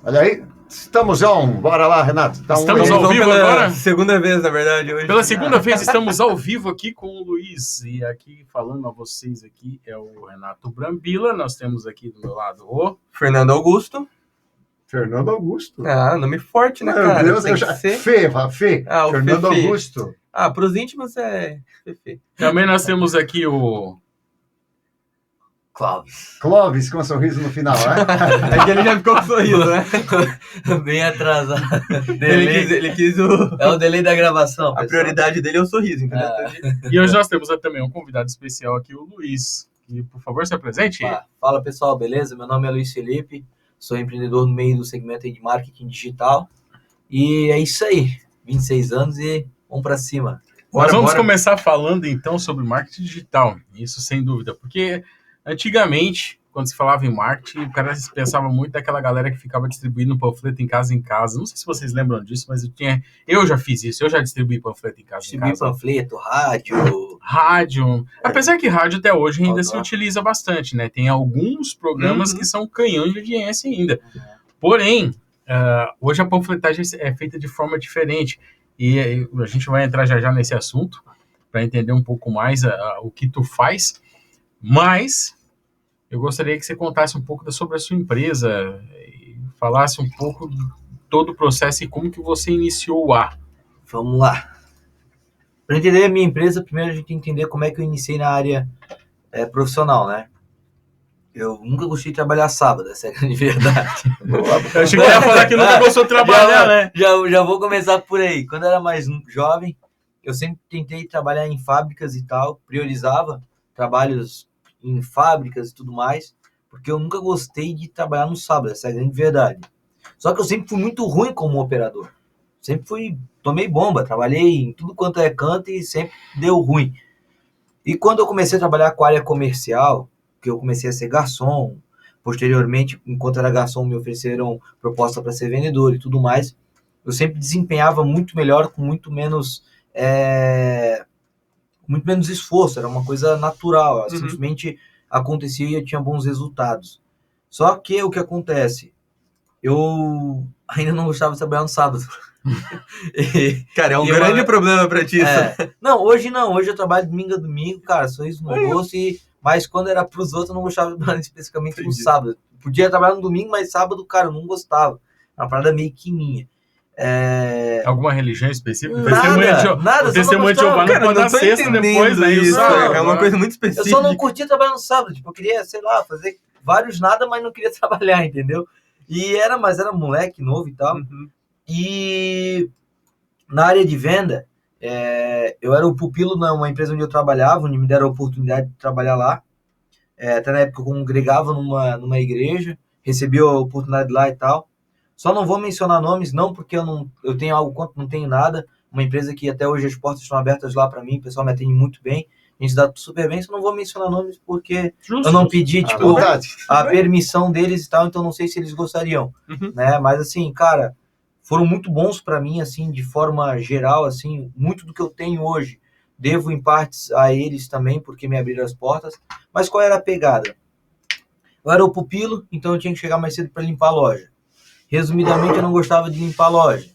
Olha aí, estamos on. Bora lá, Renato. Estamos ao vivo agora? Segunda vez, na verdade, hoje. Pela segunda vez estamos ao vivo aqui com o Luiz. E aqui falando a vocês aqui é o Renato Brambila. Nós temos aqui do meu lado o Fernando Augusto. Fernando Augusto. Ah, nome forte, né, Meu cara? Deus, Tem eu que já... ser. Fê. Ah, o Fernando Fefe. Augusto. Ah, pros íntimos é Fefe. Também nós temos aqui o Clóvis com um sorriso no final, né? É que ele já ficou com sorriso, né? Bem atrasado. Ele quis o... É o delay da gravação. A prioridade dele é o sorriso, entendeu? E hoje nós temos também um convidado especial aqui, o Luiz. E, por favor, se apresente. Fala, pessoal, beleza? Meu nome é Luiz Felipe, sou empreendedor no meio do segmento de marketing digital. E é isso aí, 26 anos e vamos para cima. Nós vamos começar falando, então, sobre marketing digital. Isso, sem dúvida. Porque, antigamente, quando se falava em marketing, o cara pensava muito daquela galera que ficava distribuindo panfleto em casa. Não sei se vocês lembram disso, mas eu já fiz isso. Eu já distribuí panfleto em casa. Distribuí panfleto, rádio. Apesar que rádio até hoje ainda se utiliza bastante, né? Tem alguns programas que são canhão de audiência ainda. Porém, hoje a panfletagem é feita de forma diferente. E a gente vai entrar já nesse assunto para entender um pouco mais o que tu faz. Mas eu gostaria que você contasse um pouco sobre a sua empresa e falasse um pouco de todo o processo e como que você iniciou lá. Vamos lá. Para entender a minha empresa, primeiro a gente tem que entender como é que eu iniciei na área profissional, né? Eu nunca gostei de trabalhar sábado, essa é a grande verdade. Eu achei que ia falar que nunca gostou de trabalhar, né? Já vou começar por aí. Quando eu era mais jovem, eu sempre tentei trabalhar em fábricas e tal, priorizava trabalhos em fábricas e tudo mais, porque eu nunca gostei de trabalhar no sábado, essa é a grande verdade. Só que eu sempre fui muito ruim como operador. Tomei bomba, trabalhei em tudo quanto é canto e sempre deu ruim. E quando eu comecei a trabalhar com a área comercial, que eu comecei a ser garçom, posteriormente, enquanto era garçom, me ofereceram proposta para ser vendedor e tudo mais, eu sempre desempenhava muito melhor, com muito menos esforço, era uma coisa natural, simplesmente acontecia e eu tinha bons resultados. Só que o que acontece? Eu ainda não gostava de trabalhar no sábado. Cara, é um grande problema pra ti. Não, hoje eu trabalho domingo a domingo, cara, sou isso no gosto, mas quando era pros outros eu não gostava de trabalhar especificamente no sábado. Podia trabalhar no domingo, mas sábado, cara, eu não gostava. É uma parada meio que minha. Alguma religião específica? Nada. O testemunho de Jeová não pode dar sexta depois, né? Isso é uma coisa muito específica. Eu só não curtia trabalhar no sábado. Tipo, eu queria, sei lá, fazer vários nada, mas não queria trabalhar, entendeu? Mas era moleque novo e tal. E na área de venda, eu era o pupilo numa empresa onde eu trabalhava, onde me deram a oportunidade de trabalhar lá. Até na época eu congregava numa igreja, recebi a oportunidade lá e tal. Só não vou mencionar nomes, não porque eu tenho algo contra, não tenho nada. Uma empresa que até hoje as portas estão abertas lá para mim, o pessoal me atende muito bem, a gente dá super bem, só não vou mencionar nomes porque eu não pedi a permissão deles e tal, então não sei se eles gostariam, né? Mas assim, cara, foram muito bons para mim, assim, de forma geral, assim, muito do que eu tenho hoje devo em partes a eles também, porque me abriram as portas. Mas qual era a pegada? Eu era o pupilo, então eu tinha que chegar mais cedo para limpar a loja. Resumidamente, eu não gostava de limpar a loja.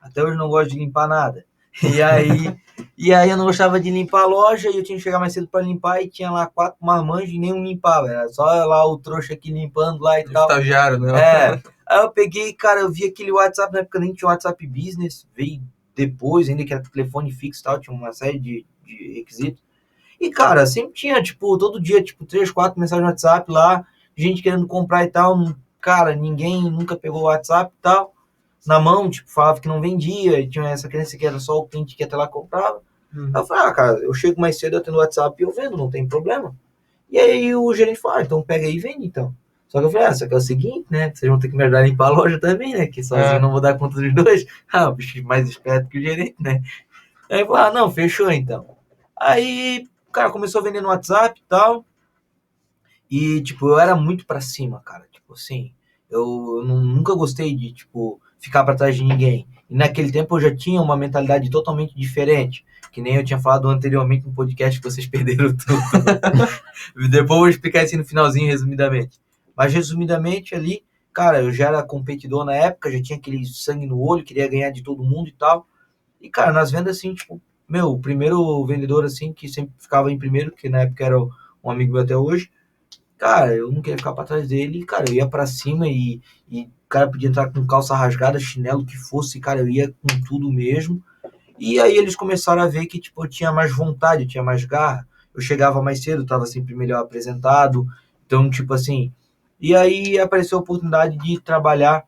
Até hoje eu não gosto de limpar nada. E aí eu não gostava de limpar a loja e eu tinha que chegar mais cedo para limpar e tinha lá 4 marmanjos e nenhum limpava. Era só lá o trouxa aqui limpando lá e tal. Estagiário, né? Aí eu peguei, cara, eu vi aquele WhatsApp, na época nem tinha WhatsApp Business, veio depois, ainda que era telefone fixo e tal, tinha uma série de requisitos. E, cara, sempre tinha, todo dia, 3, 4 mensagens no WhatsApp lá, gente querendo comprar e tal. Cara, ninguém nunca pegou o WhatsApp e tal, na mão, falava que não vendia, e tinha essa crença que era só o cliente que até lá comprava. Aí eu falei, cara, eu chego mais cedo, eu tenho o WhatsApp e eu vendo, não tem problema. E aí o gerente falou, então pega aí e vende, então. Só que eu falei, só que é o seguinte, né, vocês vão ter que me ajudar a limpar a loja também, né, que sozinho eu não vou dar conta dos dois. O bicho mais esperto que o gerente, né. Aí eu falei, não, fechou então. Aí, cara, começou a vender no WhatsApp e tal, e, eu era muito pra cima, cara, assim, eu nunca gostei de, ficar pra trás de ninguém. E naquele tempo eu já tinha uma mentalidade totalmente diferente, que nem eu tinha falado anteriormente no podcast que vocês perderam tudo. Depois eu vou explicar isso no finalzinho, resumidamente. Mas, resumidamente, ali, cara, eu já era competidor na época, já tinha aquele sangue no olho, queria ganhar de todo mundo e tal. E, cara, nas vendas, assim, tipo, meu, o primeiro vendedor, assim, que sempre ficava em primeiro, que na época era um amigo meu até hoje, cara, eu não queria ficar pra trás dele, cara, eu ia pra cima e o cara podia entrar com calça rasgada, chinelo, o que fosse, cara, eu ia com tudo mesmo. E aí eles começaram a ver que, tipo, eu tinha mais vontade, eu tinha mais garra, eu chegava mais cedo, tava sempre melhor apresentado, então, tipo assim, e aí apareceu a oportunidade de trabalhar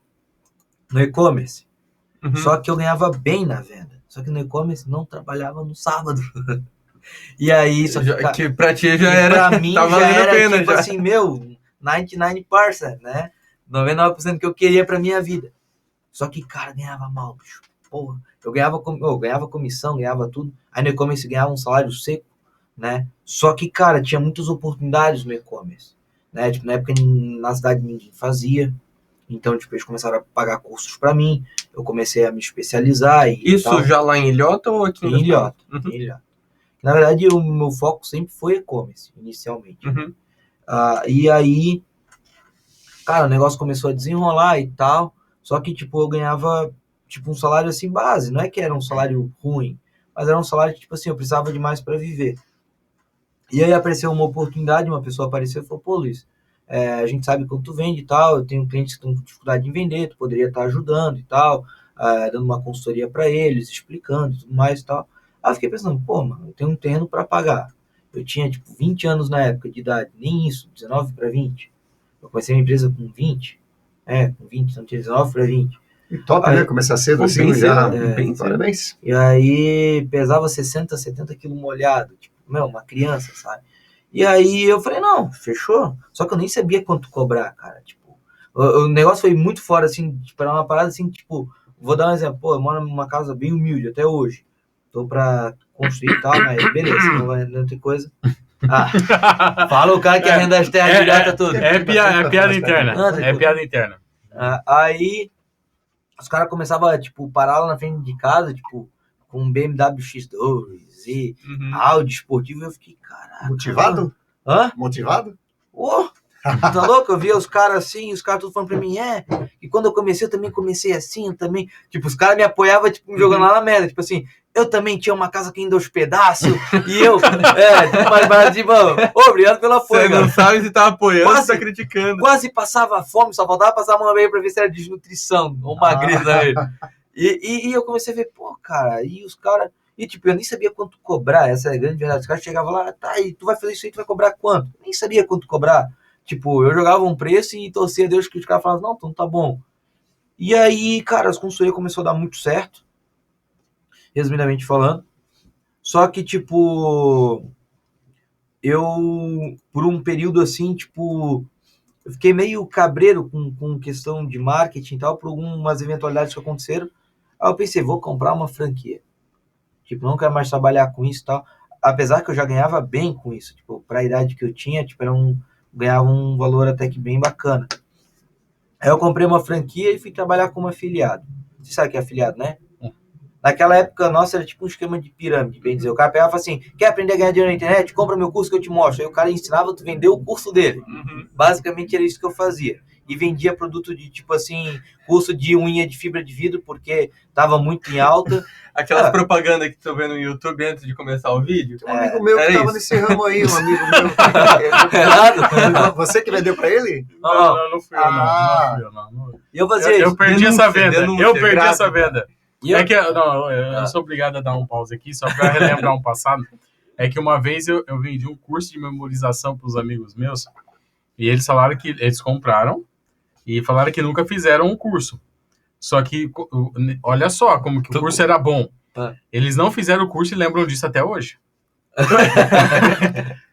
no e-commerce. Só que eu ganhava bem na venda. Só que no e-commerce não trabalhava no sábado. E aí, só que pra ti já era, pra mim tá já valendo a era pena, tipo já. assim, meu, 99%, né? 99% que eu queria pra minha vida. Só que, cara, ganhava mal, bicho. Porra, eu ganhava comissão, ganhava tudo. Aí no e-commerce ganhava um salário seco, né? Só que, cara, tinha muitas oportunidades no e-commerce, né? Tipo, na época na cidade ninguém fazia. Então, tipo, eles começaram a pagar cursos pra mim. Eu comecei a me especializar e Isso tal. já lá em Ilhota ou aqui Em Ilhota. Em Ilhota. Na verdade, o meu foco sempre foi e-commerce, inicialmente. E aí, cara, o negócio começou a desenrolar e tal. Só que, tipo, eu ganhava, tipo, um salário assim, base. Não é que era um salário ruim, mas era um salário que, tipo assim, eu precisava de mais pra viver. E aí apareceu uma oportunidade, uma pessoa apareceu e falou, pô, Luiz, a gente sabe quanto tu vende e tal, eu tenho clientes que estão com dificuldade em vender, tu poderia estar ajudando e tal, dando uma consultoria para eles, explicando e tudo mais e tal. Aí eu fiquei pensando, pô, mano, eu tenho um terreno para pagar. Eu tinha, tipo, 20 anos na época de idade, nem isso, 19 para 20. Eu comecei a minha empresa com 20, com 20, então tinha 19 para 20. E top, Aí, né? Começar cedo assim, bem já. cedo, bem cedo. Parabéns. E aí pesava 60, 70 quilos molhado, tipo, meu, uma criança, sabe? E aí eu falei, não, fechou. Só que eu nem sabia quanto cobrar, cara. Tipo, o negócio foi muito fora, assim, tipo, era uma parada assim, tipo, vou dar um exemplo, pô, eu moro numa casa bem humilde até hoje. Tô pra construir e tal, mas beleza, não tem coisa. Fala o cara que arrenda as terras de gata tudo. É piada interna. É piada interna. Aí os caras começavam, tipo, parar lá na frente de casa, tipo, com um BMW X2 e Audi esportivo, e eu fiquei, caralho. Motivado? Hã? Motivado? Tá louco? Eu via os caras assim, os caras tudo falando pra mim, e quando eu comecei, eu também comecei assim, eu também, tipo, os caras me apoiavam, tipo, me jogando lá na merda, tipo assim, eu também tinha uma casa que ainda aos pedaços, e eu, mas tipo, obrigado pelo apoio, Você não sabe se tá apoiando ou tá criticando. Quase passava fome, só faltava passar a mão aí pra ver se era desnutrição, ou magreza aí. E eu comecei a ver, pô, cara, e os caras, e tipo, eu nem sabia quanto cobrar, essa é a grande verdade, os caras chegavam lá, tá, e tu vai fazer isso aí, tu vai cobrar quanto? Eu nem sabia quanto cobrar. Tipo, eu jogava um preço e torcia a Deus que os caras falavam, não, então tá bom. E aí, cara, as consultorias começou a dar muito certo, resumidamente falando. Só que, tipo, eu, por um período assim, tipo, eu fiquei meio cabreiro com questão de marketing e tal, por algumas eventualidades que aconteceram. Aí eu pensei, vou comprar uma franquia. Tipo, não quero mais trabalhar com isso e tal. Apesar que eu já ganhava bem com isso. Tipo, pra idade que eu tinha, tipo, ganhava um valor até que bem bacana. Aí eu comprei uma franquia e fui trabalhar como afiliado. Você sabe o que é afiliado, né? Naquela época, nossa, era tipo um esquema de pirâmide, bem dizer. O cara pegava e falava assim, quer aprender a ganhar dinheiro na internet? Compra meu curso que eu te mostro. Aí o cara ensinava tu vender o curso dele. Basicamente era isso que eu fazia. E vendia produto de, tipo assim, curso de unha de fibra de vidro, porque tava muito em alta. Aquelas propagandas que tu vê no YouTube antes de começar o vídeo. Um amigo meu que tava nesse ramo aí, um amigo meu. Renato? Você que vendeu pra ele? Não fui eu, não. E eu fazia isso. Eu perdi essa venda. Eu perdi essa venda. E eu... É que eu sou obrigado a dar um pause aqui, só para relembrar um passado. É que uma vez eu vendi um curso de memorização para os amigos meus, e eles falaram que eles compraram e falaram que nunca fizeram um curso. Só que, olha só como que o curso era bom. Eles não fizeram o curso e lembram disso até hoje.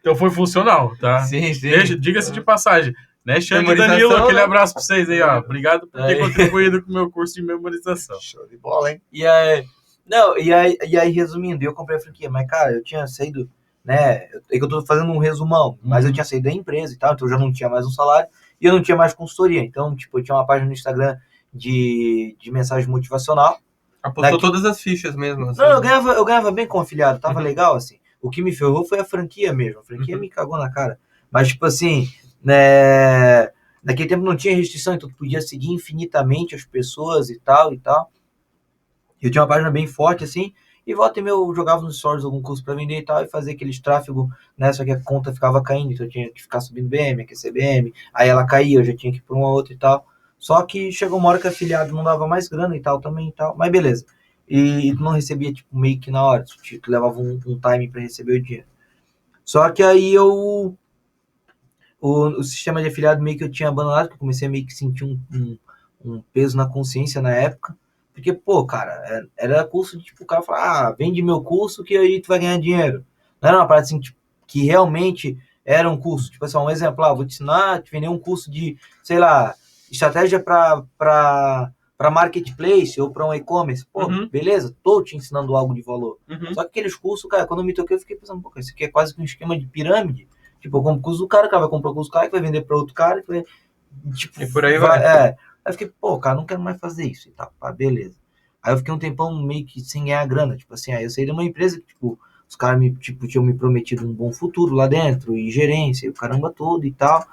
Então foi funcional, tá? Sim, sim. Diga-se de passagem. Né, Xande e Danilo, aquele abraço pra vocês aí, ó. Obrigado por ter contribuído com o meu curso de memorização. Show de bola, hein? E aí, resumindo, eu comprei a franquia, mas, cara, eu tinha saído, né? É que eu tô fazendo um resumão, mas eu tinha saído da empresa e tal, então eu já não tinha mais um salário e eu não tinha mais consultoria. Então, tipo, eu tinha uma página no Instagram de mensagem motivacional. Apostou todas as fichas mesmo. Assim. Não, eu ganhava bem com afiliado, tava legal, assim. O que me ferrou foi a franquia mesmo. A franquia me cagou na cara. Mas, tipo assim, né? Naquele tempo não tinha restrição, então tu podia seguir infinitamente as pessoas e tal e tal. Eu tinha uma página bem forte, assim, e volta e meia eu jogava nos stories algum curso para vender e tal, e fazia aqueles tráfego, né, só que a conta ficava caindo, então eu tinha que ficar subindo BM, aquecer BM, aí ela caía, eu já tinha que ir para uma outra e tal. Só que chegou uma hora que afiliado não dava mais grana e tal também e tal, mas beleza. E tu não recebia, tipo, meio que na hora, tu levava um time para receber o dinheiro. Só que aí o sistema de afiliado meio que eu tinha abandonado, porque eu comecei a meio que sentir um peso na consciência na época. Porque, pô, cara, era curso de, tipo, o cara falar, vende meu curso que aí tu vai ganhar dinheiro. Não era uma parada assim, tipo, que realmente era um curso. Tipo assim, um exemplo, vou te ensinar, te vender um curso de, sei lá, estratégia para marketplace ou para um e-commerce. Pô, beleza, tô te ensinando algo de valor. Só que aqueles cursos, cara, quando eu me toquei, eu fiquei pensando, pô, isso aqui é quase que um esquema de pirâmide. Tipo, eu compro o curso do cara vai comprar o curso do cara, que vai vender para outro cara, que vai, tipo, E por aí vai. Aí eu fiquei, pô, cara, não quero mais fazer isso e tal, beleza. Aí eu fiquei um tempão meio que sem ganhar grana, tipo assim, aí eu saí de uma empresa que, tipo, os caras tinham me prometido um bom futuro lá dentro, e gerência, e o caramba todo e tal.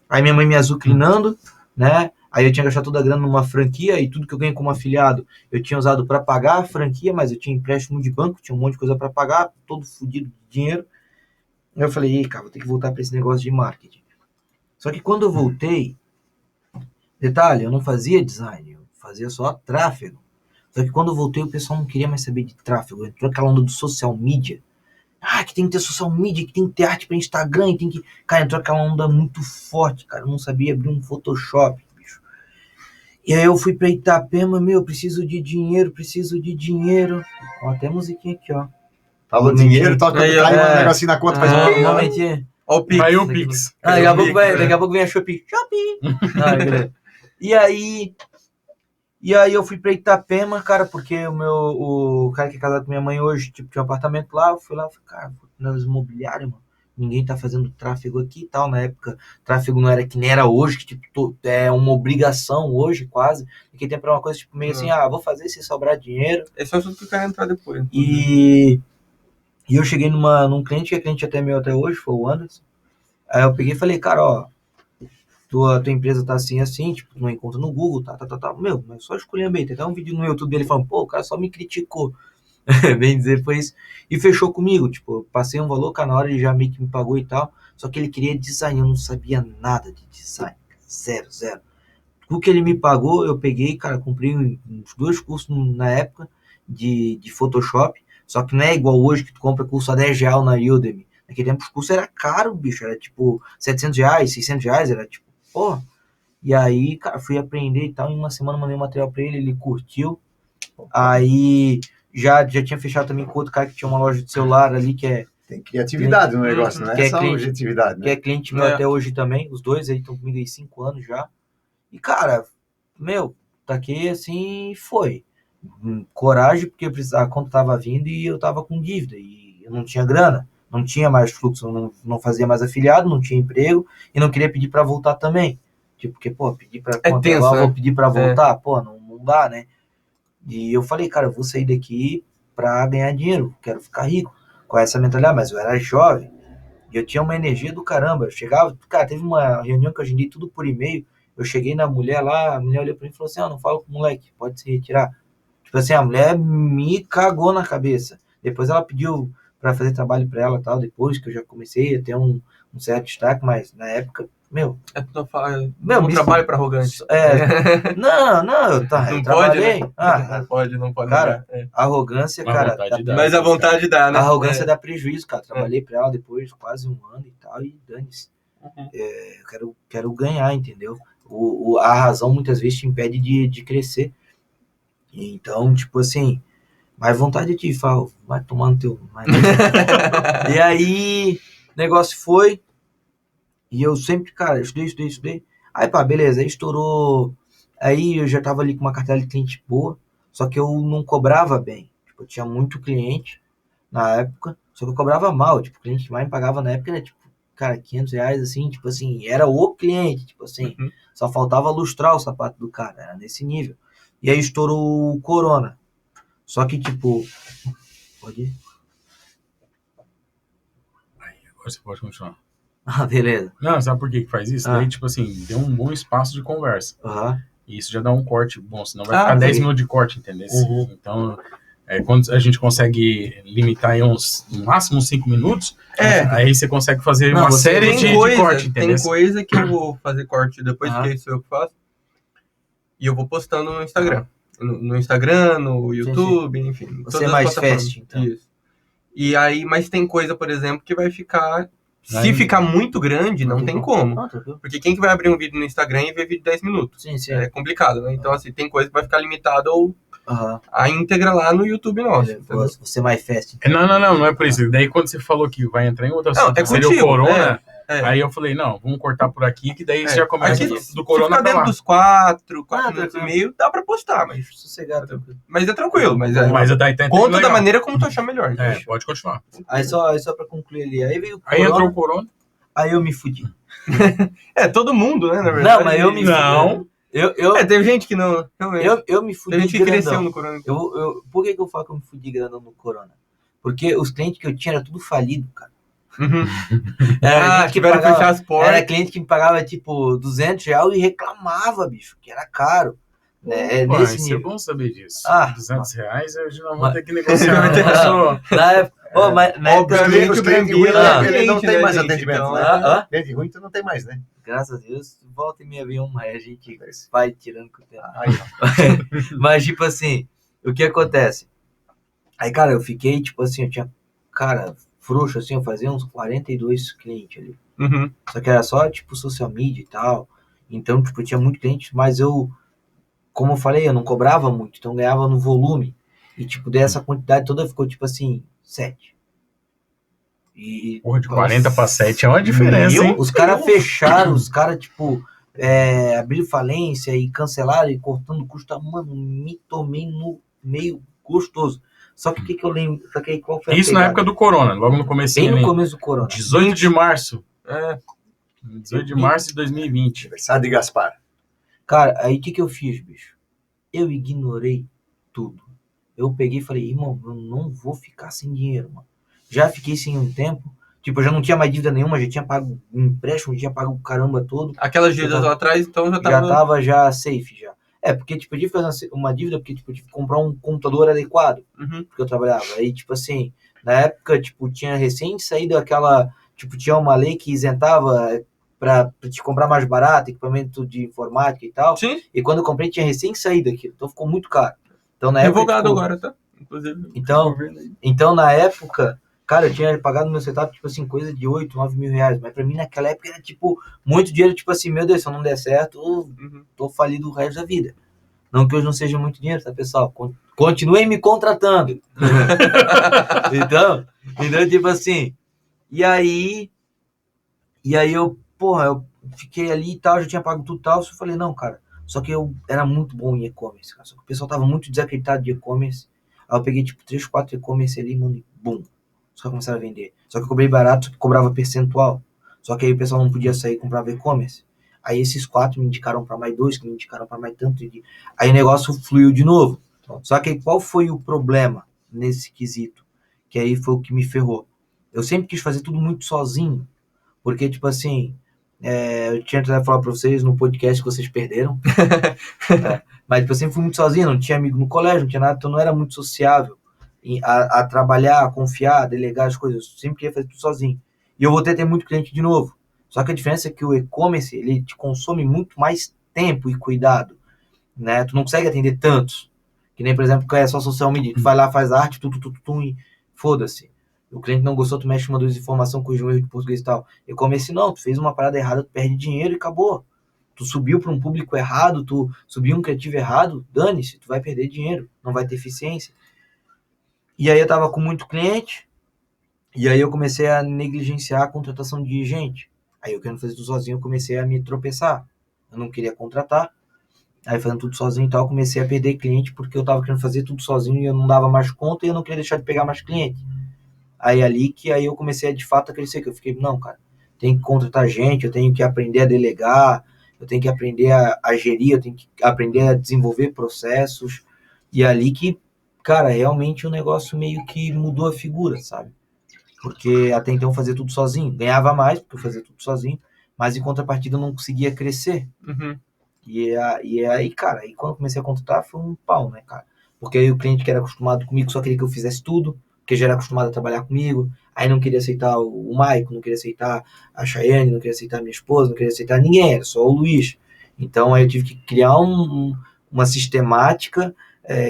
Aí minha mãe me azucrinando, né? Aí eu tinha gastado toda a grana numa franquia, e tudo que eu ganhei como afiliado, eu tinha usado para pagar a franquia, mas eu tinha empréstimo de banco, tinha um monte de coisa para pagar, todo fodido de dinheiro. Aí eu falei, cara, vou ter que voltar para esse negócio de marketing. Só que quando eu voltei, detalhe, eu não fazia design, eu fazia só tráfego. Só que quando eu voltei, o pessoal não queria mais saber de tráfego. Entrou aquela onda do social media. Que tem que ter social media, que tem que ter arte para Instagram, tem que... Cara, entrou aquela onda muito forte, cara. Eu não sabia abrir um Photoshop, bicho. E aí eu fui pra Itapema, preciso de dinheiro. Ó, até musiquinha aqui, ó. Falou dinheiro, toca Aí, cai um negocinho na conta, faz Um momentinho. Ó o Pix. Vai o Pix. Daqui a pouco vem a Shopee. Beleza. E aí eu fui pra Itapema, cara, porque o cara que é casado com minha mãe hoje, tipo, tinha um apartamento lá, eu fui lá, cara, nas imobiliárias, mano, ninguém tá fazendo tráfego aqui e tal, na época, tráfego não era que nem era hoje, que tipo, é uma obrigação hoje, quase, naquele tempo era uma coisa, tipo, meio assim, vou fazer se sobrar dinheiro. Esse é o assunto que eu quero entrar depois. E eu cheguei num cliente, que é cliente até meu até hoje, foi o Anderson, aí eu peguei e falei, cara, ó, tua empresa tá assim, tipo, tu não encontra no Google, tá. Mas só escolher bem. Tem até um vídeo no YouTube dele falando, pô, o cara só me criticou. Bem dizer, foi isso. E fechou comigo, tipo, eu passei um valor, cara, na hora ele já meio que me pagou e tal. Só que ele queria design, eu não sabia nada de design. Zero. O que ele me pagou, eu peguei, cara, comprei uns 2 cursos na época de Photoshop. Só que não é igual hoje que tu compra curso a R$10 na Udemy. Naquele tempo os cursos era caro, bicho. Era tipo R$700, R$600, era tipo, pô. E aí, cara, fui aprender e tal. Em uma semana mandei o material pra ele curtiu. Aí já tinha fechado também com outro cara que tinha uma loja de celular ali, que é... Tem criatividade no negócio, não que é é só cliente, objetividade, né? que é cliente meu até hoje também. Os dois aí estão comigo aí 5 anos já. E, cara, taquei assim e foi. Coragem, porque a conta tava vindo e eu tava com dívida. E eu não tinha grana, não tinha mais fluxo, não fazia mais afiliado, não tinha emprego e não queria pedir pra voltar também. Tipo, porque, pô, pedir pra conta tenso, agora, né? vou pedir pra voltar, pô, não dá, né? E eu falei, cara, eu vou sair daqui pra ganhar dinheiro, quero ficar rico. Com essa mentalidade, mas eu era jovem e eu tinha uma energia do caramba. Eu chegava, cara, teve uma reunião que eu agendei tudo por e-mail. Eu cheguei na mulher lá, a mulher olhou pra mim e falou assim: não fala com o moleque, pode se retirar. Tipo assim, a mulher me cagou na cabeça. Depois ela pediu pra fazer trabalho pra ela e tal, depois que eu já comecei a ter um certo destaque, mas na época, não trabalho pra arrogante. Não, eu trabalhei. Né? Não pode. Cara, arrogância, cara. Mas a vontade dá, né? A arrogância dá prejuízo, cara. Trabalhei pra ela depois, quase 1 ano e tal, e dane-se. Eu quero ganhar, entendeu? A razão muitas vezes te impede de crescer. Então, tipo assim, mais vontade de falar, vai tomar no teu. E aí, o negócio foi, e eu sempre, cara, estudei. Aí, beleza, aí estourou. Aí eu já tava ali com uma cartela de cliente boa, só que eu não cobrava bem. Tipo, eu tinha muito cliente na época, só que eu cobrava mal. Tipo, o cliente que mais me pagava na época era, tipo, cara, R$500, assim, tipo assim, era o cliente, tipo assim, só faltava lustrar o sapato do cara, era nesse nível. E aí estourou o Corona. Só que, tipo... Pode ir? Agora você pode continuar. Ah, beleza. Não, sabe por que que faz isso? Ah. Daí, tipo assim, tem um bom espaço de conversa. Aham. E isso já dá um corte bom, senão vai Ah, ficar 10 sim. minutos de corte, entendeu? Uhum. Então, quando a gente consegue limitar em no máximo 5 minutos, aí você consegue fazer Não, uma você série tem de corte, entendeu? Tem coisa que eu vou fazer corte depois, Aham. que isso eu faço. E eu vou postando no Instagram. No Instagram, no YouTube, enfim. Você todas é as mais plataformas. fast, então. Isso. E aí, mas tem coisa, por exemplo, que vai ficar... Se Aí- ficar muito grande, não tem como. Ah, tranquilo. Porque quem que vai abrir um vídeo no Instagram e ver vídeo de 10 minutos? Sim, sim. É complicado, né? Então, assim, tem coisa que vai ficar limitada ou Aham. a íntegra lá no YouTube nosso. Beleza. Entendeu? Você é mais fast. Não é por isso. Daí quando você falou que vai entrar em outro Não, assunto, é que seria o contigo, Corona, é. aí eu falei, não, vamos cortar por aqui, que daí você já começa Aqui, do se Corona ficar pra dentro lá. dos 4 Ah, minutos e tranquilo. meio, dá pra postar, mas... Sossegado, tranquilo. Mas é tranquilo, mas Mas daí conta da legal. maneira como tu achar melhor. Né? Pode continuar. Aí só pra concluir ali. Aí veio o Aí corona, entrou o Corona. aí eu me fudi. Todo mundo, né, na verdade. Não, mas eu me Não. fudi. Eu, teve gente que não... Realmente. eu me fudi Tem gente que cresceu grandão. no corona. Por que eu falo que eu me fudi grandão no corona? Porque os clientes que eu tinha era tudo falido, cara. Uhum. Era gente que tiveram que pagava- fechar as portas. Era cliente que me pagava tipo R$200 e reclamava, bicho, que era caro. Né? É Pô, nesse isso é nível. bom saber disso. Ah. R$200, eu já não vou Mas- ter que negociar. né? Na época, mas na época Obviamente, Os o clientes Brambila ruins, é ele não cliente, tem né, mais gente? atendimento, Então, né? Hã? Cliente ruim tu não tem mais, né? graças a Deus, volta e meia vem uma, aí a gente vai tirando com o tempo. Aí, ó. Mas, tipo assim, o que acontece? Aí, cara, eu fiquei, tipo assim, eu tinha, cara, frouxo, assim, eu fazia uns 42 clientes ali. Uhum. Só que era só, tipo, social media e tal. Então, tipo, eu tinha muito cliente, mas eu, como eu falei, eu não cobrava muito, então eu ganhava no volume. E, tipo, dessa quantidade toda ficou, tipo assim, 7. E, Porra, de 40 para 7 é uma diferença, hein? os caras fecharam, os caras, tipo, abriram falência e cancelaram e cortando custo. Mano, me tomei no meio gostoso. Só que o que eu lembro? Só que aí qual foi a Isso na pegada? época do Corona, logo no Bem comecinho no ali. começo do corona. 18 de março. É. 18 de março de 2020. Aniversário de Gaspar. Cara, aí o que eu fiz, bicho? Eu ignorei tudo. Eu peguei e falei, irmão, eu não vou ficar sem dinheiro, mano. Já fiquei sem um tempo. Tipo, eu já não tinha mais dívida nenhuma, já tinha pago um empréstimo, já tinha pago o caramba todo. Aquelas dívidas lá atrás, então já tava... Já tava já safe, já. Porque, tipo, eu tive que fazer uma dívida, porque, tipo, eu tive que comprar um computador adequado, Uhum. porque eu trabalhava. Aí, tipo assim, na época, tipo, tinha recém saído aquela, tipo, tinha uma lei que isentava pra te comprar mais barato, equipamento de informática e tal. Sim, E quando eu comprei, tinha recém saído aquilo, então ficou muito caro. Então, na época, revogado tipo, agora, tá? Inclusive. Então, na época, cara, eu tinha pagado no meu setup, tipo assim, coisa de 8, 9 mil reais. Mas pra mim, naquela época, era, tipo, muito dinheiro, tipo assim, meu Deus, se eu não der certo, eu Uhum. tô falido o resto da vida. Não que hoje não seja muito dinheiro, tá, pessoal? Continuem me contratando. então, tipo assim, e aí eu, porra, eu fiquei ali e tal, já tinha pago tudo e tal, só falei, não, cara, só que eu era muito bom em e-commerce, cara, só que o pessoal tava muito desacreditado de e-commerce, aí eu peguei, tipo, 3, 4 e-commerce ali, mano, e bum, só começaram a vender. Só que eu cobrei barato, só que cobrava percentual, só que aí o pessoal não podia sair e comprava e-commerce. Aí esses 4 me indicaram para mais 2, que me indicaram para mais tanto. Aí o negócio fluiu de novo. Só que qual foi o problema nesse quesito? Que aí foi o que me ferrou. Eu sempre quis fazer tudo muito sozinho. Porque, tipo assim, eu tinha que falar para vocês no podcast que vocês perderam. Mas tipo, eu sempre fui muito sozinho, não tinha amigo no colégio, não tinha nada, então não era muito sociável a trabalhar, a confiar, a delegar as coisas. Eu sempre queria fazer tudo sozinho. E eu voltei a ter muito cliente de novo. Só que a diferença é que o e-commerce, ele te consome muito mais tempo e cuidado, né? Tu não consegue atender tantos. Que nem, por exemplo, que é só social media. Tu vai lá, faz arte, e foda-se. O cliente não gostou, tu mexe uma dúvida de informação, corrige um erro de português e tal. E-commerce não, tu fez uma parada errada, tu perde dinheiro e acabou. Tu subiu para um público errado, tu subiu um criativo errado, dane-se, tu vai perder dinheiro, não vai ter eficiência. E aí eu tava com muito cliente, e aí eu comecei a negligenciar a contratação de gente. Aí eu querendo fazer tudo sozinho, eu comecei a me tropeçar. Eu não queria contratar. Aí fazendo tudo sozinho e tal, eu comecei a perder cliente porque eu tava querendo fazer tudo sozinho e eu não dava mais conta e eu não queria deixar de pegar mais cliente. Aí eu comecei a, de fato, a crescer, que eu fiquei, não, cara, tem que contratar gente, eu tenho que aprender a delegar, eu tenho que aprender a gerir, eu tenho que aprender a desenvolver processos. E ali que, cara, realmente o negócio meio que mudou a figura, sabe? Porque até então eu fazia tudo sozinho. Ganhava mais, porque eu fazia tudo sozinho, mas em contrapartida eu não conseguia crescer. Uhum. E aí, cara, aí quando eu comecei a contratar foi um pau, né, cara? Porque aí o cliente que era acostumado comigo só queria que eu fizesse tudo, porque já era acostumado a trabalhar comigo, aí não queria aceitar o Maico, não queria aceitar a Chayane, não queria aceitar a minha esposa, não queria aceitar ninguém, era só o Luiz. Então aí eu tive que criar uma sistemática,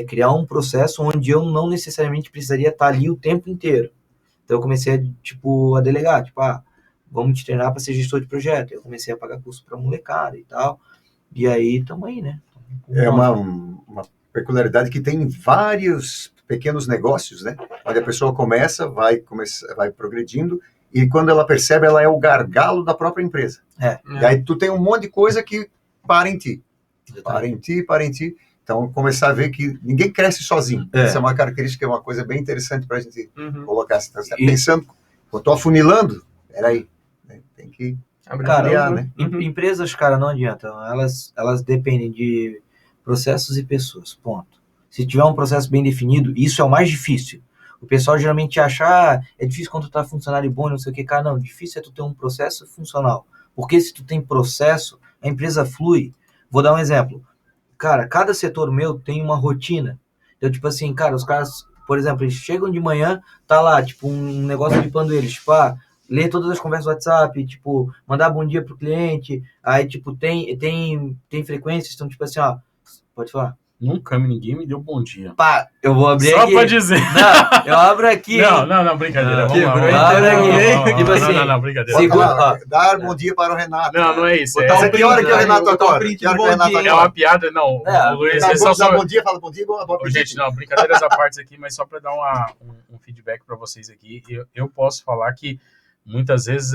criar um processo onde eu não necessariamente precisaria estar ali o tempo inteiro. Então eu comecei a delegar, vamos te treinar para ser gestor de projeto. Eu comecei a pagar curso para molecada e tal. E aí, estamos aí, né? É uma peculiaridade que tem vários pequenos negócios, né? Onde a pessoa vai progredindo e quando ela percebe, ela é o gargalo da própria empresa. E aí tu tem um monte de coisa que para em ti. Para em ti. Então, começar a ver que ninguém cresce sozinho. Essa é uma característica, é uma coisa bem interessante para a gente colocar. Você está pensando, eu estou afunilando, peraí, né? Tem que... Cara, né? Empresas, cara, não adianta. Elas dependem de processos e pessoas, ponto. Se tiver um processo bem definido, isso é o mais difícil. O pessoal geralmente acha, é difícil contratar funcionário bom, não sei o que, cara, não, difícil é tu ter um processo funcional. Porque se tu tem processo, a empresa flui. Vou dar um exemplo. Cara, cada setor meu tem uma rotina. Então, tipo assim, cara, os caras, por exemplo, eles chegam de manhã, tá lá, tipo, um negócio bipando eles, ler todas as conversas do WhatsApp, mandar bom dia pro cliente, aí, tem frequências, então, pode falar. Nunca ninguém me deu bom dia. Eu vou abrir só aqui. Só pra dizer. Não, eu abro aqui. Não, brincadeira. Vamos lá. Não, brincadeira. Dar bom dia para o Renato. Não é isso. Que hora que o Renato acorda? É uma piada, não. O Luiz só bom dia, fala bom dia, boa gente, não, brincadeiras à parte aqui, mas só para dar um feedback para vocês aqui, eu posso falar que muitas vezes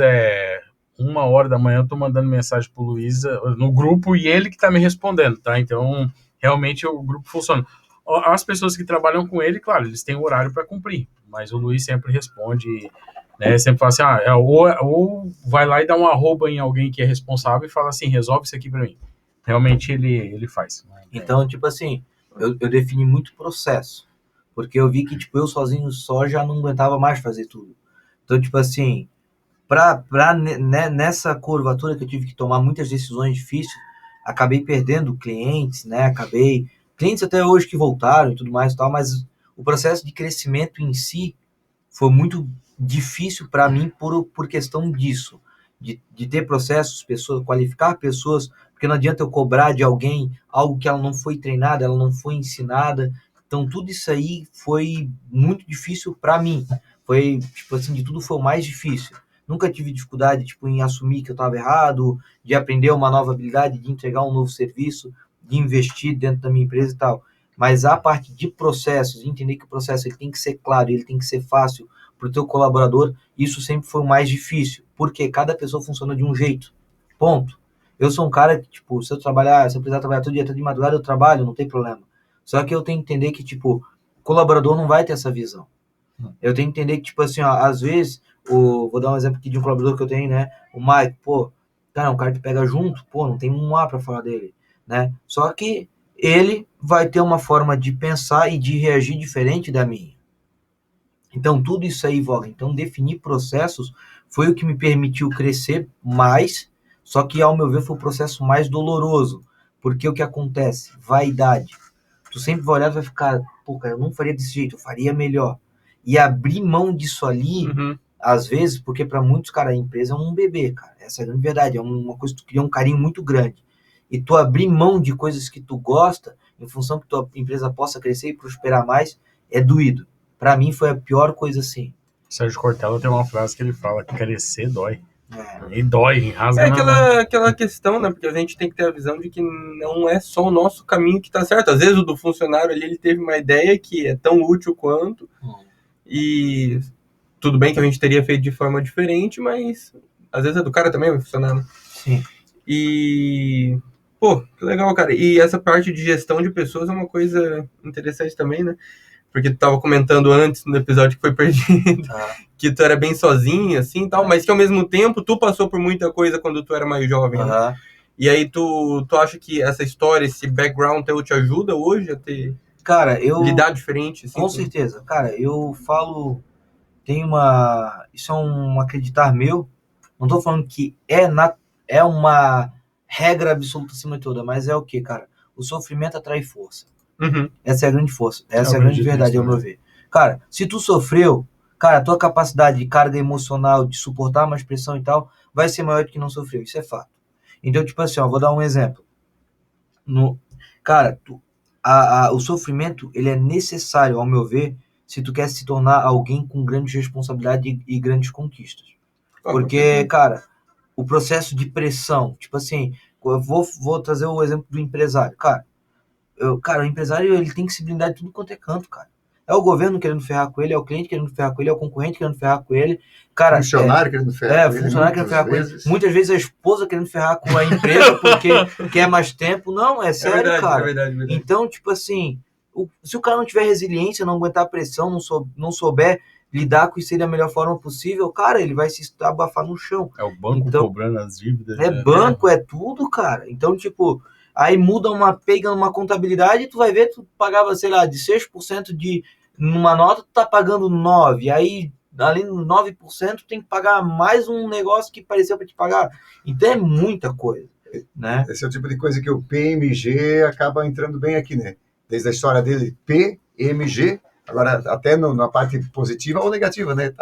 1h da manhã eu tô mandando mensagem pro Luiz no grupo e ele que tá me respondendo, tá? Então, realmente o grupo funciona. As pessoas que trabalham com ele, claro, eles têm um horário para cumprir, mas o Luiz sempre responde, né? Sempre fala assim, ou vai lá e dá um arroba em alguém que é responsável e fala assim, resolve isso aqui para mim. Realmente ele faz. Então, eu defini muito processo, porque eu vi que, eu sozinho só já não aguentava mais fazer tudo. Então, nessa curvatura que eu tive que tomar muitas decisões difíceis, acabei perdendo clientes, né? Clientes até hoje que voltaram e tudo mais e tal, mas o processo de crescimento em si foi muito difícil para mim por questão disso, de ter processos, pessoas, qualificar pessoas, porque não adianta eu cobrar de alguém algo que ela não foi treinada, ela não foi ensinada. Então, tudo isso aí foi muito difícil para mim. Foi, de tudo foi o mais difícil. Nunca tive dificuldade, em assumir que eu estava errado, de aprender uma nova habilidade, de entregar um novo serviço, de investir dentro da minha empresa e tal. Mas a parte de processos, de entender que o processo ele tem que ser claro, ele tem que ser fácil para o teu colaborador, isso sempre foi o mais difícil. Porque cada pessoa funciona de um jeito. Ponto. Eu sou um cara que, se eu precisar trabalhar todo dia, até de madrugada, eu trabalho, não tem problema. Só que eu tenho que entender que, o colaborador não vai ter essa visão. Eu tenho que entender que, às vezes, vou dar um exemplo aqui de um colaborador que eu tenho, né? O Mike, cara, é um cara que pega junto, não tem um A para falar dele, né? Só que ele vai ter uma forma de pensar e de reagir diferente da minha. Então, tudo isso aí, Voga. Então, definir processos foi o que me permitiu crescer mais, só que, ao meu ver, foi o processo mais doloroso. Porque o que acontece? Vaidade. Tu sempre vai olhar e vai ficar, cara, eu não faria desse jeito, eu faria melhor. E abrir mão disso ali, às vezes, porque para muitos, cara, a empresa é um bebê, cara. Essa é a grande verdade. É uma coisa que tu cria um carinho muito grande. E tu abrir mão de coisas que tu gosta, em função que tua empresa possa crescer e prosperar mais, é doído. Para mim, foi a pior coisa assim. Sérgio Cortella tem uma frase que ele fala que crescer dói. E dói, rasga. Aquela questão, né? Porque a gente tem que ter a visão de que não é só o nosso caminho que tá certo. Às vezes o do funcionário ali, ele teve uma ideia que é tão útil quanto. E tudo bem que a gente teria feito de forma diferente, mas às vezes a do cara também vai funcionar, né? Sim. E, que legal, cara. E essa parte de gestão de pessoas é uma coisa interessante também, né? Porque tu tava comentando antes, no episódio que foi perdido, que tu era bem sozinho, assim, tal, mas que ao mesmo tempo tu passou por muita coisa quando tu era mais jovem, né? E aí tu acha que essa história, esse background teu te ajuda hoje a ter... Cara, lidar diferente? Assim, com certeza. Cara, eu falo isso é um acreditar meu, não tô falando que é uma regra absoluta acima de toda, mas é o que, cara? O sofrimento atrai força. Essa é a grande força, essa é a grande verdade, ao meu ver. Cara, se tu sofreu, cara, a tua capacidade de carga emocional, de suportar mais pressão e tal, vai ser maior do que não sofreu, isso é fato. Então, tipo assim, ó, vou dar um exemplo. Cara, o sofrimento, ele é necessário, ao meu ver, se tu quer se tornar alguém com grandes responsabilidades e grandes conquistas. Porque, cara, o processo de pressão, tipo assim, eu vou trazer o exemplo do empresário. Cara, o empresário, ele tem que se blindar de tudo quanto é canto, cara. É o governo querendo ferrar com ele, é o cliente querendo ferrar com ele, é o concorrente querendo ferrar com ele. Cara, funcionário querendo ferrar com ele. Funcionário querendo ferrar com ele. Muitas vezes a esposa querendo ferrar com a empresa porque quer mais tempo. Não, é sério, verdade, cara. É verdade. Então, tipo assim, se o cara não tiver resiliência, não aguentar a pressão, não souber lidar com isso da melhor forma possível, cara, ele vai se abafar no chão. É o banco cobrando as dívidas. Banco, é tudo, cara. Então, tipo, aí pega numa contabilidade, tu vai ver, tu pagava, sei lá, de 6% numa nota, tu tá pagando 9%. Aí, além do 9%, tu tem que pagar mais um negócio que pareceu para te pagar. Então é muita coisa, né? Esse é o tipo de coisa que o PMG acaba entrando bem aqui, né? Desde a história dele, PMG, agora até na parte positiva ou negativa, né?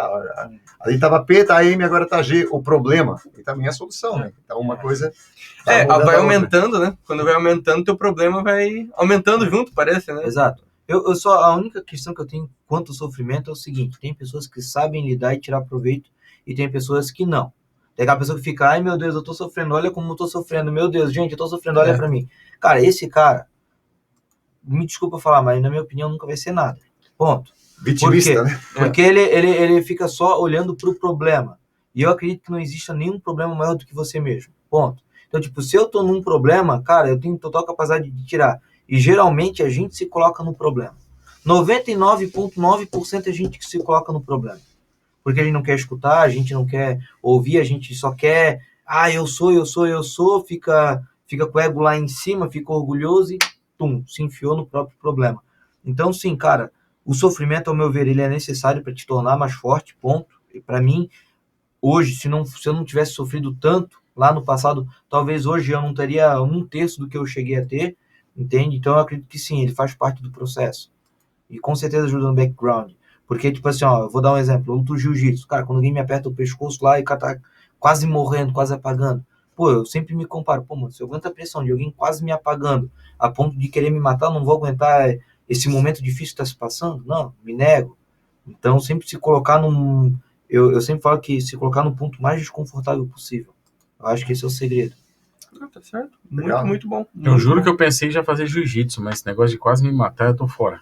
Ali estava P, tá M, agora tá G, o problema. E também a solução, né? Então uma coisa... vai aumentando, né? Quando vai aumentando, teu problema vai aumentando junto, parece, né? Exato. A única questão que eu tenho quanto ao sofrimento é o seguinte: tem pessoas que sabem lidar e tirar proveito, e tem pessoas que não. Tem aquela pessoa que fica, ai meu Deus, eu tô sofrendo, olha como eu tô sofrendo, meu Deus, gente, eu tô sofrendo, olha pra mim. Cara, esse cara, me desculpa falar, mas na minha opinião nunca vai ser nada. Ponto. Vitimista, né? Porque ele fica só olhando pro problema. E eu acredito que não exista nenhum problema maior do que você mesmo. Ponto. Então, tipo, se eu tô num problema, cara, eu tenho total capacidade de tirar. E geralmente a gente se coloca no problema. 99,9% é gente que se coloca no problema. Porque a gente não quer escutar, a gente não quer ouvir, a gente só quer, eu sou, fica com o ego lá em cima, fica orgulhoso e se enfiou no próprio problema. Então, sim, cara, o sofrimento, ao meu ver, ele é necessário para te tornar mais forte, ponto. E para mim, hoje, se eu não tivesse sofrido tanto lá no passado, talvez hoje eu não teria 1/3 do que eu cheguei a ter, entende? Então eu acredito que sim, ele faz parte do processo. E com certeza ajuda no background. Porque, tipo assim, eu vou dar um exemplo. Eu luto jiu-jitsu. Cara, quando alguém me aperta o pescoço lá e o cara tá quase morrendo, quase apagando. Pô, eu sempre me comparo. Pô, mano, se eu aguento a pressão de alguém quase me apagando a ponto de querer me matar, eu não vou aguentar esse momento difícil que tá se passando? Não, me nego. Então, sempre se colocar num... Eu sempre falo que se colocar no ponto mais desconfortável possível. Eu acho que esse é o segredo. Tá certo. Muito bom. Eu juro que eu pensei em já fazer jiu-jitsu, mas esse negócio de quase me matar, eu tô fora.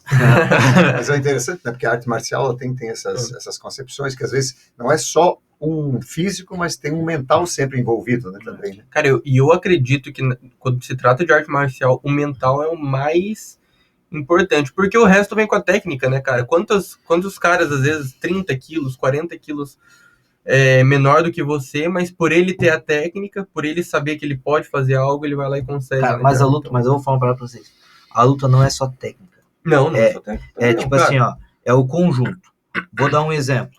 Mas é interessante, né? Porque a arte marcial ela tem essas concepções que às vezes não é só um físico, mas tem um mental sempre envolvido, né, também. Né? Cara, eu acredito que quando se trata de arte marcial, o mental é o mais importante, porque o resto vem com a técnica, né, cara? Quantos caras, às vezes, 30 quilos, 40 quilos menor do que você, mas por ele ter a técnica, por ele saber que ele pode fazer algo, ele vai lá e consegue. Cara, né, mas cara? a luta, mas eu vou falar pra vocês. A luta não é só técnica. Não é só técnica. É tipo assim, é o conjunto. Vou dar um exemplo.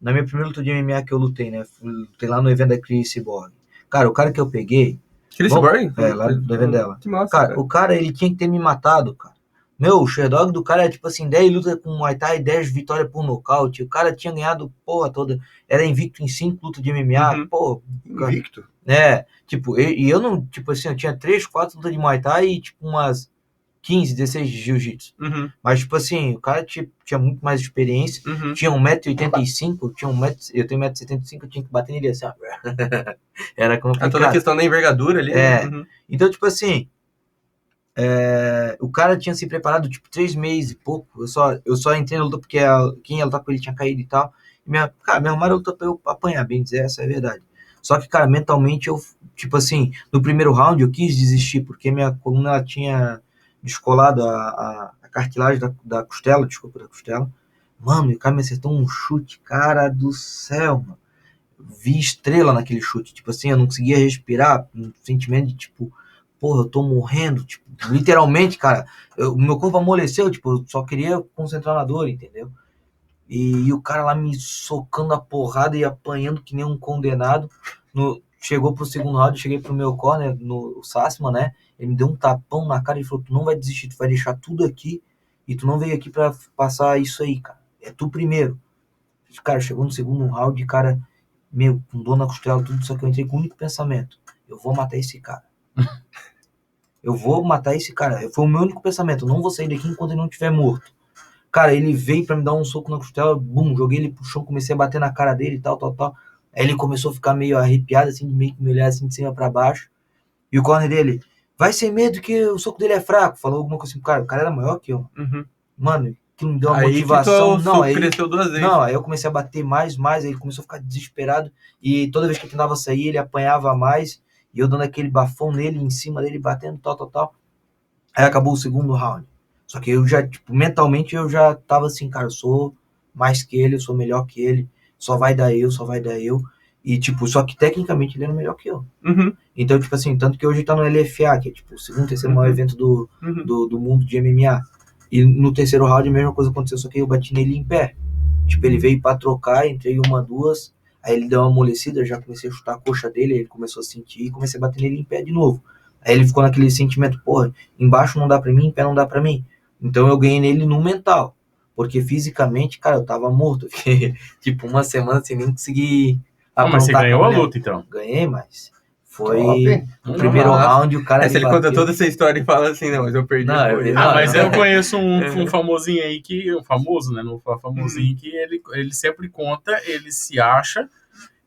Na minha primeira luta de MMA que eu lutei, né? Lutei lá no evento da Cris Cyborg. Cara, o cara que eu peguei... Cris Cyborg? Lá no evento dela. Que massa, cara, o cara, ele tinha que ter me matado, cara. Meu, o Sherdog do cara é tipo assim, 10 lutas com Muay Thai, 10 vitórias por nocaute. O cara tinha ganhado porra toda. Era invicto em 5 lutas de MMA. Pô, invicto? Tipo, eu não, tipo assim, eu tinha 3, 4 lutas de Muay Thai e tipo umas 15, 16 de Jiu-Jitsu. Mas, tipo assim, o cara tinha muito mais experiência. Tinha 1,85 m, eu tenho 1,75 m, eu tinha que bater nele assim, ó. Era complicado. Toda a questão da envergadura ali. Então, tipo assim, o cara tinha se preparado, tipo, 3 meses e pouco. Eu só entrei na luta porque quem ia lutar com ele tinha caído e tal. E me arrumaram a luta pra eu apanhar, bem dizer, essa é a verdade. Só que, cara, mentalmente eu, tipo assim, no primeiro round eu quis desistir, porque minha coluna ela tinha descolado a cartilagem da costela, da costela. Mano, e o cara me acertou um chute, cara do céu, mano. Vi estrela naquele chute, tipo assim, eu não conseguia respirar, um sentimento de tipo, porra, eu tô morrendo, tipo, literalmente, cara, meu corpo amoleceu, tipo, eu só queria concentrar na dor, entendeu? E o cara lá me socando a porrada e apanhando que nem um condenado. Chegou pro segundo round, eu cheguei pro meu corner, no Sassman, né? Ele me deu um tapão na cara e falou, tu não vai desistir, tu vai deixar tudo aqui e tu não veio aqui pra passar isso aí, cara. É tu primeiro. Cara, chegou no segundo round, cara, meu, com dor na costela, tudo, só que eu entrei com o único pensamento. Eu vou matar esse cara. Eu vou matar esse cara. Foi o meu único pensamento. Eu não vou sair daqui enquanto ele não estiver morto. Cara, ele veio pra me dar um soco na costela, bum, joguei ele pro chão, comecei a bater na cara dele e tal. Aí ele começou a ficar meio arrepiado, assim, meio que me olhar assim de cima pra baixo. E o corner dele, vai sem medo que o soco dele é fraco. Falou alguma coisa assim, cara, o cara era maior que eu. Mano, que me deu uma motivação. Não, aí cresceu 2 vezes. Não, aí eu comecei a bater mais, aí ele começou a ficar desesperado. E toda vez que eu tentava sair, ele apanhava mais. E eu dando aquele bafão nele, em cima dele, batendo, tal. Aí acabou o segundo round. Só que eu já, tipo, mentalmente eu já tava assim, cara, eu sou mais que ele, eu sou melhor que ele, só vai dar eu. E, tipo, só que tecnicamente ele era melhor que eu. Então, tipo assim, tanto que hoje tá no LFA, que é, tipo, o segundo, terceiro maior evento do mundo de MMA. E no terceiro round a mesma coisa aconteceu, só que eu bati nele em pé. Tipo, ele veio pra trocar, entrei 1, 2, aí ele deu uma amolecida, eu já comecei a chutar a coxa dele, aí ele começou a sentir e comecei a bater nele em pé de novo. Aí ele ficou naquele sentimento, porra, embaixo não dá pra mim, em pé não dá pra mim. Então eu ganhei nele no mental. Porque fisicamente, cara, eu tava morto. Eu fiquei, tipo, 1 semana sem nem conseguir Ah, mas você ganhou a luta, então? Ganhei, mas foi o primeiro round, o cara... Se ele conta toda essa história e fala assim, não, mas eu perdi. Mas eu conheço um famosinho aí que... Famoso, né? Não foi famosinho, que ele sempre conta, ele se acha...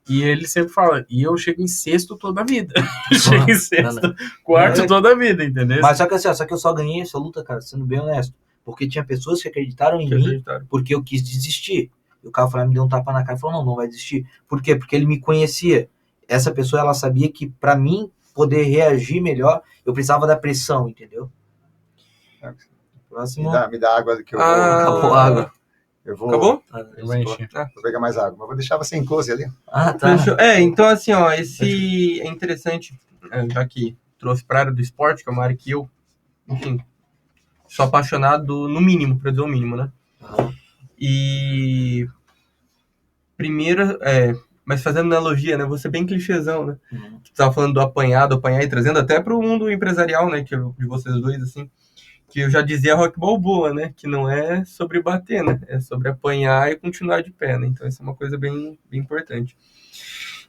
E ele sempre fala, e eu chego em sexto toda a vida. Chego em sexto, quarto toda a vida, entendeu? Mas só que assim, só que eu só ganhei essa luta, cara, sendo bem honesto. Porque tinha pessoas que acreditaram em mim, porque eu quis desistir. E o cara falou, me deu um tapa na cara e falou, não vai desistir. Por quê? Porque ele me conhecia. Essa pessoa, ela sabia que pra mim poder reagir melhor, eu precisava da pressão, entendeu? Próximo. Me dá água que eu vou... Acabou a água. Acabou? Eu vou pegar mais água, mas vou deixar você em close ali. Tá. Então assim, ó, esse é interessante, já que trouxe pra área do esporte, que é uma área que eu, enfim, sou apaixonado no mínimo, pra dizer o mínimo, né? E primeiro, mas fazendo analogia, né? Vou ser bem clichêzão, né? Tu tava falando do apanhar e trazendo até pro mundo empresarial, né? Que de vocês dois, assim. Que eu já dizia Rock Balboa, né? Que não é sobre bater, né? É sobre apanhar e continuar de pé, né? Então, isso é uma coisa bem, bem importante.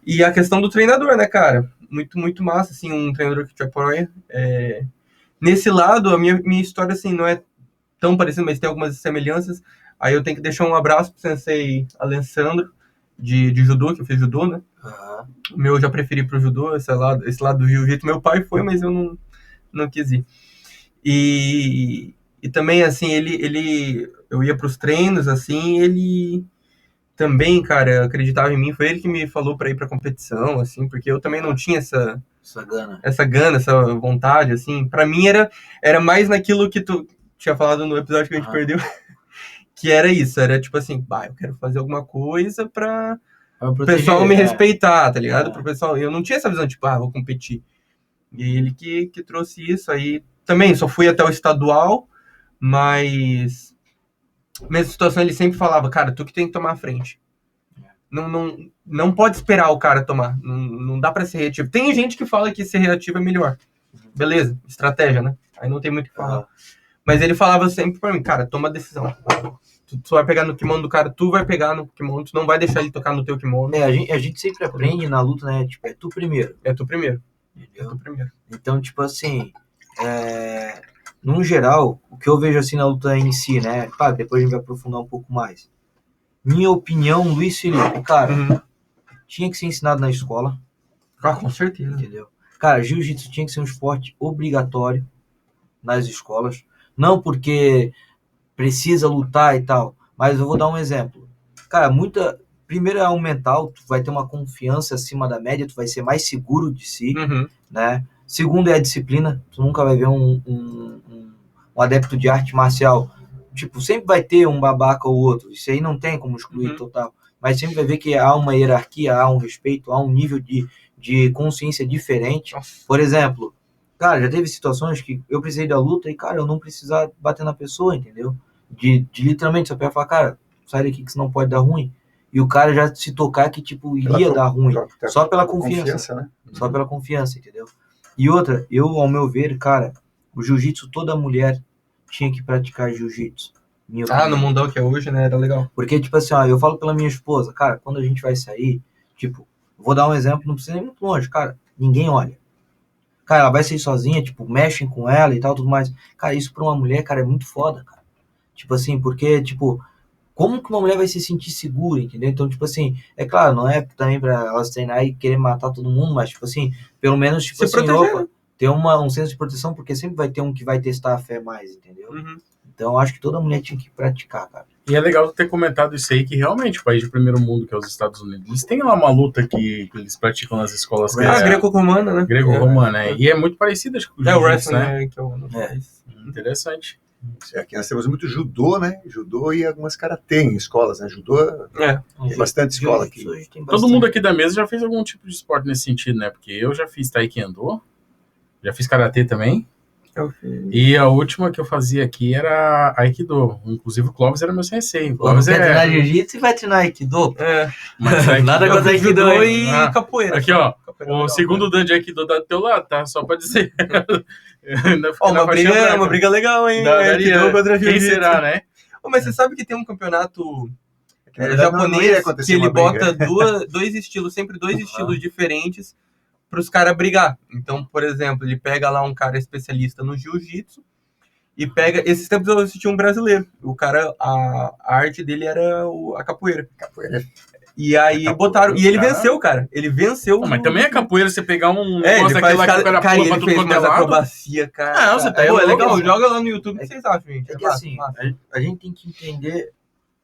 E a questão do treinador, né, cara? Muito, muito massa, assim, um treinador que te apoia. Nesse lado, a minha história, assim, não é tão parecida, mas tem algumas semelhanças. Aí eu tenho que deixar um abraço pro sensei Alessandro, de judô, que eu fiz judô, né? O meu eu já preferi pro judô, esse lado do jiu-jitsu. Meu pai foi, mas eu não quis ir. E também, assim, eu ia pros treinos, assim, ele também, cara, acreditava em mim. Foi ele que me falou pra ir pra competição, assim, porque eu também não tinha essa gana, essa vontade, assim. Pra mim era mais naquilo que tu tinha falado no episódio que a gente perdeu, que era isso, era tipo assim, eu quero fazer alguma coisa pra o pessoal me respeitar, tá ligado? Pro pessoal, eu não tinha essa visão, tipo, vou competir. E ele que trouxe isso aí. Também só fui até o estadual, mas mesma situação, ele sempre falava, cara, tu que tem que tomar a frente. Não pode esperar o cara tomar. Não dá pra ser reativo. Tem gente que fala que ser reativo é melhor. Beleza, estratégia, né? Aí não tem muito o que falar. Mas ele falava sempre pra mim, cara, toma a decisão. Tu vai pegar no kimono do cara, tu vai pegar no kimono, tu não vai deixar ele tocar no teu kimono. A gente sempre aprende na luta, né? Tipo, é tu primeiro. Entendeu? Então, tipo assim, no geral, o que eu vejo assim na luta em si, né? Claro, depois a gente vai aprofundar um pouco mais. Minha opinião, Luiz Felipe, cara, tinha que ser ensinado na escola. Com certeza. Entendeu? Cara, jiu-jitsu tinha que ser um esporte obrigatório nas escolas. Não porque precisa lutar e tal, mas eu vou dar um exemplo. Cara, primeiro é o mental, tu vai ter uma confiança acima da média, tu vai ser mais seguro de si, né? Segundo é a disciplina, tu nunca vai ver um adepto de arte marcial, tipo, sempre vai ter um babaca ou outro, isso aí não tem como excluir total, mas sempre vai ver que há uma hierarquia, há um respeito, há um nível de consciência diferente. Por exemplo, cara, já teve situações que eu precisei da luta e, cara, eu não precisar bater na pessoa, entendeu? De literalmente, só pegar e falar, cara, sai daqui que senão pode dar ruim. E o cara já se tocar que, tipo, iria dar ruim. Só pela confiança. Né? Só pela confiança, entendeu? E outra, ao meu ver, cara, o jiu-jitsu, toda mulher tinha que praticar jiu-jitsu. No mundão que é hoje, né? Era legal. Porque, tipo assim, eu falo pela minha esposa, cara, quando a gente vai sair, tipo, vou dar um exemplo, não precisa ir muito longe, cara, ninguém olha. Cara, ela vai sair sozinha, tipo, mexem com ela e tal, tudo mais. Cara, isso pra uma mulher, cara, é muito foda, cara. Tipo assim, porque, tipo, como que uma mulher vai se sentir segura, entendeu? Então, tipo assim, é claro, não é também pra elas treinar e querer matar todo mundo, mas, tipo assim, pelo menos, tipo se assim, proteger. ter um senso de proteção, porque sempre vai ter um que vai testar a fé mais, entendeu? Então, eu acho que toda mulher tinha que praticar, cara. E é legal ter comentado isso aí, que realmente o país de primeiro mundo, que é os Estados Unidos, eles têm lá uma luta que eles praticam nas escolas. Greco-romana, né? Greco-romana, E é muito parecida com o jiu-jitsu, o wrestling, né? Que é o Interessante. Aqui nós temos muito judô, né? Judô e algumas karatê em escolas, né? Judô tem bastante escola aqui. Todo mundo aqui da mesa já fez algum tipo de esporte nesse sentido, né? Porque eu já fiz taekwondo, já fiz karatê também. E a última que eu fazia aqui era aikido. Inclusive o Clóvis era meu sensei. Quer treinar jiu-jitsu e vai treinar aikido. Mas aikido, nada contra aikido e capoeira. Aqui, ó. O segundo dan de aikido tá do teu lado, tá? Só pra dizer. Uma briga legal, hein? Quem será, né? Mas você sabe que tem um campeonato japonês que ele bota dois estilos, sempre dois estilos diferentes para os caras brigar. Então, por exemplo, ele pega lá um cara especialista no jiu-jitsu e pega... Esses tempos eu assisti um brasileiro. O cara, a arte dele era a capoeira. E aí botaram... E ele venceu, cara. Ele venceu. Mas também é capoeira você pegar um negócio daquele lá que o cara pula pra tudo quanto é lado. Acrobacia, cara. Não, você tá é legal. Joga lá no YouTube, o que vocês acham, gente? É que assim, a gente tem que entender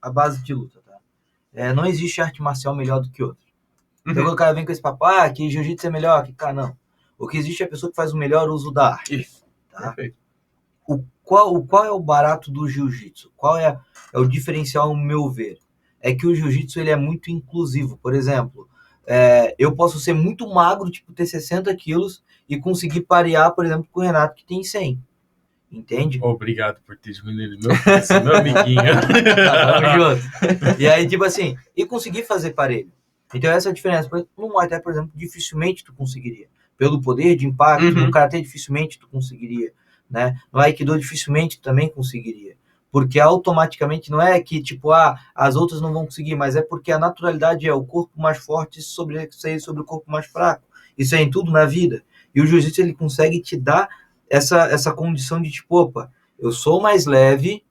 a base de luta, tá? Não existe arte marcial melhor do que outra. Então quando o cara vem com esse papo, que jiu-jitsu é melhor, que cara, não. O que existe é a pessoa que faz o melhor uso da arte. Isso. Tá? Perfeito. Qual é o barato do jiu-jitsu? Qual é o diferencial, ao meu ver? É que o jiu-jitsu ele é muito inclusivo. Por exemplo, eu posso ser muito magro, tipo ter 60 quilos e conseguir parear, por exemplo, com o Renato que tem 100. Entende? Obrigado por ter diminuído meu amiguinho. Tamo junto. E aí, tipo assim, e conseguir fazer parelho. Então essa é a diferença. No Muay Thai, por exemplo, dificilmente tu conseguiria. Pelo poder de impacto, no Karatê dificilmente tu conseguiria. Né? No Aikido dificilmente tu também conseguiria. Porque automaticamente não é que, tipo, as outras não vão conseguir, mas é porque a naturalidade é o corpo mais forte sobre o corpo mais fraco. Isso é em tudo na vida. E o jiu-jitsu, ele consegue te dar essa condição de, tipo, opa, eu sou mais leve,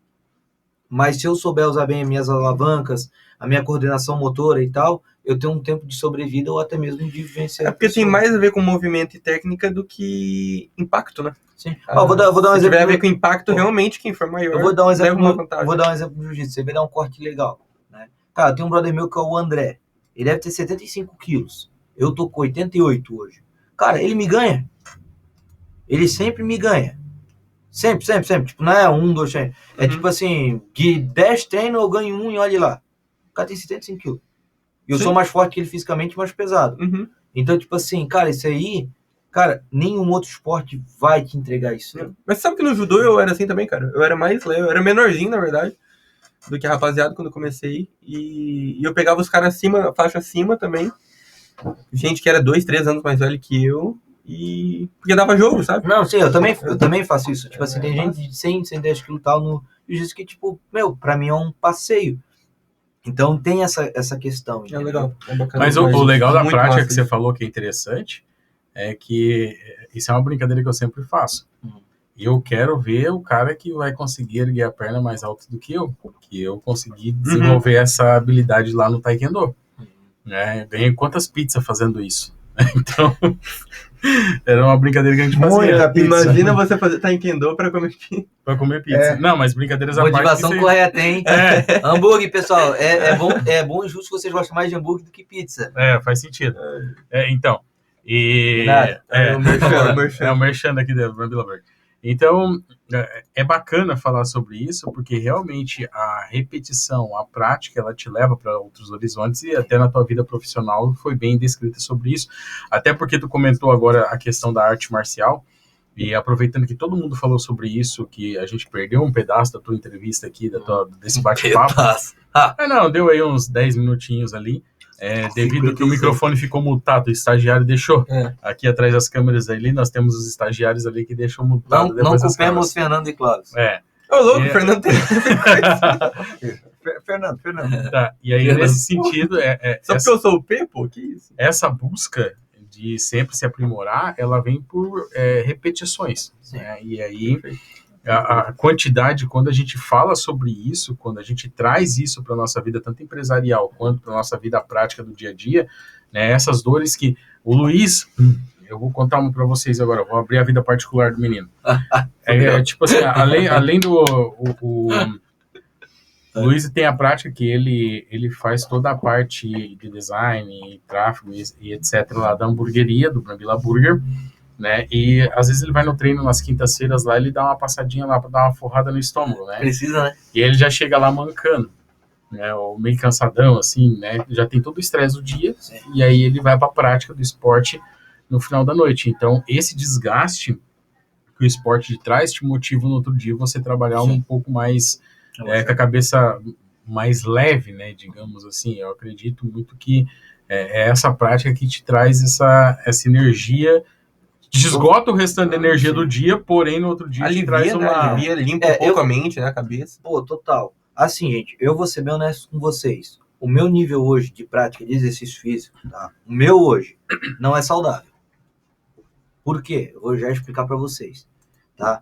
mas se eu souber usar bem as minhas alavancas, a minha coordenação motora e tal, eu tenho um tempo de sobrevida ou até mesmo de vivência. É porque tem mais a ver com movimento e técnica do que impacto, né? Sim. Vou dar um exemplo. Se tiver a ver com impacto, realmente, quem for maior, eu vou dar um exemplo, leva uma vantagem. Vou dar um exemplo no jiu-jitsu. Você vai dar um corte legal. Né? Cara, tem um brother meu que é o André. Ele deve ter 75 quilos. Eu tô com 88 hoje. Cara, ele me ganha. Ele sempre me ganha. Sempre. Tipo, não é 1, 2 treinos. É tipo assim, de 10 treinos eu ganho 1 e olha lá. O cara tem 75 quilos. E eu sou mais forte que ele fisicamente, mais pesado. Então, tipo assim, cara, isso aí... Cara, nenhum outro esporte vai te entregar isso. Né? Mas sabe que no judô eu era assim também, cara? Eu era mais leve, eu era menorzinho, na verdade, do que a rapaziada quando eu comecei. E eu pegava os caras acima, faixa acima também. Gente que era 2, 3 anos mais velho que eu. E... Porque dava jogo, sabe? Não, sim, eu também faço isso. Tipo assim, tem gente de 100, 110 quilos e tal no jiu-jitsu que, tipo, pra mim é um passeio. Então tem essa questão. Entendeu? É legal. É bacana. Mas o legal da prática que você falou que é interessante é que isso é uma brincadeira que eu sempre faço. E eu quero ver o cara que vai conseguir erguer a perna mais alto do que eu consegui desenvolver essa habilidade lá no Taekwondo. Ganhei quantas pizzas fazendo isso. Então, era uma brincadeira que a gente fazia. Imagina você fazer Taekwondo pra comer pizza. Pra comer pizza. Não, mas brincadeiras à parte. Motivação correta, hein? Hambúrguer, pessoal. É bom e justo que vocês gostam mais de hambúrguer do que pizza. Faz sentido. Então, e... o merchan aqui dentro, Brambila. Então, é bacana falar sobre isso, porque realmente a repetição, a prática, ela te leva para outros horizontes e até na tua vida profissional foi bem descrita sobre isso. Até porque tu comentou agora a questão da arte marcial. E aproveitando que todo mundo falou sobre isso, que a gente perdeu um pedaço da tua entrevista aqui, desse bate-papo. Não, deu aí uns 10 minutinhos ali. Devido que o microfone ficou mutado, o estagiário deixou aqui atrás das câmeras ali, nós temos os estagiários ali que deixam mutado. Não culpemos Fernando e Cláudio. Ô, louco, Fernando tem... Fernando. Tá, e aí, nesse sentido... Só porque eu sou o P, pô, que isso? Essa busca de sempre se aprimorar, ela vem por repetições. Né? E aí, a quantidade, quando a gente fala sobre isso, quando a gente traz isso para a nossa vida, tanto empresarial quanto para a nossa vida prática do dia a dia, né, essas dores que o Luiz... Eu vou contar uma para vocês agora, vou abrir a vida particular do menino. Tipo assim, além do... O Luiz tem a prática que ele faz toda a parte de design, tráfego e etc. lá da hamburgueria, do Brambila Burger, né? E às vezes ele vai no treino nas quintas-feiras lá, ele dá uma passadinha lá para dar uma forrada no estômago, né? Precisa, né? E ele já chega lá mancando, né? Ou meio cansadão, assim, né? Já tem todo o estresse do dia, e aí ele vai para a prática do esporte no final da noite. Então, esse desgaste que o esporte traz te motiva no outro dia você trabalhar um pouco mais... com a cabeça mais leve, né, digamos assim. Eu acredito muito que é essa prática que te traz essa energia, te esgota o restante da energia do dia, porém no outro dia te traz uma... Alivia, limpa um pouco a mente, né, a cabeça. Pô, total. Assim, gente, eu vou ser bem honesto com vocês. O meu nível hoje de prática de exercício físico, tá? O meu hoje não é saudável. Por quê? Eu vou já explicar pra vocês, tá?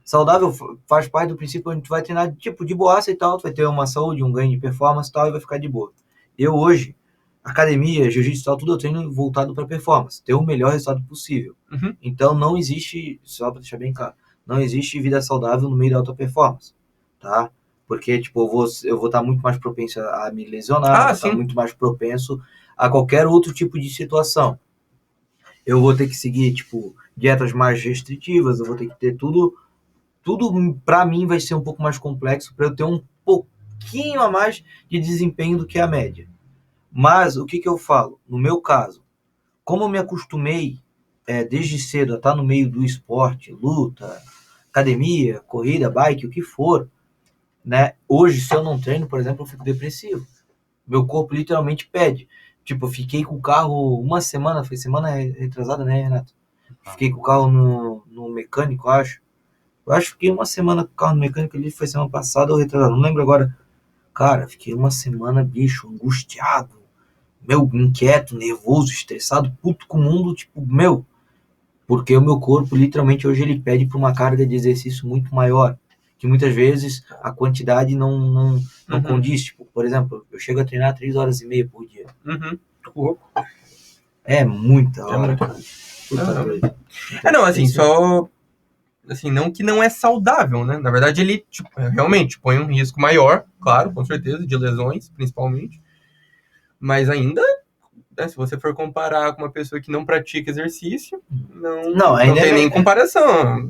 Saudável faz parte do princípio onde tu vai treinar tipo de boaça e tal, tu vai ter uma saúde, um ganho de performance e tal, e vai ficar de boa. Eu hoje, academia, jiu-jitsu e tal, tudo eu treino voltado para performance, ter o melhor resultado possível. Então não existe, só para deixar bem claro, não existe vida saudável no meio da alta performance, tá? Porque tipo, eu vou estar muito mais propenso a me lesionar, vou estar muito mais propenso a qualquer outro tipo de situação. Eu vou ter que seguir tipo dietas mais restritivas, eu vou ter que ter tudo para mim vai ser um pouco mais complexo para eu ter um pouquinho a mais de desempenho do que a média. Mas o que eu falo? No meu caso, como eu me acostumei desde cedo a estar no meio do esporte, luta, academia, corrida, bike, o que for, né? Hoje, se eu não treino, por exemplo, eu fico depressivo. Meu corpo literalmente pede. Tipo, eu fiquei com o carro uma semana, foi semana retrasada, né, Renato? Fiquei com o carro no mecânico, acho. Eu acho que fiquei uma semana com o carro no mecânico ali, foi semana passada ou retrasada, não lembro agora. Cara, fiquei uma semana, bicho, angustiado, inquieto, nervoso, estressado, puto com o mundo, tipo, porque o meu corpo, literalmente, hoje ele pede para uma carga de exercício muito maior, que muitas vezes a quantidade não condiz. Tipo, por exemplo, eu chego a treinar 3 horas e meia por dia. É muita hora. Não, assim, só... Assim, não que não é saudável, né? Na verdade, ele realmente põe um risco maior, claro, com certeza, de lesões, principalmente. Mas ainda, né, se você for comparar com uma pessoa que não pratica exercício, não tem nem comparação.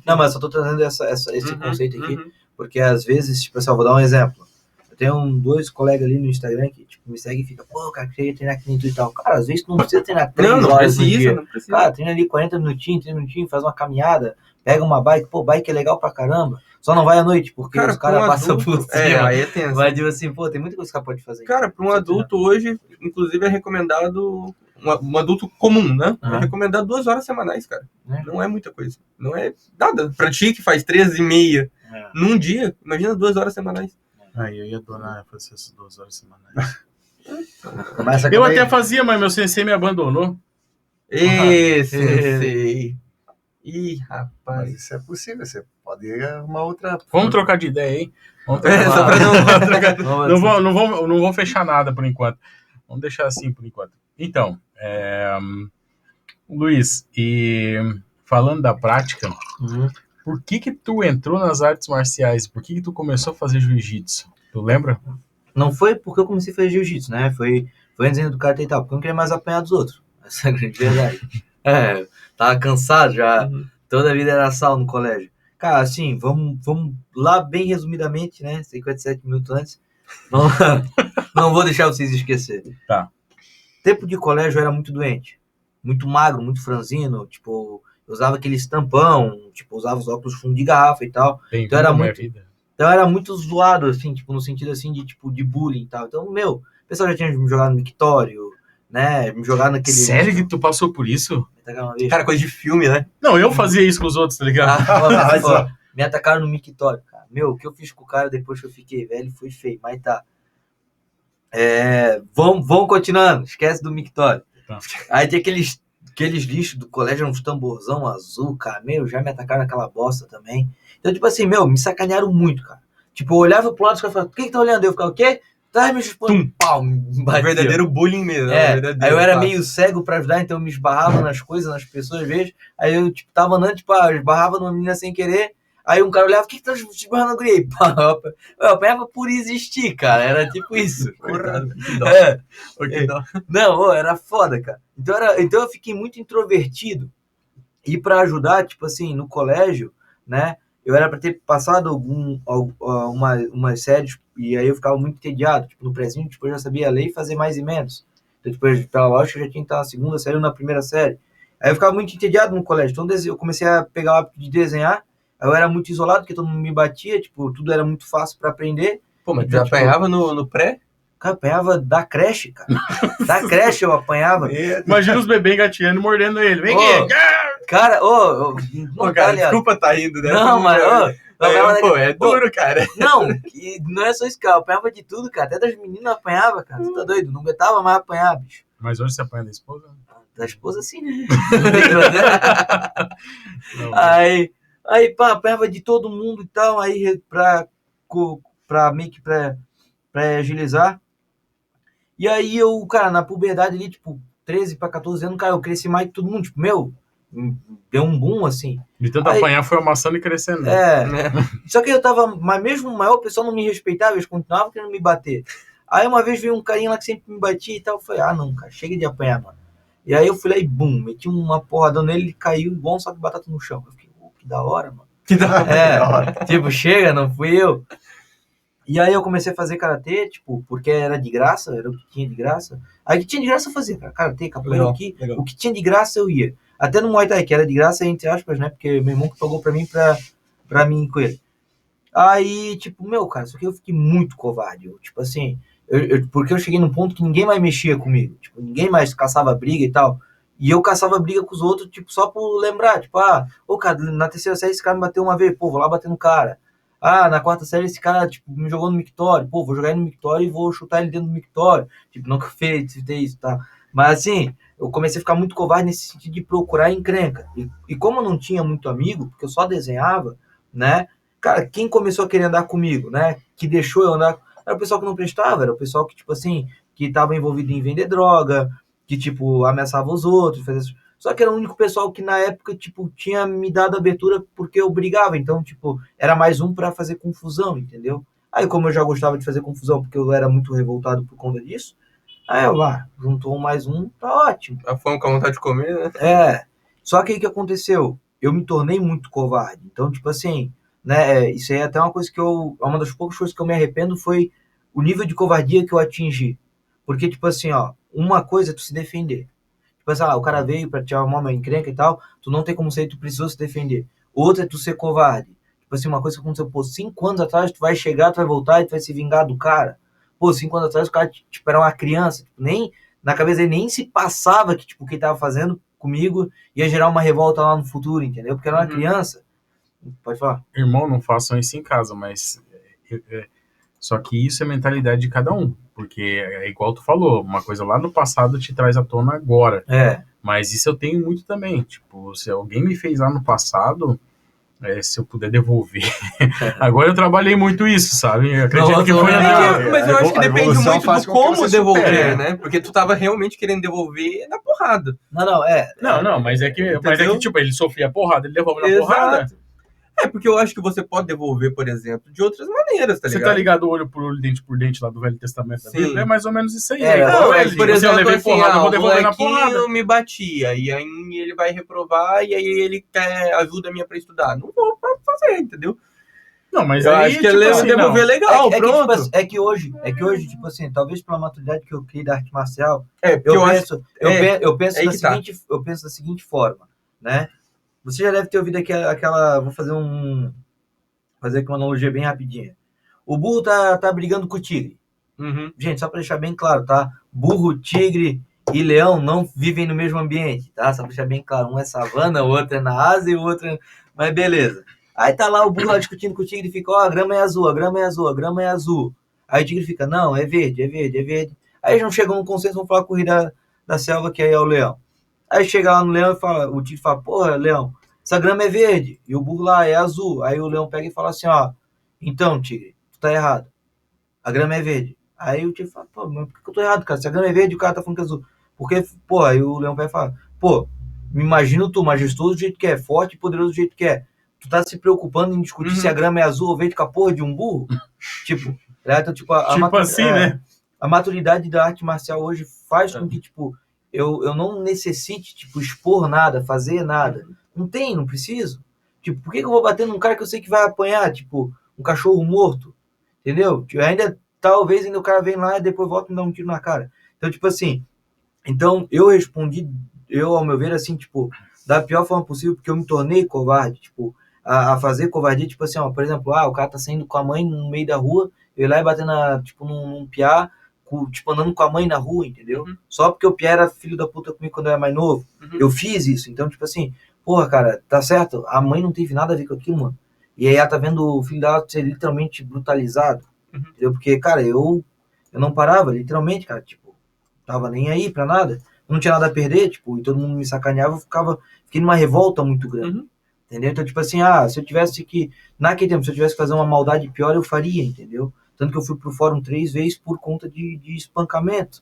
Não, mas eu tô trazendo esse conceito aqui, porque às vezes, tipo assim, eu vou dar um exemplo. Eu tenho 2 colegas ali no Instagram que tipo, me seguem e ficam, pô, cara, queria treinar que nem tu e tal. Cara, às vezes tu não precisa treinar 3 horas no dia. Não precisa. Cara, treina ali 40 minutinhos, 30 minutinhos, faz uma caminhada, pega uma bike, pô, bike é legal pra caramba. Só não vai à noite, porque os caras passam por cima. Aí é tenso. Mas tipo assim, pô, tem muita coisa que o cara pode fazer. Cara, para um adulto hoje, inclusive é recomendado, um adulto comum, né? É recomendado 2 horas semanais, cara. Não é muita coisa. Não é nada. Pra ti que faz 13,5 num dia, imagina 2 horas semanais. Aí eu ia adorar fazer essas 2 horas semanais. Começa Eu até fazia, mas meu sensei me abandonou. Sensei. Ih, rapaz. Mas isso é possível, você pode ir a uma outra... Vamos trocar de ideia, hein? Vamos Só pra não vou fechar nada por enquanto. Vamos deixar assim por enquanto. Então, Luiz, e falando da prática, por que tu entrou nas artes marciais? Por que tu começou a fazer jiu-jitsu? Tu lembra? Não foi porque eu comecei a fazer jiu-jitsu, né? Foi antes do karatê e tal, porque eu não queria mais apanhar dos outros. Essa é a grande verdade. Tava cansado já. Toda a vida era sal no colégio. Cara, assim, vamos lá bem resumidamente, né? 57 minutos antes. Não vou deixar vocês esquecerem. Tá. Tempo de colégio eu era muito doente. Muito magro, muito franzino. Tipo, Eu usava aqueles tampão, tipo, usava os óculos fundo de garrafa e tal. Então era muito... Então era muito zoado, assim, tipo, no sentido, assim, de, tipo, de bullying e tal. Então, o pessoal já tinha me jogado no mictório, né? Me jogado naquele... Sério que tu passou por isso? Cara, coisa de filme, né? Não, eu fazia isso com os outros, tá ligado? Me atacaram no mictório, cara. O que eu fiz com o cara depois que eu fiquei velho foi feio, mas tá. Vamos continuando, esquece do mictório. Tá. Aí tem aqueles lixos do colégio, uns tamborzão azul, cara. Já me atacaram naquela bosta também. Então, tipo assim, me sacanearam muito, cara. Tipo, eu olhava pro lado e falava, quem que tá olhando? Eu ficava, o quê? Tá me expondo, pau, me batia. Verdadeiro bullying mesmo. Aí eu era meio cego pra ajudar, então eu me esbarrava nas coisas, nas pessoas, às vezes. Aí eu, tipo, tava andando, tipo, eu esbarrava numa menina sem querer. Aí um cara olhava, o que tá esbarrando na guria? Eu apanhava por existir, cara. Era tipo isso. Não, era foda, cara. Então eu fiquei muito introvertido. E pra ajudar, tipo assim, no colégio, né? Eu era pra ter passado umas séries, e aí eu ficava muito entediado. Tipo, no prézinho, tipo, eu já sabia ler e fazer mais e menos. Então, depois, pela lógica, eu já tinha que estar na segunda série ou na primeira série. Aí eu ficava muito entediado no colégio. Então eu comecei a pegar o hábito de desenhar. Aí eu era muito isolado, porque todo mundo me batia, tipo, tudo era muito fácil pra aprender. Pô, mas tu já apanhava no pré? Cara, eu apanhava da creche, cara. Da creche eu apanhava. Imagina os bebês gatinhando e mordendo ele. Vem aqui! Cara, cara, desculpa tá rindo, né? Não, mas, é duro, cara. Não, não é só isso, cara. Eu apanhava de tudo, cara. Até das meninas eu apanhava, cara. Você tá doido? Não aguentava mais apanhar, bicho. Mas hoje você apanha da esposa? Da esposa, sim, né? Aí, pá, apanhava de todo mundo e tal. Aí, pra meio que pra agilizar. E aí, cara, na puberdade ali, tipo, 13 pra 14 anos, cara, eu cresci mais que todo mundo. Tipo, deu um boom, assim. De tanto apanhar, foi amassando e crescendo. Só que eu tava... Mas mesmo o maior, o pessoal não me respeitava, eles continuavam querendo me bater. Aí uma vez veio um carinha lá que sempre me batia e tal, eu falei, não, cara, chega de apanhar, mano. E aí eu fui lá e bum, meti uma porradão nele, ele caiu igual um saco de batata no chão. Eu fiquei, que da hora, mano. Que da hora. Tipo, chega, não fui eu. E aí eu comecei a fazer karatê, tipo, porque era de graça, era o que tinha de graça. Aí o que tinha de graça eu fazia, cara, karatê, capoeira aqui. Legal. O que tinha de graça eu ia. Até no Muay Thai, que era de graça, entre aspas, né? Porque meu irmão que pagou pra mim, pra mim com ele. Aí, tipo, cara, só que eu fiquei muito covarde. Tipo assim, porque eu cheguei num ponto que ninguém mais mexia comigo. Tipo, ninguém mais caçava briga e tal. E eu caçava briga com os outros, tipo, só por lembrar. Tipo, cara, na terceira série esse cara me bateu uma vez, pô, vou lá bater no cara. Na quarta série esse cara, tipo, me jogou no mictório. Pô, vou jogar ele no mictório e vou chutar ele dentro do mictório. Tipo, nunca fiz isso, tá? Mas assim, eu comecei a ficar muito covarde nesse sentido de procurar encrenca. E como eu não tinha muito amigo, porque eu só desenhava, né? Cara, quem começou a querer andar comigo, né? Que deixou eu andar... Era o pessoal que não prestava, era o pessoal que, tipo assim, que tava envolvido em vender droga, que, tipo, ameaçava os outros, fazia... Só que era o único pessoal que na época, tipo, tinha me dado abertura porque eu brigava. Então, tipo, era mais um pra fazer confusão, entendeu? Aí, como eu já gostava de fazer confusão porque eu era muito revoltado por conta disso, aí eu, juntou mais um, tá ótimo. A fome com a vontade de comer, né? Só que aí o que aconteceu? Eu me tornei muito covarde. Então, tipo assim, né, isso aí é até uma coisa que uma das poucas coisas que eu me arrependo foi o nível de covardia que eu atingi. Porque, tipo assim, uma coisa é tu se defender. Tipo assim, o cara veio pra te arrumar uma encrenca e tal, tu não tem como sair, tu precisou se defender. Outra é tu ser covarde. Tipo assim, uma coisa que aconteceu, 5 anos atrás, tu vai chegar, tu vai voltar e tu vai se vingar do cara. 5 anos atrás, o cara, tipo, era uma criança. Tipo, nem, na cabeça dele nem se passava que, tipo, o que ele tava fazendo comigo ia gerar uma revolta lá no futuro, entendeu? Porque era uma criança. Pode falar. Irmão, não façam isso em casa, mas... Só que isso é mentalidade de cada um. Porque é igual tu falou, uma coisa lá no passado te traz à tona agora. Mas isso eu tenho muito também. Tipo, se alguém me fez lá no passado, se eu puder devolver. Agora eu trabalhei muito isso, sabe? Eu acredito que foi mas eu acho que depende muito do como devolver, né? Porque tu tava realmente querendo devolver na porrada. Não, mas é que tipo, ele sofria porrada, ele devolve na porrada. Porque eu acho que você pode devolver, por exemplo, de outras maneiras, tá ligado? Você tá ligado olho por olho, dente por dente lá do Velho Testamento da Bíblia? É mais ou menos isso aí. Por exemplo, eu levei porrada, eu vou devolver na porrada. Me batia, e aí ele vai reprovar, e aí ele quer ajuda minha pra estudar. Não vou fazer, entendeu? Não, mas eu acho que ele devolver legal, pronto. É que hoje, tipo assim, talvez pela maturidade que eu criei da arte marcial, eu penso da seguinte forma, né? Você já deve ter ouvido aquela vou fazer aqui uma analogia bem rapidinha. O burro tá brigando com o tigre. Uhum. Gente, só para deixar bem claro, tá? Burro, tigre e leão não vivem no mesmo ambiente, tá? Só para deixar bem claro. Um é savana, o outro é na Ásia e o outro é... Mas beleza. Aí tá lá o burro lá discutindo com o tigre e fica, ó, a grama é azul, a grama é azul, a grama é azul. Aí o tigre fica, não, é verde, é verde, é verde. Aí eles não chegam num consenso, vão falar com o rei da selva, que aí é o leão. Aí chega lá no leão e fala, o tigre fala, porra, leão, essa grama é verde. E o burro lá é azul. Aí o leão pega e fala assim, ó, então, tigre, tu tá errado. A grama é verde. Aí o tigre fala, pô, mas por que eu tô errado, cara? Se a grama é verde, o cara tá falando que é azul. Porque, pô, aí o leão pega e fala, pô, me imagino tu, majestoso do jeito que é, forte e poderoso do jeito que é. Tu tá se preocupando em discutir se a grama é azul ou verde com a porra de um burro? Tipo, então, tipo, né? A maturidade da arte marcial hoje faz com que, tipo, eu não necessite, tipo, expor nada, fazer nada. Não preciso. Tipo, por que eu vou bater num cara que eu sei que vai apanhar? Tipo, um cachorro morto. Entendeu? Tipo, talvez o cara vem lá e depois volta e me dá um tiro na cara. Então, tipo assim, eu respondi, ao meu ver, assim, tipo, da pior forma possível, porque eu me tornei covarde, tipo, a fazer covardia, tipo assim, ó, por exemplo, o cara tá saindo com a mãe no meio da rua, eu ir lá e bater tipo, num piá, tipo, andando com a mãe na rua, entendeu? Só porque o piá era filho da puta comigo quando eu era mais novo. Eu fiz isso, então, tipo assim, porra, cara, tá certo, a mãe não teve nada a ver com aquilo, mano. E aí ela tá vendo o filho dela ser literalmente brutalizado, entendeu? Porque, cara, eu não parava, literalmente, cara, tipo, tava nem aí pra nada, não tinha nada a perder, tipo, e todo mundo me sacaneava, eu fiquei numa revolta muito grande, entendeu? Então, tipo assim, se eu tivesse que, naquele tempo, se eu tivesse que fazer uma maldade pior, eu faria, entendeu? Tanto que eu fui pro fórum 3 vezes por conta de espancamento.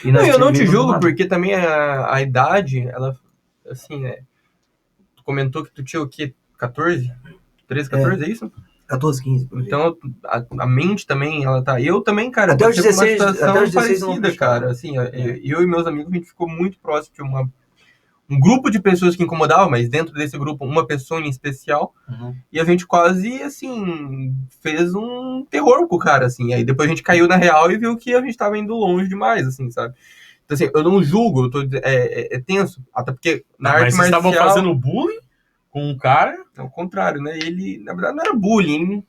E não, eu não te julgo, porque também a idade, ela, assim, né, tu comentou que tu tinha o quê? 14? 13, 14, é isso? 14, 15. Então, a mente também, ela tá... Eu também, cara, até os 16, uma situação até os 16 parecida, cara. Assim, eu e meus amigos, a gente ficou muito próximo de um grupo de pessoas que incomodavam, mas dentro desse grupo, uma pessoa em especial. E a gente quase, assim, fez um terror com o cara, assim. Aí depois a gente caiu na real e viu que a gente tava indo longe demais, assim, sabe? Então, assim, eu não julgo, é tenso. Até porque na arte marcial... Mas vocês estavam fazendo bullying com um cara? Ao contrário, né? Ele, na verdade, não era bullying.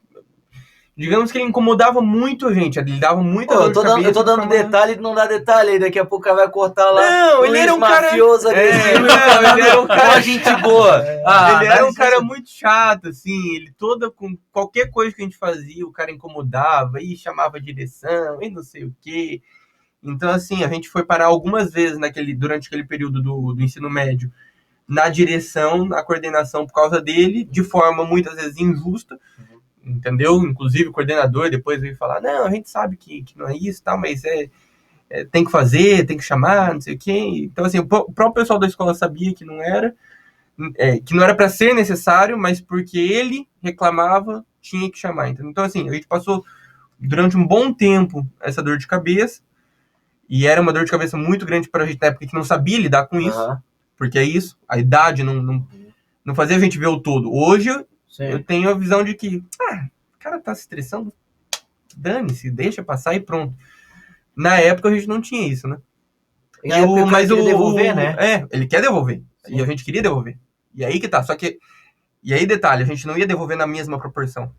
Digamos que ele incomodava muito a gente. Ele dava muita dor de cabeça. Eu tô dando detalhe e não dá detalhe. Aí daqui a pouco vai cortar lá. Não, ele era um mafioso cara... agressivo. Ele era um cara... gente boa. Ele era um cara muito chato, assim. Ele com qualquer coisa que a gente fazia, o cara incomodava e chamava direção e não sei o quê. Então, assim, a gente foi parar algumas vezes durante aquele período do ensino médio na direção, na coordenação por causa dele, de forma muitas vezes injusta, entendeu? Inclusive o coordenador depois veio falar, não, a gente sabe que não é isso, tá, mas tem que fazer, tem que chamar, não sei o quê. Então, assim, o próprio pessoal da escola sabia que não era para ser necessário, mas porque ele reclamava, tinha que chamar. Então, assim, a gente passou durante um bom tempo essa dor de cabeça, e era uma dor de cabeça muito grande para a gente na época que não sabia lidar com isso, porque é isso, a idade não fazia a gente ver o todo. Hoje eu tenho a visão de que o cara tá se estressando, dane-se, deixa passar e pronto. Na época a gente não tinha isso, né? Mas ele devolver, né? Ele quer devolver. Sim. E a gente queria devolver. E aí que tá. Só que... E aí, detalhe, a gente não ia devolver na mesma proporção.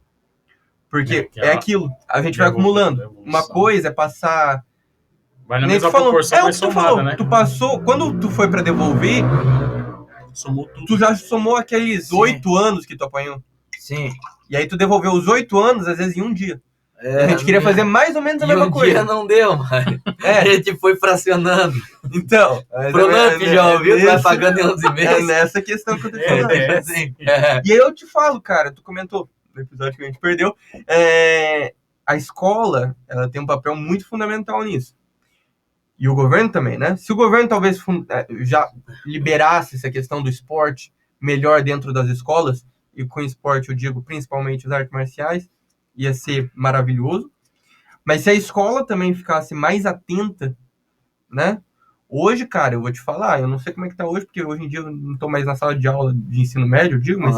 Porque é aquilo. A gente vai acumulando. Uma coisa é passar... Vai na mesma proporção, mas somada, né? Tu passou... Quando tu foi pra devolver... Somou tudo. Tu já somou aqueles 8 anos que tu apanhou. Sim. E aí tu devolveu os 8 anos, às vezes, em um dia. A gente queria fazer mais ou menos a mesma coisa. Dia não deu, mas a gente foi fracionando. Então, Pronto, já ouviu? Tu vai pagando em 11 meses. É nessa questão que eu tô falando. E aí eu te falo, cara, tu comentou no episódio que a gente perdeu, a escola, ela tem um papel muito fundamental nisso. E o governo também, né? Se o governo talvez já liberasse essa questão do esporte melhor dentro das escolas, e com esporte eu digo principalmente as artes marciais, ia ser maravilhoso. Mas se a escola também ficasse mais atenta, né? Hoje, cara, eu vou te falar, eu não sei como é que tá hoje, porque hoje em dia eu não tô mais na sala de aula de ensino médio, eu digo, mas...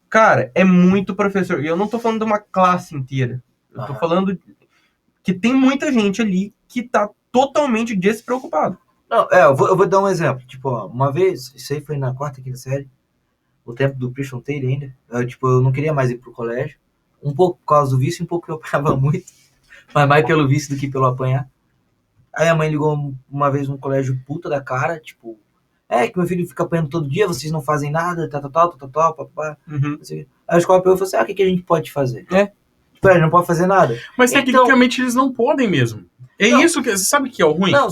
Cara, é muito professor. E eu não tô falando de uma classe inteira. Eu tô falando que tem muita gente ali que tá totalmente despreocupado. Não, eu vou dar um exemplo. Tipo, uma vez, isso aí foi na 4ª, 5ª série, o tempo do pre-fronteira ainda. Eu não queria mais ir pro colégio. Um pouco por causa do vício, um pouco que eu apanhava muito. Mas mais pelo vício do que pelo apanhar. Aí a mãe ligou uma vez num colégio puta da cara, tipo... que meu filho fica apanhando todo dia, vocês não fazem nada, papapá. Aí a escola pegou e falou assim, o que a gente pode fazer? Tipo, a gente não pode fazer nada. Mas tecnicamente eles não podem mesmo. Não. Isso que... Você sabe que é o ruim? Não,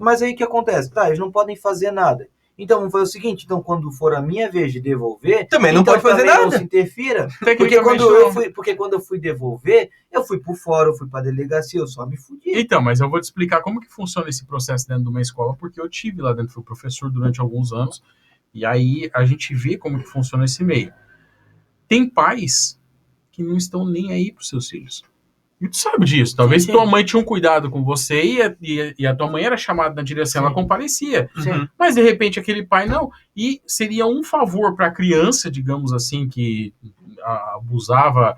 mas aí o que acontece? Tá, eles não podem fazer nada. Então vamos fazer o seguinte, então quando for a minha vez de devolver... Também não pode fazer nada. Não se interfira. Porque quando eu fui devolver, eu fui por fora, eu fui pra delegacia, eu só me fudi. Então, mas eu vou te explicar como que funciona esse processo dentro de uma escola, porque eu tive lá dentro, fui professor durante alguns anos, e aí a gente vê como que funciona esse meio. Tem pais que não estão nem aí pros seus filhos. E tu sabe disso. Talvez tua mãe tinha um cuidado com você e a tua mãe era chamada na direção, ela comparecia. Mas, de repente, aquele pai não. E seria um favor para a criança, digamos assim, que abusava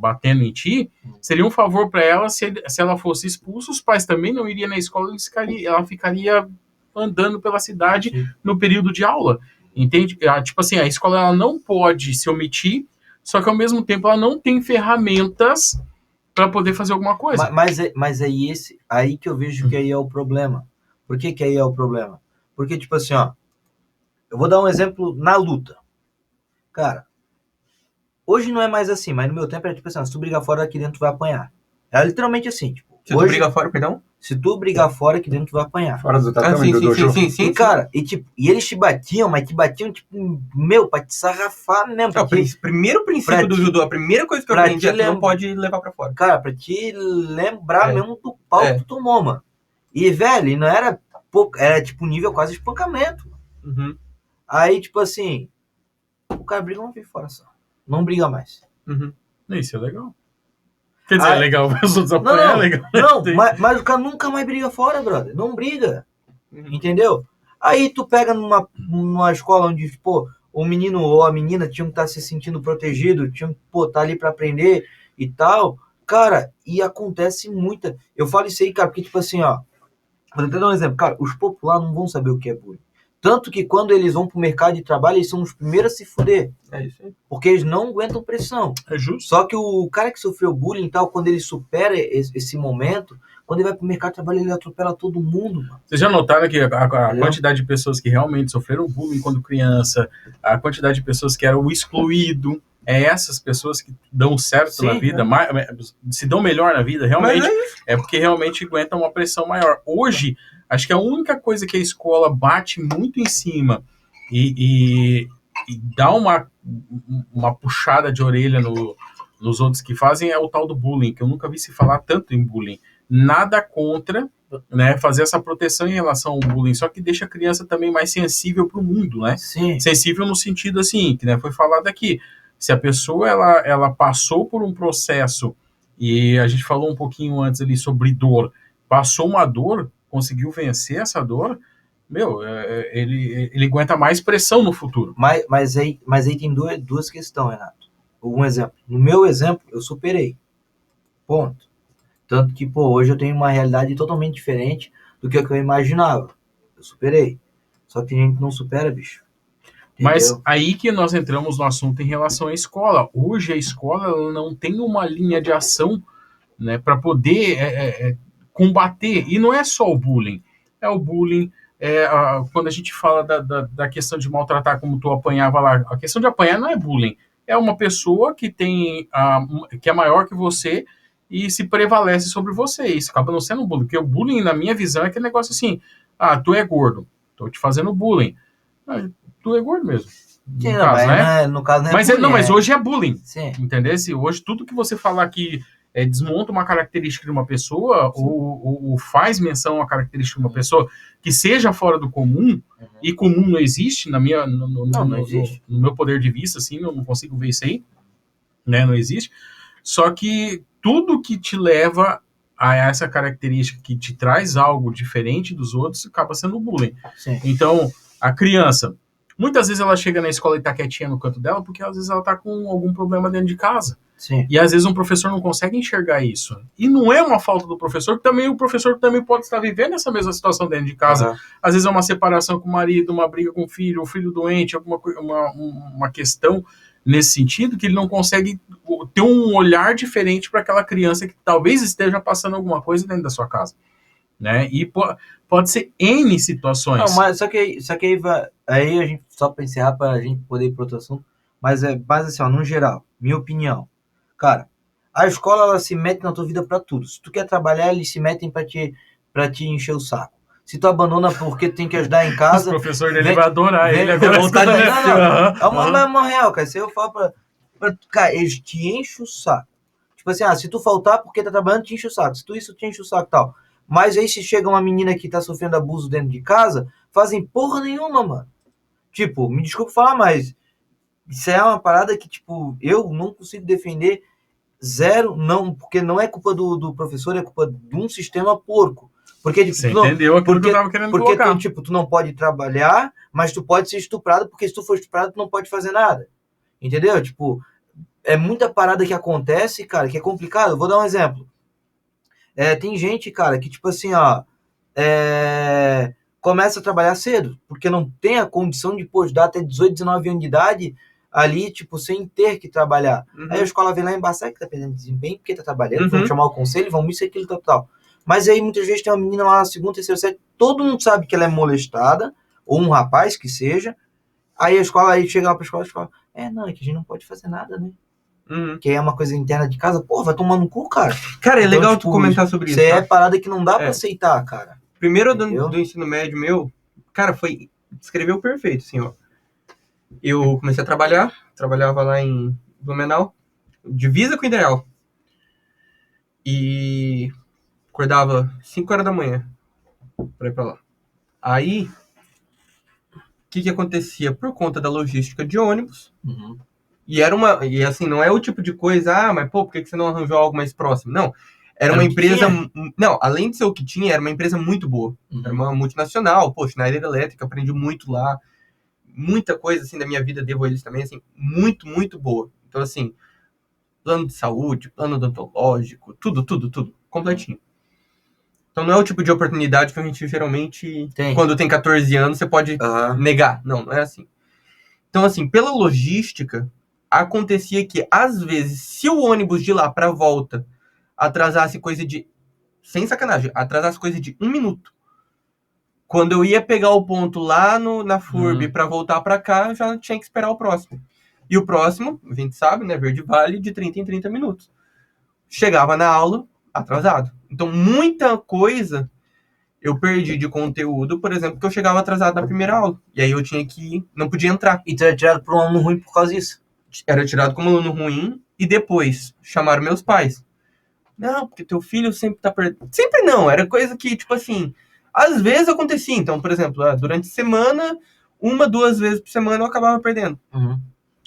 batendo em ti, seria um favor para ela se ela fosse expulsa, os pais também não iriam na escola, ela ficaria andando pela cidade no período de aula. Entende? Tipo assim, a escola ela não pode se omitir, só que, ao mesmo tempo, ela não tem ferramentas para poder fazer alguma coisa. Mas aí que eu vejo que aí é o problema. Por que aí é o problema? Porque, tipo assim, eu vou dar um exemplo na luta. Cara, hoje não é mais assim, mas no meu tempo era tipo assim, se tu brigar fora aqui dentro, tu vai apanhar. É literalmente assim, tipo... Se tu brigar fora, perdão? Se tu brigar fora aqui dentro, tu vai apanhar. Fora do tatame, do dojo. Sim. E, cara, e eles te batiam, mas te batiam, tipo, pra te sarrafar mesmo. O primeiro princípio do judô, a primeira coisa que eu aprendi é que não pode levar pra fora. Cara, pra te lembrar mesmo do pau que tu tomou, mano. E, velho, não era pouco, era tipo nível quase espancamento. Aí, tipo assim, o cara briga, não vem fora só. Não briga mais. Isso é legal. Quer dizer, é legal, os outros apanhar, é legal. Não, mas o cara nunca mais briga fora, brother. Não briga. Entendeu? Aí tu pega numa escola onde, pô, o menino ou a menina tinham que estar se sentindo protegido, tinham que, pô, estar ali pra aprender e tal. Cara, e acontece muita... Eu falo isso aí, cara, porque, tipo assim, vou tentar dar um exemplo. Cara, os populares não vão saber o que é bullying. Tanto que quando eles vão pro mercado de trabalho, eles são os primeiros a se fuder. É isso aí. Porque eles não aguentam pressão. É justo. Só que o cara que sofreu bullying e tal, quando ele supera esse momento, quando ele vai pro mercado de trabalho, ele atropela todo mundo, mano. Vocês já notaram que a quantidade de pessoas que realmente sofreram bullying quando criança, a quantidade de pessoas que eram excluído, essas pessoas que dão certo na vida, se dão melhor na vida, realmente, é porque realmente aguentam uma pressão maior. Hoje, acho que a única coisa que a escola bate muito em cima e dá uma puxada de orelha nos outros que fazem é o tal do bullying, que eu nunca vi se falar tanto em bullying. Nada contra, né, fazer essa proteção em relação ao bullying, só que deixa a criança também mais sensível para o mundo, né? Sim. Sensível no sentido assim, que, né, foi falado aqui, se a pessoa ela passou por um processo, e a gente falou um pouquinho antes ali sobre dor, passou uma dor, conseguiu vencer essa dor, ele aguenta mais pressão no futuro. Mas aí tem duas questões, Renato. Um exemplo. No meu exemplo, eu superei. Ponto. Tanto que, pô, hoje eu tenho uma realidade totalmente diferente do que eu imaginava. Eu superei. Só que a gente não supera, bicho. Entendeu? Mas aí que nós entramos no assunto em relação à escola. Hoje a escola ela não tem uma linha de ação, né, para poder combater. E não é só o bullying. É o bullying, quando a gente fala da questão de maltratar como tu apanhava lá. A questão de apanhar não é bullying. É uma pessoa que que é maior que você e se prevalece sobre você. Isso acaba não sendo um bullying. Porque o bullying, na minha visão, é aquele negócio assim, tu é gordo, tô te fazendo bullying. Tu é gordo mesmo. Sim, no caso não é bullying. Mas hoje é bullying. Sim. Entendeu? Hoje tudo que você falar que desmonta uma característica de uma pessoa ou faz menção a característica de uma pessoa que seja fora do comum, e comum não existe no meu poder de vista, assim, eu não consigo ver isso aí, né? Não existe. Só que tudo que te leva a essa característica que te traz algo diferente dos outros acaba sendo bullying. Sim. Então, a criança, Muitas vezes ela chega na escola e tá quietinha no canto dela, porque às vezes ela tá com algum problema dentro de casa. Sim. E às vezes um professor não consegue enxergar isso. E não é uma falta do professor, que também o professor também pode estar vivendo essa mesma situação dentro de casa. Às vezes é uma separação com o marido, uma briga com o filho doente, uma questão nesse sentido, que ele não consegue ter um olhar diferente para aquela criança que talvez esteja passando alguma coisa dentro da sua casa. Né? E pode ser N situações. Não, mas só que aí a gente, só para encerrar, para a gente poder ir para outro assunto, mas assim, ó, no geral, minha opinião, cara, a escola ela se mete na tua vida para tudo. Se tu quer trabalhar, eles se metem para te encher o saco. Se tu abandona porque tem que ajudar em casa, o professor dele vai adorar ele agora. não. É uma real, cara. Se eu falo cara, eles te enchem o saco. Tipo assim, se tu faltar porque tá trabalhando, te enche o saco. Se tu isso, te enche o saco e tal. Mas aí se chega uma menina que tá sofrendo abuso dentro de casa, fazem porra nenhuma, mano. Tipo, me desculpa falar, mas isso é uma parada que, tipo, eu não consigo defender zero, não, porque não é culpa do professor, é culpa de um sistema porco. Porque, tipo, você entendeu aquilo que eu tava querendo colocar. Porque, tipo, tu não pode trabalhar, mas tu pode ser estuprado, porque se tu for estuprado, tu não pode fazer nada. Entendeu? Tipo, é muita parada que acontece, cara, que é complicado. Eu vou dar um exemplo. Tem gente, cara, que, tipo assim, começa a trabalhar cedo, porque não tem a condição de dar até 18, 19 anos de idade ali, tipo, sem ter que trabalhar. Aí a escola vem lá embaçar que tá perdendo desempenho, porque tá trabalhando, vão chamar o conselho, vão isso, aquilo, tal. Mas aí muitas vezes tem uma menina lá na segunda, terceira série, todo mundo sabe que ela é molestada, ou um rapaz que seja, aí a escola, aí chega lá pra escola e fala, não, é que a gente não pode fazer nada, né? Que é uma coisa interna de casa, pô, vai tomar no cu, cara. Cara, é então, legal tu comentar sobre isso. Isso é parada que não dá pra aceitar, cara. Primeiro do ensino médio meu, cara, descreveu perfeito, assim, ó. Eu comecei a trabalhava lá em Blumenau, divisa com o Ideal. E acordava 5 horas da manhã pra ir pra lá. Aí, o que acontecia? Por conta da logística de ônibus, e assim, não é o tipo de coisa, mas pô, por que você não arranjou algo mais próximo? Não, era uma empresa, não, além de ser o que tinha, era uma empresa muito boa, era uma multinacional, pô, Schneider Electric, aprendi muito lá, muita coisa, assim, da minha vida, devo a eles também, assim, muito, muito boa. Então, assim, plano de saúde, plano odontológico, tudo, completinho. Então não é o tipo de oportunidade que a gente geralmente, quando tem 14 anos, você pode negar. Não é assim. Então, assim, pela logística, acontecia que, às vezes, se o ônibus de lá pra volta atrasasse coisa de, sem sacanagem, atrasasse coisa de 1 minuto, quando eu ia pegar o ponto lá na FURB pra voltar pra cá, eu já tinha que esperar o próximo. E o próximo, a gente sabe, né, Verde Vale, de 30 em 30 minutos. Chegava na aula atrasado. Então, muita coisa eu perdi de conteúdo, por exemplo, que eu chegava atrasado na primeira aula. E aí eu tinha que... não podia entrar. E tu era tirado por um aluno ruim por causa disso? Era tirado como aluno ruim e depois chamaram meus pais. Não, porque teu filho sempre tá perdendo. Sempre não, era coisa que, tipo assim, às vezes acontecia. Então, por exemplo, durante a semana, 1, 2 vezes por semana eu acabava perdendo.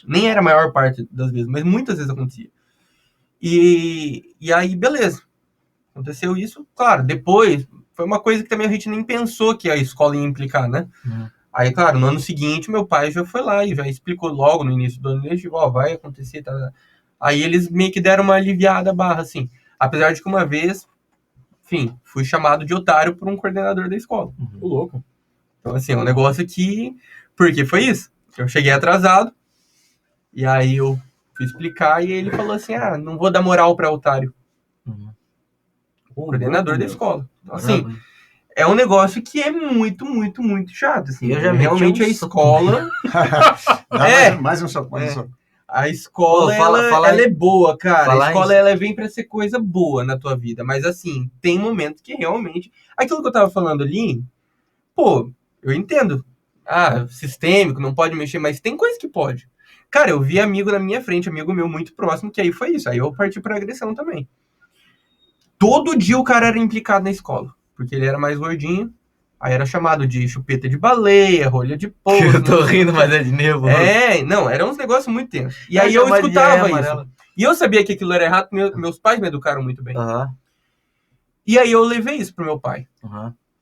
Nem era a maior parte das vezes, mas muitas vezes acontecia. E aí, beleza. Aconteceu isso, claro, depois foi uma coisa que também a gente nem pensou que a escola ia implicar, né? Aí, claro, no ano seguinte, meu pai já foi lá e já explicou logo no início do ano letivo, vai acontecer, tá. Aí eles meio que deram uma aliviada barra, assim. Apesar de que uma vez, enfim, fui chamado de otário por um coordenador da escola. O louco. Então, assim, é um negócio que... Porque foi isso. Eu cheguei atrasado, e aí eu fui explicar, e ele falou assim, não vou dar moral pra otário. O coordenador da escola. Então, assim, é um negócio que é muito, muito, muito chato. Assim, realmente a escola... Mais um soco. A escola, ela é boa, cara. A escola, ela vem pra ser coisa boa na tua vida. Mas, assim, tem momentos que realmente... Aquilo que eu tava falando ali, pô, eu entendo. Sistêmico, não pode mexer, mas tem coisa que pode. Cara, eu vi amigo na minha frente, amigo meu muito próximo, que aí foi isso. Aí eu parti pra agressão também. Todo dia o cara era implicado na escola, porque ele era mais gordinho, aí era chamado de chupeta de baleia, rolha de polvo. Eu tô rindo, mas é de nervo. Não, eram uns negócios muito tensos. E aí eu escutava isso. E eu sabia que aquilo era errado, meus pais me educaram muito bem. E aí eu levei isso pro meu pai.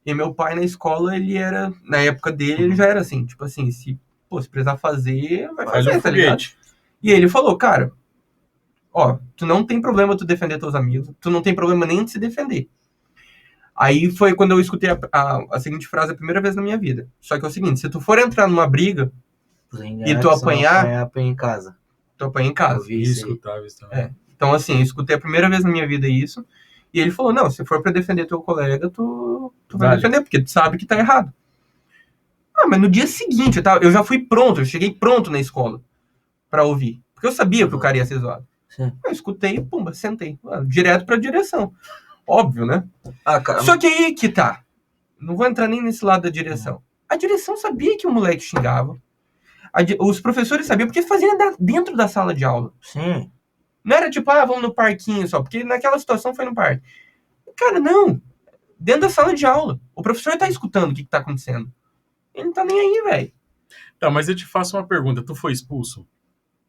E meu pai na escola, ele era, na época dele, ele já era assim, tipo assim, se pô, se precisar fazer, vai Faz fazer, um tá ligado? foguete. E ele falou, cara, ó, tu não tem problema tu defender teus amigos, tu não tem problema nem de se defender. Aí foi quando eu escutei a seguinte frase a primeira vez na minha vida. Só que é o seguinte, se tu for entrar numa briga e tu apanhar, apanha em casa. tu apanha em casa. Eu vi isso aí. Escutava isso também. Então, assim, eu escutei a primeira vez na minha vida isso, e ele falou, não, se for pra defender teu colega, tu vai Vale. defender, porque tu sabe que tá errado. Ah, mas no dia seguinte, eu já fui pronto, eu cheguei pronto na escola pra ouvir. Porque eu sabia que o cara ia ser zoado. Sim. Eu escutei, pumba, sentei. Direto pra direção. Óbvio, né? Ah, cara, Só que aí que tá. Não vou entrar nem nesse lado da direção. A direção sabia que o moleque xingava. Os professores sabiam, porque faziam dentro da sala de aula. sim. Não era tipo, vamos no parquinho só, porque naquela situação foi no parque. Cara, não. Dentro da sala de aula. O professor tá escutando o que tá acontecendo. Ele não tá nem aí, velho. Tá, mas eu te faço uma pergunta. Tu foi expulso?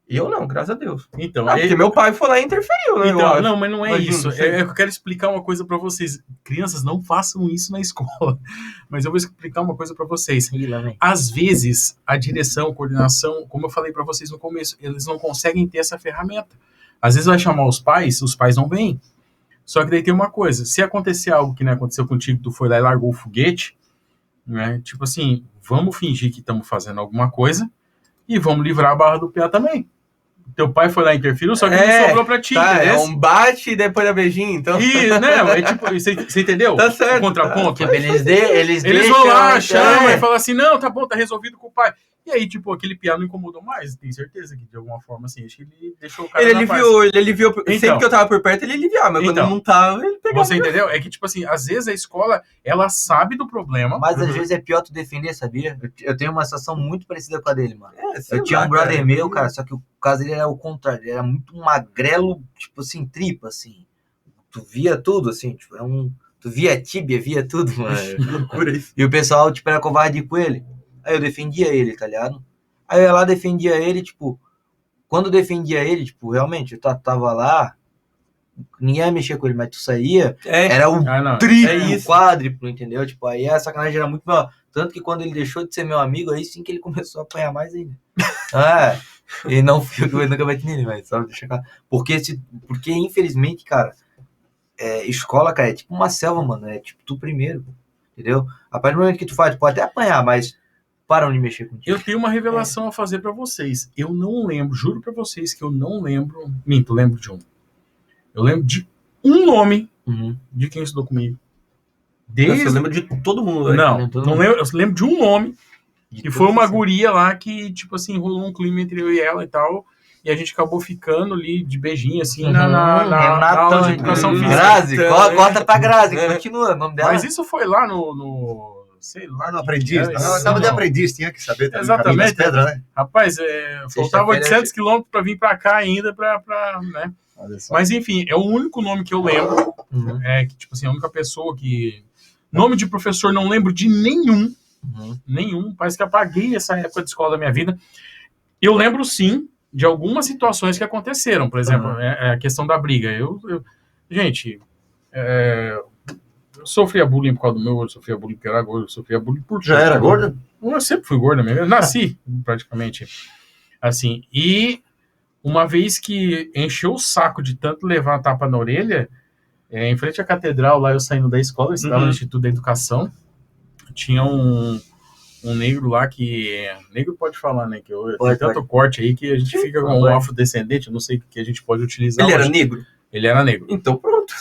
Eu não, graças a Deus. Então, Porque meu pai foi lá e interferiu, né? eu Então, acho. não, mas não é Imagino, isso. sei. Eu quero explicar uma coisa pra vocês. Crianças, não façam isso na escola. Mas eu vou explicar uma coisa pra vocês. Ih, lá vem. Às vezes, a direção, a coordenação, como eu falei pra vocês no começo, eles não conseguem ter essa ferramenta. Às vezes vai chamar os pais não vêm. Só que daí tem uma coisa. Se acontecer algo que não aconteceu contigo, tu foi lá e largou o foguete, né? Tipo assim, vamos fingir que estamos fazendo alguma coisa e vamos livrar a barra do pé também. Teu pai foi lá e interferiu, só que não sobrou pra ti, Tá, entendeu? é um bate e depois da beijinho, então. E, né, é tipo, você entendeu? Tá certo. O contraponto. Porque eles Eles vão lá, chamam é. e falam assim, não, tá bom, tá resolvido com o pai. E aí, tipo, aquele piá não incomodou mais, tenho certeza que de alguma forma, assim, acho que ele deixou o cara Ele na paz. aliviou. Então. Sempre que eu tava por perto, ele aliviava, mas quando Então. eu não tava, ele pegava. Você entendeu? É que, tipo assim, às vezes a escola, ela sabe do problema. Mas às vezes é pior tu defender, sabia? Eu tenho uma situação muito parecida com a dele, mano. Sei Eu tinha lá, um brother cara. meu, cara, só que o caso dele era o contrário. Ele era muito magrelo, tipo assim, tripa, assim. Tu via tudo, assim, tipo, tu via tíbia, via tudo, mano. Loucura isso. E o pessoal, tipo, era covarde com ele. Aí eu defendia ele, tá ligado? Aí eu ia lá, defendia ele, tipo... Quando eu defendia ele, tipo, realmente, eu tava lá... Ninguém ia mexer com ele, mas tu saía... Era o não. triplo, isso. quádruplo, entendeu? Tipo, aí a sacanagem era muito maior. Tanto que quando ele deixou de ser meu amigo, aí sim que ele começou a apanhar mais ainda. E não fui eu nunca bati nele, mas só deixa cá. Porque infelizmente, cara, escola, cara, é tipo uma selva, mano. É tipo tu primeiro, entendeu? A partir do momento que tu faz, tu pode até apanhar, mas param de mexer contigo. Eu tenho uma revelação a fazer pra vocês. Eu não lembro, juro pra vocês que eu não lembro. Minto, lembro de um. Eu lembro de um nome de quem estudou comigo. Nossa, eu lembro de todo mundo, velho. Não lembro, eu lembro de um nome. Que foi uma guria lá que, tipo assim, rolou um clima entre eu e ela e tal. E a gente acabou ficando ali de beijinho, assim, na aula de educação física. Grazi, corta pra Grazi, continua, o nome dela. Mas isso foi lá no sei lá. No aprendiz. que Não, era, tava de aprendiz, tinha que saber também o caminho das Exatamente. pedras, né? Rapaz, faltava 800 quilômetros pra vir pra cá ainda, né? Olha só. Mas enfim, é o único nome que eu lembro. É que, tipo assim, a única pessoa que... Nome de professor não lembro de nenhum. Nenhum. Parece que apaguei essa época de escola da minha vida. Eu lembro, sim, de algumas situações que aconteceram. Por exemplo, a questão da briga. Gente, eu sofria bullying por causa do meu olho, sofria bullying porque era gordo, sofria bullying por... Já era gorda? Eu sempre fui gorda mesmo. Eu nasci, praticamente. Assim, e uma vez que encheu o saco de tanto levar a tapa na orelha, em frente à catedral, lá eu saindo da escola, eu estudava no Instituto da Educação, tinha um negro lá que... Negro pode falar, né? Que tem tanto corte aí que a gente fica com um afrodescendente, eu não sei o que a gente pode utilizar. Ele era negro? Ele era negro. Então pronto.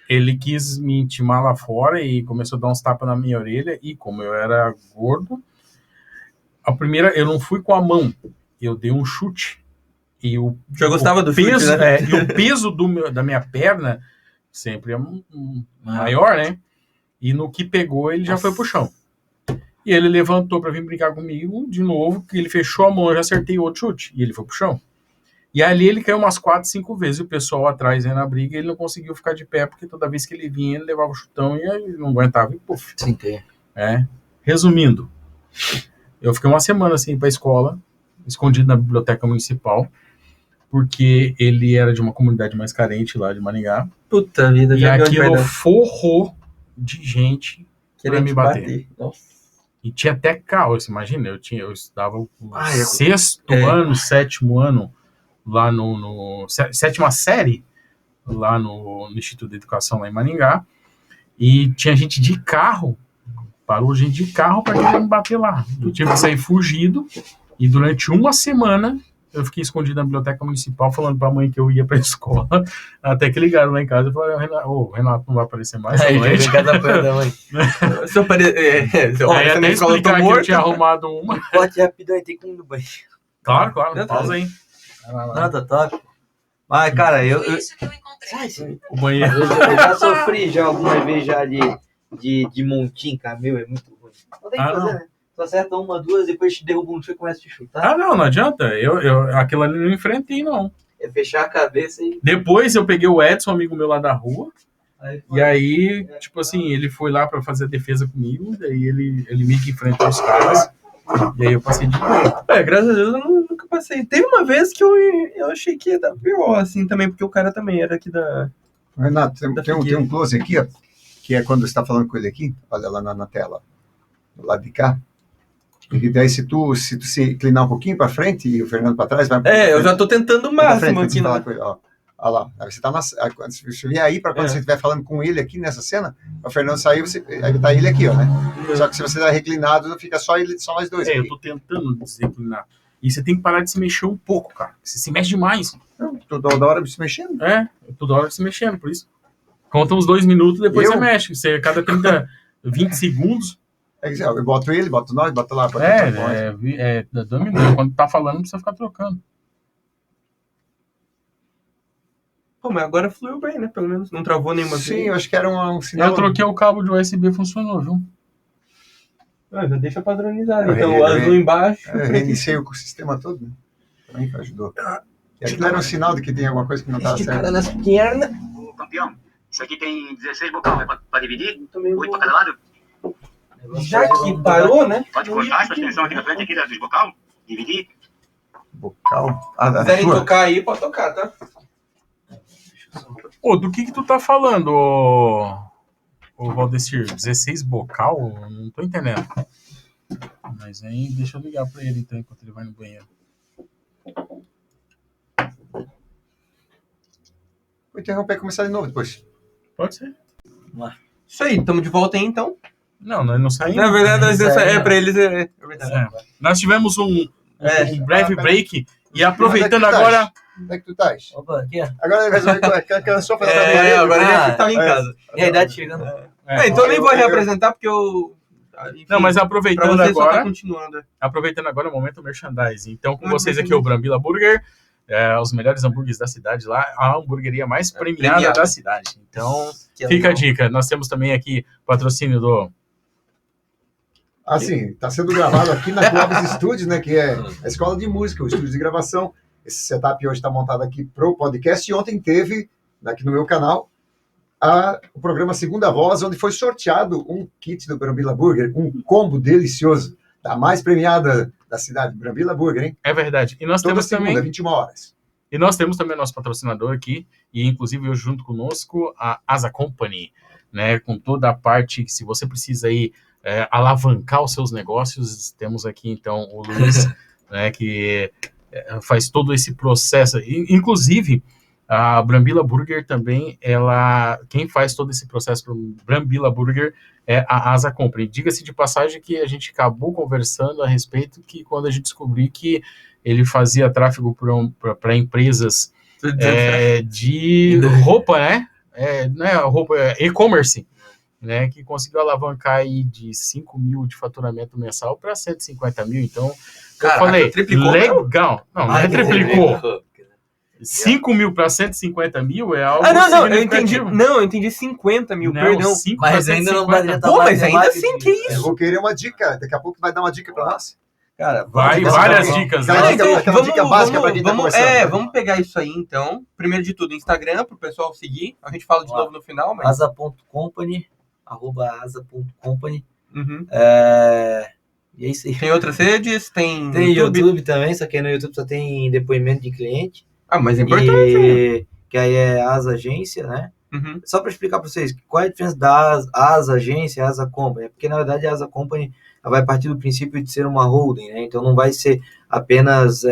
Ele quis me intimar lá fora e começou a dar uns tapas na minha orelha, e como eu era gordo, eu não fui com a mão, eu dei um chute. E Já gostava do peso, chute, né? E o peso da minha perna sempre é maior, né? E no que pegou, ele já foi pro chão. E ele levantou pra vir brincar comigo de novo, que ele fechou a mão, eu já acertei outro chute, e ele foi pro chão. E ali ele caiu umas 4, 5 vezes, e o pessoal atrás aí na briga, ele não conseguiu ficar de pé, porque toda vez que ele vinha, ele levava o chutão e ele não aguentava, e puf. Sim, Resumindo, eu fiquei uma semana assim pra escola, escondido na biblioteca municipal, porque ele era de uma comunidade mais carente lá de Maringá. Puta vida, e já vi onde vai aquilo dar. forrou de gente pra me bater. Nossa. E tinha até carro, você imagina, eu estudava o Ah, é. sexto ano, sétimo ano, lá sétima série, lá no Instituto de Educação, lá em Maringá, e tinha gente de carro, parou gente de carro para querer me bater lá. Eu tive que sair fugido, e durante uma semana eu fiquei escondido na biblioteca municipal falando pra mãe que eu ia pra escola, até que ligaram lá em casa e falaram, o Renato não vai aparecer mais à noite. Se eu Aí até explicar que eu tinha arrumado uma. Pode rapidão, tem como ir no banheiro. Claro, pausa aí. Não, tá top. Mas, cara, eu O banheiro. eu já sofri já algumas vezes já de montinho, cara, meu, é muito ruim. Não tem o que fazer, né? Tu acerta uma, duas, depois te derruba um chute e começa a te chutar. Não adianta. Aquilo ali não enfrentei, não. É fechar a cabeça e... Depois eu peguei o Edson, amigo meu lá da rua, e aí, tipo assim, ele foi lá pra fazer a defesa comigo, daí ele meio que enfrentou os caras, e aí eu passei de boa. Graças a Deus eu nunca passei. Teve uma vez que eu achei que ia dar pior, assim, também, porque o cara também era aqui da... Renato, tem um close aqui, ó, que é quando você está falando com ele aqui, olha lá na tela, do lado de cá. E daí, se tu se inclinar um pouquinho para frente e o Fernando para trás, vai. Eu já tô tentando o máximo aqui, né? Olha lá, você tá quando você vier aí para quando você estiver falando com ele aqui nessa cena, o Fernando saiu, aí tá ele aqui, ó, né? Só que se você tá reclinado, fica só nós dois. Eu tô tentando desinclinar. E você tem que parar de se mexer um pouco, cara. Você se mexe demais. Não, toda hora se mexendo. Toda hora se mexendo, por isso. Conta uns 2 minutos, depois você mexe. Você, cada 20 segundos. Eu boto ele, boto nós, boto lá. Dominando. Quando tá falando, não precisa ficar trocando. Pô, mas agora fluiu bem, né? Pelo menos não travou nenhuma vez. Sim, eu acho que era um sinal. Eu troquei o cabo de USB, funcionou, viu? Já deixa padronizado. Então, o azul embaixo. Eu reiniciei o sistema todo, né? Também que ajudou. E aquilo era um sinal de que tem alguma coisa que não estava certo. Cara nas pernas. Ô, campeão, isso aqui tem 16 bocais, é pra dividir? 8 pra cada lado? Já que parou, né? Pode cortar essa extensão aqui na frente aqui dos bocal? Dividir? Bocal? Se quiserem tocar aí, pode tocar, tá? Do que tu tá falando, ô Valdecir? 16 bocal? Não tô entendendo. Mas aí, deixa eu ligar pra ele então, enquanto ele vai no banheiro. Vou interromper e começar de novo depois. Pode ser. Isso aí, estamos de volta aí então. Não, nós não saímos. Na verdade, pra eles é verdade. Nós tivemos um breve break e aproveitando Onde é que tu agora. estás? Onde é que tu estás? Opa, aqui, ó. Agora ele resolve que cansou fazer Agora ele estava em casa. E a idade chegando. Então eu nem vou reapresentar porque eu... Enfim, Não, mas pra aproveitando você só tá agora. continuando. Aproveitando agora o momento merchandising. Então, com vocês aqui, o Brambila Burger. Os melhores hambúrgueres da cidade lá, a hamburgueria mais premiada da cidade. Então, fica a dica. Nós temos também aqui patrocínio do... Sim, está sendo gravado aqui na Clóvis Studios, né, que é a escola de música, o estúdio de gravação. Esse setup hoje está montado aqui pro podcast e ontem teve, aqui no meu canal, o programa Segunda Voz, onde foi sorteado um kit do Brambila Burger, um combo delicioso, da mais premiada da cidade, Brambila Burger, hein? É verdade. E nós Toda temos segunda, também... 21 horas. E nós temos também nosso patrocinador aqui, e inclusive hoje junto conosco, a Asa Company, né, com toda a parte que se você precisa aí alavancar os seus negócios, temos aqui então o Luiz, né, que faz todo esse processo, inclusive a Brambila Burger também, quem faz todo esse processo para o Brambila Burger é a Asa Company. Diga-se de passagem que a gente acabou conversando a respeito que quando a gente descobriu que ele fazia tráfego para empresas de roupa, né? Roupa, e-commerce, né? Que conseguiu alavancar aí de 5 mil de faturamento mensal para 150 mil. Então, Caraca, eu falei, triplicou, legal. Não é triplicou. 5 mil para 150 mil é algo eu entendi. Não, eu entendi 50 mil, perdão. Mas ainda não daria. Pô, mas ainda assim, que isso? Eu vou querer uma dica, daqui a pouco vai dar uma dica para nós. Cara, várias dicas, né? Aquela dica básica para quem tá começando. Vamos pegar isso aí, então. Primeiro de tudo, Instagram, pro pessoal seguir. A gente fala de novo no final, mas... asa.company, @asa.company. Uhum. E é isso aí. Tem outras redes, tem YouTube também, só que aí no YouTube só tem depoimento de cliente. Mas é importante, né? Que aí é Asa Agência, né? Uhum. Só para explicar para vocês, qual é a diferença da Asa Agência e Asa Company? Porque, na verdade, a Asa Company vai partir do princípio de ser uma holding, né? Então, não vai ser apenas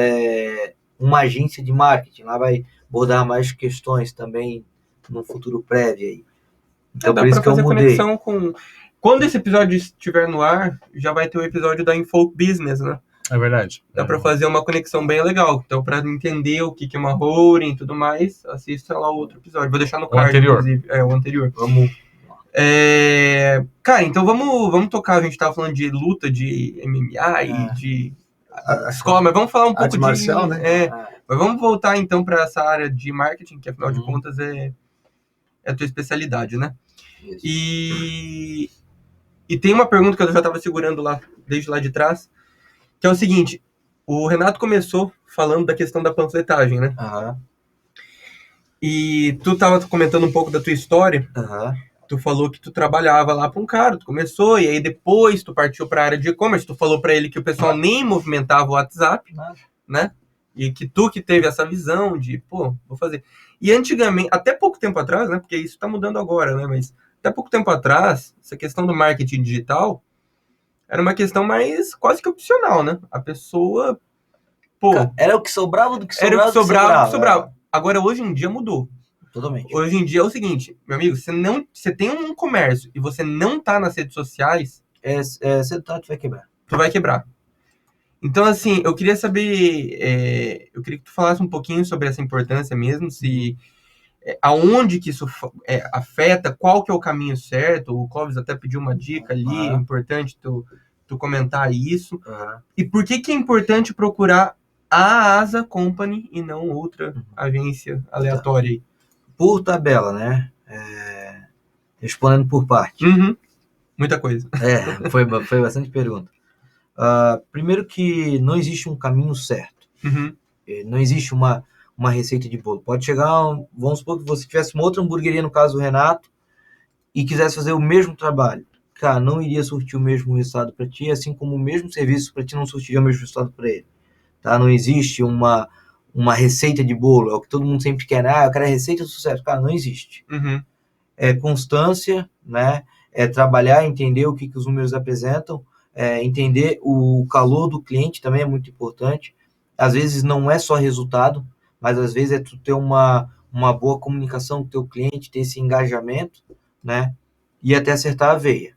uma agência de marketing. Lá vai abordar mais questões também no futuro prévio aí. Então, Dá por isso pra que eu fazer mudei. conexão com... Quando esse episódio estiver no ar, já vai ter o episódio da Info Business, né? É verdade. Dá pra fazer uma conexão bem legal. Então, pra entender o que é uma holding e tudo mais, assista lá o outro episódio. Vou deixar no card, anterior. inclusive. O anterior. Vamos. Cara, então vamos tocar. A gente tava falando de luta, de MMA e de escola, mas vamos falar um pouco arte marcial, né? Mas vamos voltar então para essa área de marketing, que afinal de contas é a tua especialidade, né? Isso. E tem uma pergunta que eu já estava segurando lá, desde lá de trás, que é o seguinte: o Renato começou falando da questão da panfletagem, né? E tu tava comentando um pouco da tua história. Tu falou que tu trabalhava lá para um cara, tu começou, e aí depois tu partiu para a área de e-commerce, tu falou para ele que o pessoal nem movimentava o WhatsApp, né? E que tu que teve essa visão de, pô, vou fazer. E antigamente, até pouco tempo atrás, né? Porque isso tá mudando agora, né? Mas até pouco tempo atrás, essa questão do marketing digital era uma questão mais quase que opcional, né? A pessoa, pô... Era o que sobrava do que sobrava. Era o que sobrava. Agora, hoje em dia mudou. Totalmente. Hoje em dia é o seguinte, meu amigo, você tem um comércio e você não tá nas redes sociais, cedo ou tarde tu vai quebrar. Tu vai quebrar. Então, assim, eu queria saber, eu queria que tu falasse um pouquinho sobre essa importância mesmo, se aonde que isso afeta, qual que é o caminho certo. O Clóvis até pediu uma dica ali, é importante tu comentar isso. E por que é importante procurar a Asa Company e não outra agência aleatória aí? Por tabela, né? Respondendo por parte. Muita coisa. Foi bastante pergunta. Primeiro que não existe um caminho certo. Não existe uma receita de bolo. Pode chegar, vamos supor que você tivesse uma outra hamburgueria, no caso do Renato, e quisesse fazer o mesmo trabalho. Cara, não iria surtir o mesmo resultado para ti, assim como o mesmo serviço para ti não surtiria o mesmo resultado para ele. Tá? Não existe uma receita de bolo. É o que todo mundo sempre quer, né? Eu quero a receita do sucesso. Cara, não existe. É constância, né? É trabalhar, entender o que os números apresentam, entender o calor do cliente também é muito importante. Às vezes não é só resultado, mas às vezes é tu ter uma boa comunicação com o teu cliente, ter esse engajamento, né? E até acertar a veia.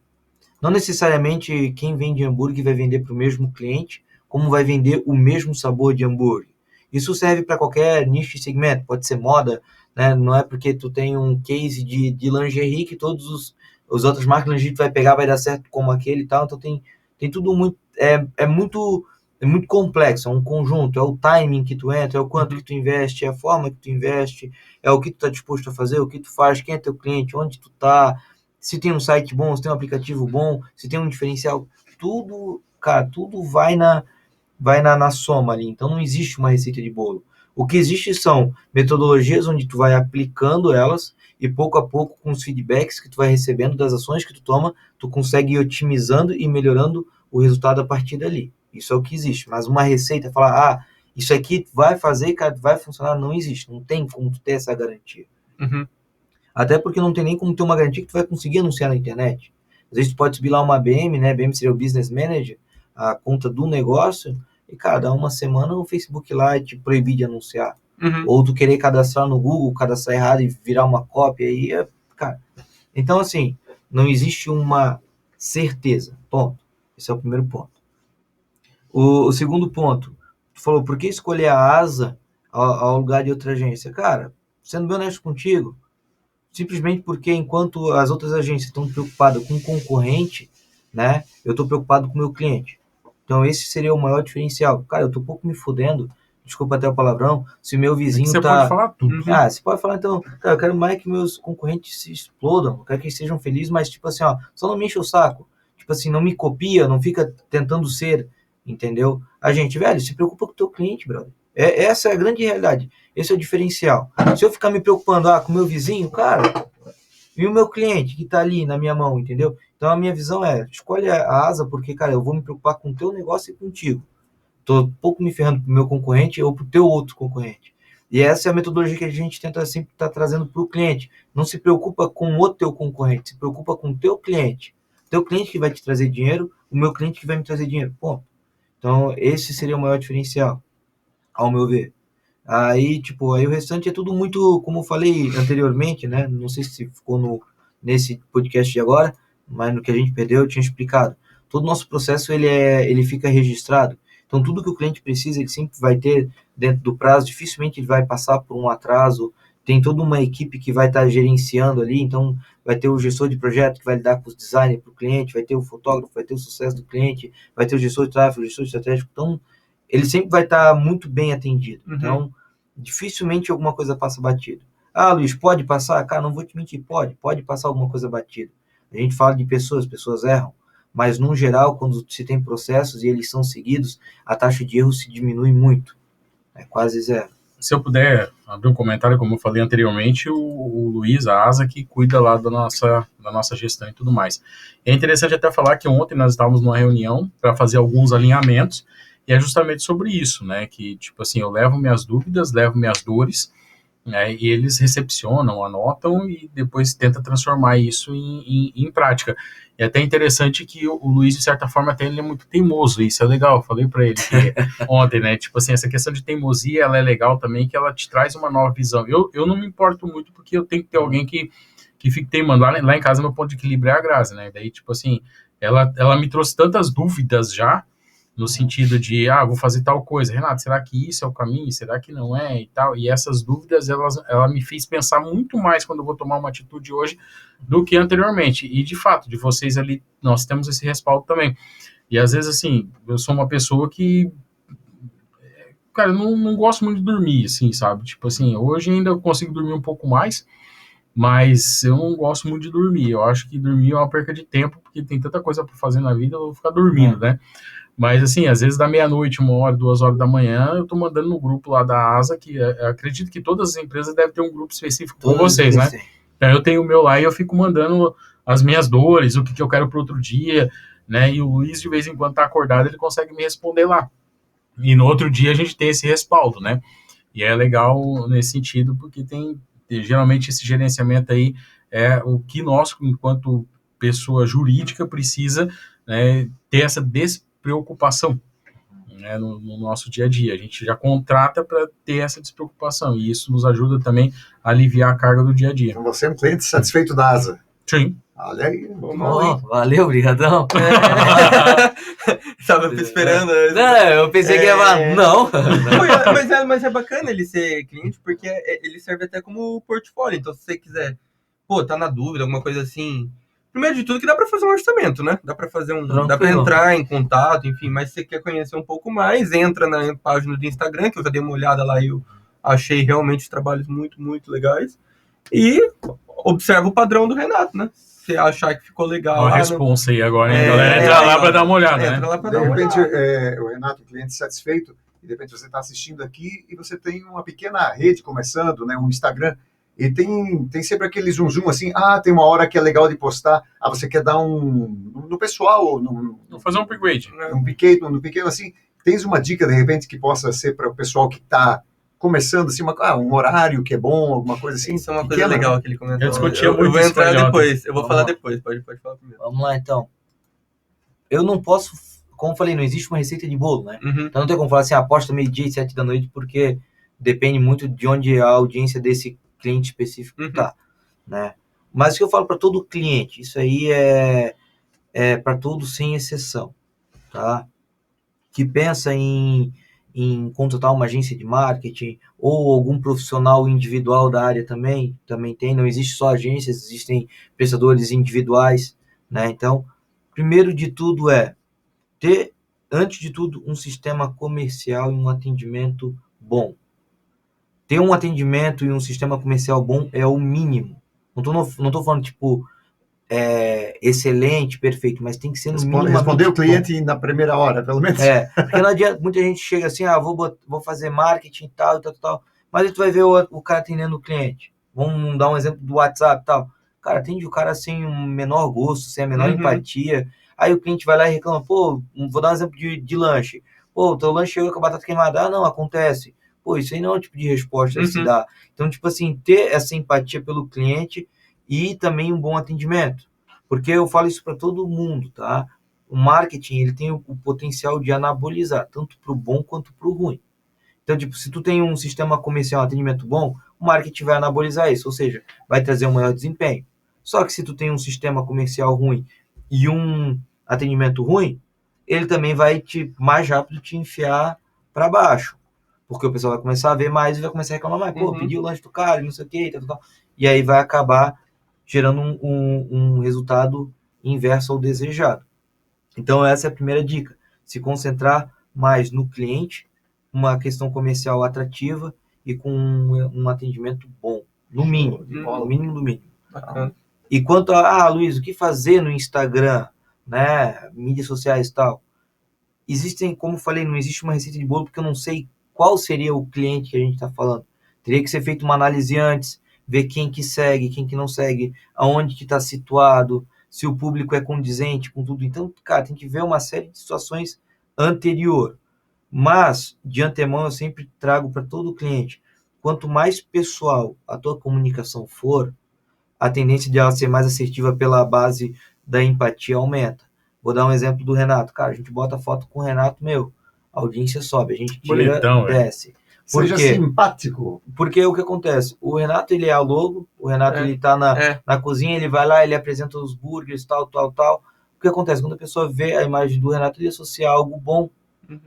Não necessariamente quem vende hambúrguer vai vender para o mesmo cliente, como vai vender o mesmo sabor de hambúrguer. Isso serve para qualquer nicho e segmento, pode ser moda, né? Não é porque tu tem um case de lingerie que todos os outras marcas de lingerie tu vai pegar, vai dar certo como aquele e tal. Então tem tudo muito, é muito complexo, é um conjunto, é o timing que tu entra, é o quanto que tu investe, é a forma que tu investe, é o que tu tá disposto a fazer, o que tu faz, quem é teu cliente, onde tu tá, se tem um site bom, se tem um aplicativo bom, se tem um diferencial, tudo, cara, tudo vai na soma ali. Então não existe uma receita de bolo. O que existe são metodologias onde tu vai aplicando elas e pouco a pouco, com os feedbacks que tu vai recebendo das ações que tu toma, tu consegue ir otimizando e melhorando o resultado a partir dali. Isso é o que existe. Mas uma receita, falar, isso aqui vai fazer, cara, vai funcionar, não existe. Não tem como tu ter essa garantia. Até porque não tem nem como ter uma garantia que tu vai conseguir anunciar na internet. Às vezes tu pode subir lá uma BM, né? BM seria o Business Manager, a conta do negócio, e, cara, dá uma semana o Facebook lá te proibir de anunciar. Ou tu querer cadastrar no Google, cadastrar errado e virar uma cópia, aí, cara. Então, assim, não existe uma certeza. Ponto. Esse é o primeiro ponto. O segundo ponto, tu falou, por que escolher a Asa ao lugar de outra agência? Cara, sendo bem honesto contigo, simplesmente porque enquanto as outras agências estão preocupadas com o concorrente, né, eu estou preocupado com o meu cliente. Então esse seria o maior diferencial. Cara, eu estou um pouco me fudendo, desculpa até o palavrão, se meu vizinho você pode falar tudo. Você pode falar então, cara, eu quero mais que meus concorrentes se explodam, eu quero que eles sejam felizes, mas tipo assim, só não me enche o saco. Tipo assim, não me copia, não fica tentando ser, entendeu? A gente, velho, se preocupa com o teu cliente, brother. Essa é a grande realidade. Esse é o diferencial. Se eu ficar me preocupando com o meu vizinho, cara, e o meu cliente que tá ali na minha mão, entendeu? Então a minha visão escolhe a Asa porque, cara, eu vou me preocupar com o teu negócio e contigo. Tô pouco me ferrando pro meu concorrente ou pro teu outro concorrente. E essa é a metodologia que a gente tenta sempre estar trazendo para o cliente. Não se preocupa com o teu concorrente, se preocupa com o teu cliente. Teu cliente que vai te trazer dinheiro, o meu cliente que vai me trazer dinheiro. Ponto. Então, esse seria o maior diferencial, ao meu ver. Aí o restante é tudo muito, como eu falei anteriormente, né? Não sei se ficou nesse podcast de agora, mas no que a gente perdeu eu tinha explicado. Todo o nosso processo, ele fica registrado. Então, tudo que o cliente precisa, ele sempre vai ter dentro do prazo. Dificilmente ele vai passar por um atraso. Tem toda uma equipe que vai estar gerenciando ali. Então, vai ter o gestor de projeto que vai lidar com os designers para o cliente, vai ter o fotógrafo, vai ter o sucesso do cliente, vai ter o gestor de tráfego, o gestor estratégico. Então, ele sempre vai estar muito bem atendido. Então, dificilmente alguma coisa passa batido. Ah, Luiz, pode passar? Cara, não vou te mentir, pode passar alguma coisa batida. A gente fala de pessoas erram, mas no geral, quando se tem processos e eles são seguidos, a taxa de erro se diminui muito, é quase zero. Se eu puder abrir um comentário, como eu falei anteriormente, o Luiz, a Asa, que cuida lá da nossa gestão e tudo mais. É interessante até falar que ontem nós estávamos numa reunião para fazer alguns alinhamentos, e é justamente sobre isso, né, que, tipo assim, eu levo minhas dúvidas, levo minhas dores, né, e eles recepcionam, anotam e depois tenta transformar isso em prática. É até interessante que o Luiz, de certa forma, até ele é muito teimoso, isso é legal, eu falei para ele ontem, né, tipo assim, essa questão de teimosia, ela é legal também, que ela te traz uma nova visão. Eu não me importo muito, porque eu tenho que ter alguém que fique teimando. Lá em casa, meu ponto de equilíbrio é a Grazi, né, daí, tipo assim, ela me trouxe tantas dúvidas já, no sentido de, vou fazer tal coisa. Renato, será que isso é o caminho? Será que não é? E tal. E essas dúvidas, ela me fez pensar muito mais quando eu vou tomar uma atitude hoje do que anteriormente. E, de fato, de vocês ali, nós temos esse respaldo também. E, às vezes, assim, eu sou uma pessoa que, cara, não gosto muito de dormir, assim, sabe? Tipo assim, hoje ainda eu consigo dormir um pouco mais, mas eu não gosto muito de dormir. Eu acho que dormir é uma perca de tempo, porque tem tanta coisa para fazer na vida, eu vou ficar dormindo, né? Mas, assim, às vezes da meia-noite, 1h, 2h da manhã, eu tô mandando no grupo lá da ASA, que acredito que todas as empresas devem ter um grupo específico com vocês, né? Então, eu tenho o meu lá e eu fico mandando as minhas dores, o que eu quero pro outro dia, né? E o Luiz, de vez em quando, tá acordado, ele consegue me responder lá. E no outro dia a gente tem esse respaldo, né? E é legal nesse sentido, porque geralmente esse gerenciamento aí é o que nós, enquanto pessoa jurídica, precisa, né, ter essa despreocupação, né, no nosso dia a dia. A gente já contrata para ter essa despreocupação, e isso nos ajuda também a aliviar a carga do dia a dia. Então você é um cliente satisfeito da ASA. Sim. Olha aí. Valeu, obrigadão. Tava esperando. Eu pensei que ia falar, não. Mas é bacana ele ser cliente, porque ele serve até como portfólio. Então, se você quiser, tá na dúvida, alguma coisa assim. Primeiro de tudo, que dá para fazer um orçamento, né? Dá para fazer dá para entrar em contato, enfim. Mas se você quer conhecer um pouco mais, entra na página do Instagram, que eu já dei uma olhada lá e eu achei realmente trabalhos muito, muito legais. E observa o padrão do Renato, né? Se achar que ficou legal. Olha a responsa aí agora, hein, galera? Entra lá para dar uma olhada, né? Lá pra de dar uma repente, olhada. o Renato, cliente satisfeito, e de repente você está assistindo aqui e você tem uma pequena rede começando, né? Um Instagram. E tem sempre aquele zoom assim, tem uma hora que é legal de postar, você quer dar no pessoal, fazer um upgrade. No pequeno assim, tens uma dica de repente que possa ser para o pessoal que está começando assim, um horário que é bom, alguma coisa assim. Isso é uma coisa legal que ele comentou. Eu discutia muito. Eu vou entrar depois, eu vou falar depois, pode falar primeiro. Vamos lá, então. Eu não posso, como eu falei, não existe uma receita de bolo, né? Então não tem como falar assim, aposta meio-dia e 7 da noite, porque depende muito de onde a audiência desse cliente específico tá, né? Mas o que eu falo para todo cliente, isso aí é para todos sem exceção, tá? Que pensa em contratar uma agência de marketing ou algum profissional individual da área também tem, não existe só agências, existem prestadores individuais, né? Então, primeiro de tudo ter, antes de tudo, um sistema comercial e um atendimento bom. Ter um atendimento e um sistema comercial bom é o mínimo. Não tô falando, excelente, perfeito, mas tem que ser no mínimo. Responder o cliente na primeira hora, pelo menos. Porque não adianta, muita gente chega assim, vou fazer marketing e tal, mas aí tu vai ver o cara atendendo o cliente. Vamos dar um exemplo do WhatsApp e tal. Cara, atende o cara sem o menor gosto, sem a menor empatia. Aí o cliente vai lá e reclama, vou dar um exemplo de lanche. Teu lanche chegou com a batata queimada. Não, acontece. pô, isso aí não é o tipo de resposta a se dar. Então, tipo assim, ter essa empatia pelo cliente e também um bom atendimento. Porque eu falo isso para todo mundo, tá? O marketing, ele tem o potencial de anabolizar, tanto para o bom quanto para o ruim. Então, tipo, se tu tem um sistema comercial, um atendimento bom, o marketing vai anabolizar isso, ou seja, vai trazer um maior desempenho. Só que se tu tem um sistema comercial ruim e um atendimento ruim, ele também vai mais rápido te enfiar para baixo. Porque o pessoal vai começar a ver mais e vai começar a reclamar mais. Pô, pedi o lanche do cara, não sei o que, tal. E aí vai acabar gerando um resultado inverso ao desejado. Então essa é a primeira dica. Se concentrar mais no cliente, uma questão comercial atrativa e com um atendimento bom. No mínimo. No mínimo. Bacana. E quanto a, Luiz, o que fazer no Instagram, né, mídias sociais e tal? Existem, como eu falei, não existe uma receita de bolo, porque eu não sei qual seria o cliente que a gente está falando. Teria que ser feita uma análise antes, ver quem que segue, quem que não segue, aonde que está situado, se o público é condizente com tudo. Então, cara, tem que ver uma série de situações anterior. Mas, de antemão, eu sempre trago para todo cliente, quanto mais pessoal a tua comunicação for, a tendência de ela ser mais assertiva pela base da empatia aumenta. Vou dar um exemplo do Renato. Cara, a gente bota foto com o Renato, a audiência sobe, a gente tira, bonitão, desce. Seja simpático. Porque o que acontece? O Renato, ele é a logo, o Renato, ele tá na cozinha, ele vai lá, ele apresenta os burgers, tal. O que acontece? Quando a pessoa vê a imagem do Renato, ele associa algo bom,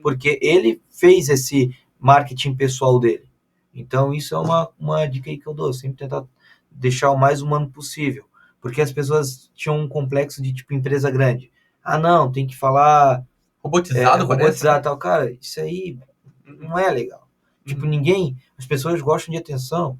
porque ele fez esse marketing pessoal dele. Então, isso é uma dica aí que eu dou, sempre tentar deixar o mais humano possível, porque as pessoas tinham um complexo de, tipo, empresa grande. Ah, não, tem que falar robotizado, tal. Cara, isso aí não é legal. Tipo, as pessoas gostam de atenção.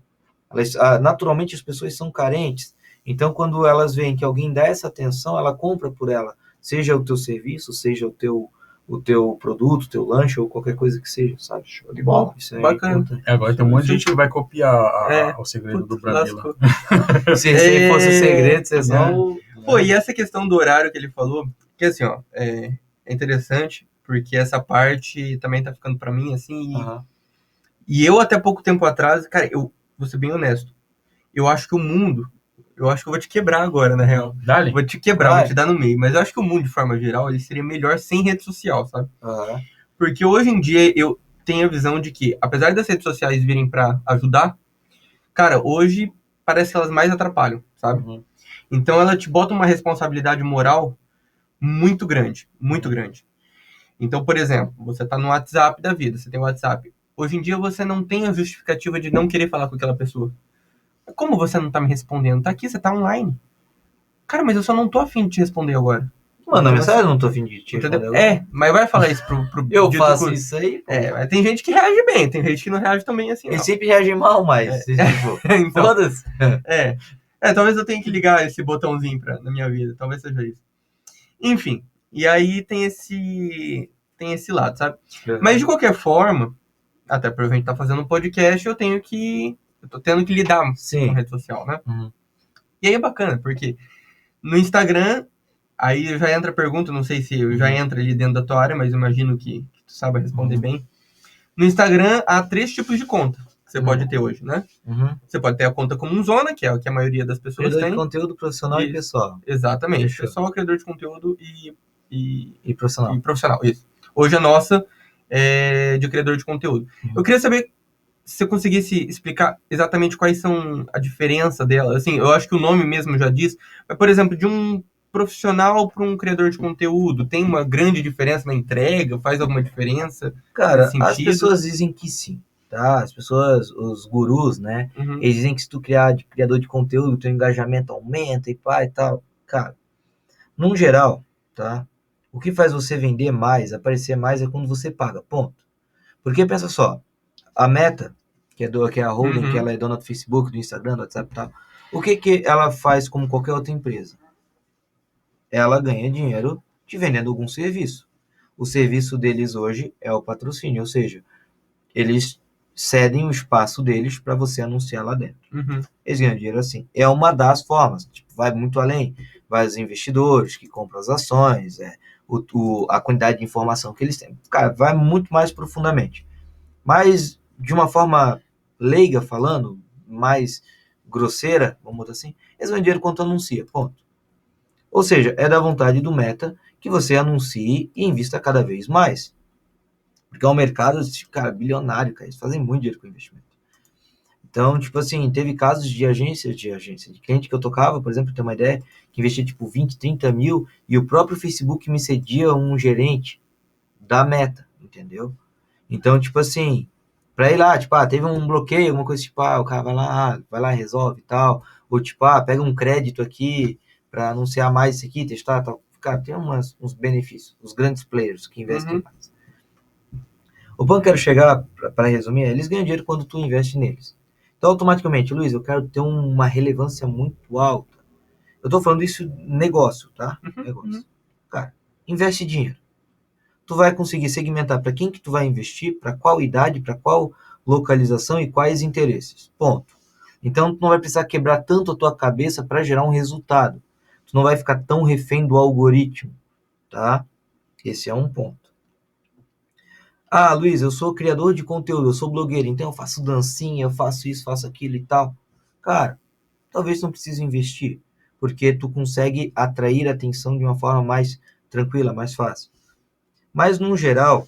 Naturalmente, as pessoas são carentes. Então, quando elas veem que alguém dá essa atenção, ela compra por ela. Seja o teu serviço, seja o teu produto, o teu lanche, ou qualquer coisa que seja, sabe? Show de bola. Isso é bacana. Agora tem um monte de gente que vai copiar o segredo do Brabila. Se fosse o segredo, vocês não... Pô, e essa questão do horário que ele falou, que assim, ó, é interessante, porque essa parte também tá ficando pra mim, assim, e eu até pouco tempo atrás, cara, eu vou ser bem honesto, eu acho que eu vou te quebrar agora, na real. Dale. Vou te quebrar, vou te dar no meio, mas eu acho que o mundo, de forma geral, ele seria melhor sem rede social, sabe? Porque hoje em dia eu tenho a visão de que, apesar das redes sociais virem pra ajudar, cara, hoje parece que elas mais atrapalham, sabe? Então ela te bota uma responsabilidade moral muito grande, muito grande. Então, por exemplo, você tá no WhatsApp da vida, você tem o WhatsApp. Hoje em dia você não tem a justificativa de não querer falar com aquela pessoa. Como você não tá me respondendo? Tá aqui, você tá online. Cara, mas eu só não tô afim de te responder agora. Manda mensagem, eu não tô afim de te responder agora. Mas vai falar isso pro eu faço isso aí, pô. Mas tem gente que reage bem, tem gente que não reage também assim, Eles sempre reagem mal, mas... Então, foda-se. Talvez eu tenha que ligar esse botãozinho na minha vida, talvez seja isso. Enfim, e aí tem esse lado, sabe? Mas de qualquer forma, até por a gente tá fazendo um podcast, eu tô tendo que lidar com rede social, né? E aí é bacana, porque no Instagram, aí já entra a pergunta, não sei se já entra ali dentro da tua área, mas eu imagino que tu saiba responder bem. No Instagram, há 3 tipos de conta que você pode ter hoje, né? Você pode ter a conta como zona, que é o que a maioria das pessoas tem. Criador de conteúdo profissional e pessoal. Exatamente. Fechou. Pessoal, criador de conteúdo e profissional. E profissional, isso. Hoje a nossa é de criador de conteúdo. Eu queria saber se você conseguisse explicar exatamente quais são a diferença dela. Assim, eu acho que o nome mesmo já diz, mas, por exemplo, de um profissional para um criador de conteúdo, tem uma grande diferença na entrega? Faz alguma diferença? Cara, as pessoas dizem que sim, tá? As pessoas, os gurus, né? Eles dizem que se tu criar de criador de conteúdo, teu engajamento aumenta e pá e tal. Cara, num geral, tá? O que faz você vender mais, aparecer mais, é quando você paga, ponto. Porque pensa só, a Meta, que é a holding, que ela é dona do Facebook, do Instagram, do WhatsApp e tal, o que ela faz como qualquer outra empresa? Ela ganha dinheiro te vendendo algum serviço. O serviço deles hoje é o patrocínio, ou seja, eles cedem o espaço deles para você anunciar lá dentro. Eles ganham dinheiro assim. É uma das formas, tipo, vai muito além. Vai os investidores que compram as ações, a quantidade de informação que eles têm. Cara, vai muito mais profundamente. Mas, de uma forma leiga falando, mais grosseira, vamos botar assim, eles ganham dinheiro quando anuncia, ponto. Ou seja, é da vontade do Meta que você anuncie e invista cada vez mais. Porque é um mercado, cara, bilionário, cara, eles fazem muito dinheiro com investimento. Então, tipo assim, teve casos de agência, de cliente que eu tocava, por exemplo, tem uma ideia, que investia tipo 20, 30 mil, e o próprio Facebook me cedia um gerente da Meta, entendeu? Então, tipo assim, pra ir lá, tipo, teve um bloqueio, alguma coisa, tipo, o cara vai lá, resolve e tal, ou tipo, pega um crédito aqui pra anunciar mais isso aqui, testar, tal. Cara, tem uns benefícios, os grandes players que investem mais. O ponto que eu quero chegar, para resumir, eles ganham dinheiro quando tu investe neles. Então, automaticamente, Luiz, eu quero ter uma relevância muito alta. Eu tô falando isso negócio, tá? Negócio. Cara, investe dinheiro. Tu vai conseguir segmentar para quem que tu vai investir, para qual idade, para qual localização e quais interesses. Ponto. Então, tu não vai precisar quebrar tanto a tua cabeça para gerar um resultado. Tu não vai ficar tão refém do algoritmo, tá? Esse é um ponto. Luiz, eu sou criador de conteúdo, eu sou blogueiro, então eu faço dancinha, eu faço isso, faço aquilo e tal. Cara, talvez não precise investir, porque tu consegue atrair a atenção de uma forma mais tranquila, mais fácil. Mas, no geral,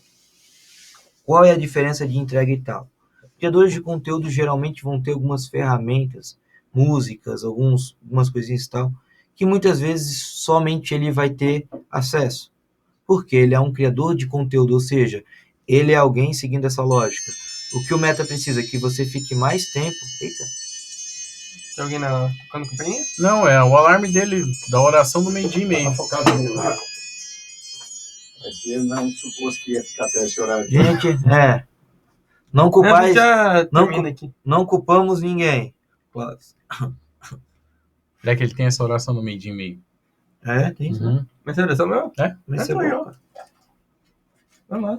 qual é a diferença de entrega e tal? Criadores de conteúdo geralmente vão ter algumas ferramentas, músicas, algumas coisinhas e tal, que muitas vezes somente ele vai ter acesso, porque ele é um criador de conteúdo, ou seja, ele é alguém seguindo essa lógica. O que o Meta precisa é que você fique mais tempo... Eita! Tem alguém tocando campainha? Não, é o alarme dele, da oração do meio-dia e meio. Tá focado nele lá. Aqui não supôs que ia ficar até esse horário. Gente, não culpais... Já termina aqui. Não culpamos ninguém. É que ele tem essa oração no meio-dia e meio. Tem isso. Uhum. Mas é oração meu? É? Vai ser legal. bom. Vamos lá.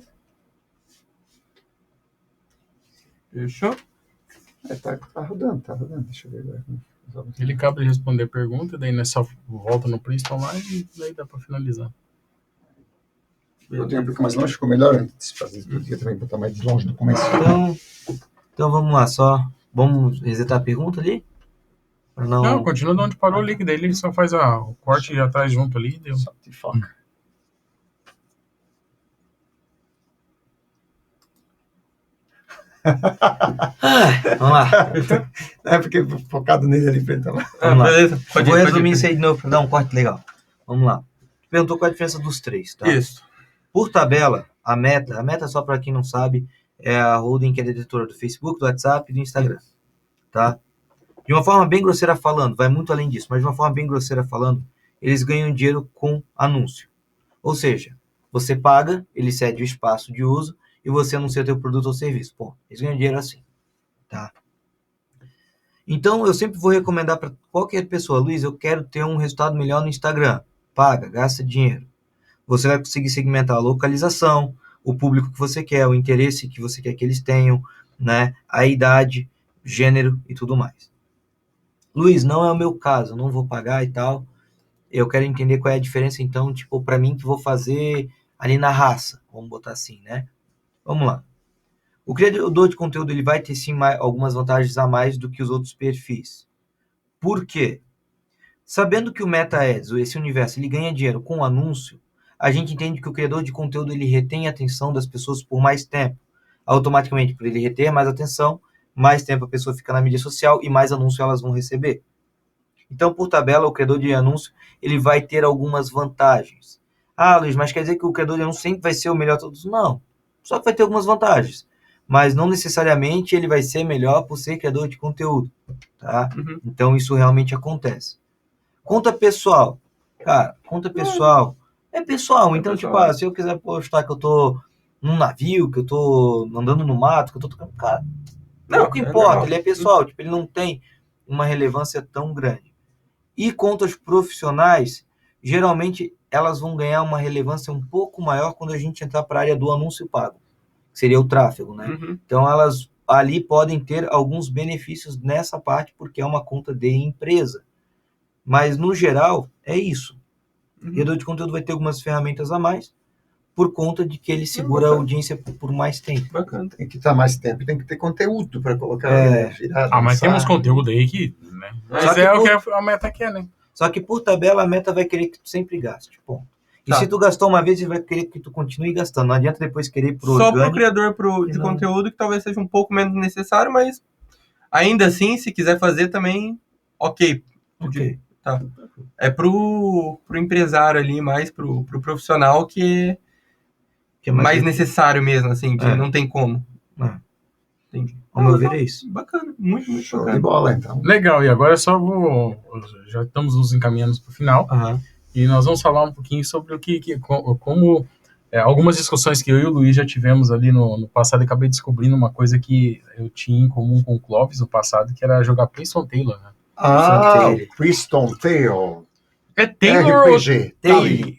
Fechou? Tá rodando. Deixa eu ver agora. Ele acaba de responder a pergunta, daí nós só volta no principal live e daí dá pra finalizar. Eu tenho um pouco mais longe, ficou melhor antes de fazer isso, porque também botar mais longe do começo. Então vamos lá, vamos resetar a pergunta ali? Não, continua de onde parou ali, que daí ele só faz o corte atrás junto ali. Deu. Só te foca. Vamos lá. É porque focado nele ali pra ele lá. Vamos lá. Beleza. Vou resumir isso aí de novo para dar um corte legal. Vamos lá. Perguntou qual é a diferença dos três, tá? Isso. Por tabela, a Meta, só para quem não sabe, é a holding que é detetora do Facebook, do WhatsApp e do Instagram, tá? De uma forma bem grosseira falando, vai muito além disso, mas de uma forma bem grosseira falando, eles ganham dinheiro com anúncio. Ou seja, você paga, ele cede o espaço de uso e você anuncia teu produto ou serviço. Pô, eles ganham dinheiro assim, tá? Então, eu sempre vou recomendar para qualquer pessoa, Luiz, eu quero ter um resultado melhor no Instagram. Paga, gasta dinheiro. Você vai conseguir segmentar a localização, o público que você quer, o interesse que você quer que eles tenham, né? A idade, gênero e tudo mais. Luiz, não é o meu caso, eu não vou pagar e tal. Eu quero entender qual é a diferença, então, tipo, para mim que vou fazer ali na raça, vamos botar assim, né? Vamos lá. O criador de conteúdo ele vai ter sim algumas vantagens a mais do que os outros perfis. Por quê? Sabendo que o Meta Ads, esse universo, ele ganha dinheiro com anúncio, a gente entende que o criador de conteúdo ele retém a atenção das pessoas por mais tempo. Automaticamente, por ele reter mais atenção, mais tempo a pessoa fica na mídia social e mais anúncio elas vão receber. Então, por tabela, o criador de anúncio ele vai ter algumas vantagens. Luiz, mas quer dizer que o criador de anúncio sempre vai ser o melhor de todos? Não. Só que vai ter algumas vantagens. Mas não necessariamente ele vai ser melhor por ser criador de conteúdo. Tá? Uhum. Então, isso realmente acontece. Conta pessoal. Cara, conta pessoal. É pessoal. Então, pessoal. se eu quiser postar que eu tô num navio, que eu tô andando no mato, que eu tô tocando... Cara, pouco importa. Normal. Ele é pessoal. Tipo, ele não tem uma relevância tão grande. E contas profissionais, geralmente, elas vão ganhar uma relevância um pouco maior quando a gente entrar para a área do anúncio pago. Que seria o tráfego, né? Uhum. Então, elas ali podem ter alguns benefícios nessa parte, porque é uma conta de empresa. Mas, no geral, é isso. O criador de conteúdo vai ter algumas ferramentas a mais, por conta de que ele segura a audiência por mais tempo. Bacana. Tem que estar mais tempo, tem que ter conteúdo para colocar. Virar, mas lançar. temos conteúdo aí que, né? Mas Só que é o que a meta quer, né? Só que por tabela a meta vai querer que tu sempre gaste, ponto. E Tá. se tu gastou uma vez, ele vai querer que tu continue gastando. Não adianta depois querer ir pro Só pro orgânico. criador de não. conteúdo que talvez seja um pouco menos necessário, mas ainda assim, se quiser fazer também, ok. Ok. Tá. É pro empresário ali, mais pro profissional que Que é mais necessário mesmo, assim, que É. não tem como. É. Entendi. Ao meu ver é isso. Bacana, muito, muito Show de bacana. bola, então. Legal, e agora já estamos nos encaminhando para o final, Aham. e nós vamos falar um pouquinho sobre como algumas discussões que eu e o Luiz já tivemos ali no passado, e acabei descobrindo uma coisa que eu tinha em comum com o Clóvis no passado, que era jogar Preston Taylor, né? Preston Tale. É Taylor ou RPG. Tail.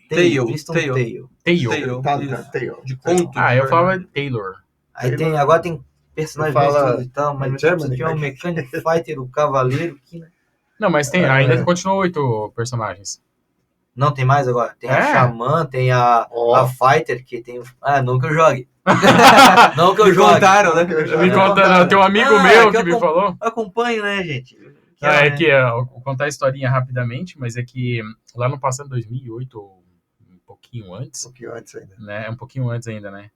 Taylor? Tale. De conto. Eu falava Taylor. Aí agora tem personagens Fala- novos e tal, mas é não precisa Germany, de um né? Mechanic Fighter, o Cavaleiro, que... Não, mas ainda continuam 8 personagens. Não, tem mais agora. Tem a É? Xamã, tem a Fighter, que tem... não que eu jogue. Não que eu Me jogue. contaram, né? Me conta, tem um amigo Ah, meu que que me falou. Eu acompanho, né, gente? Vou contar a historinha rapidamente, mas é que lá no passado, 2008, ou um pouquinho antes, Um pouquinho antes ainda. né? Um pouquinho antes ainda, né?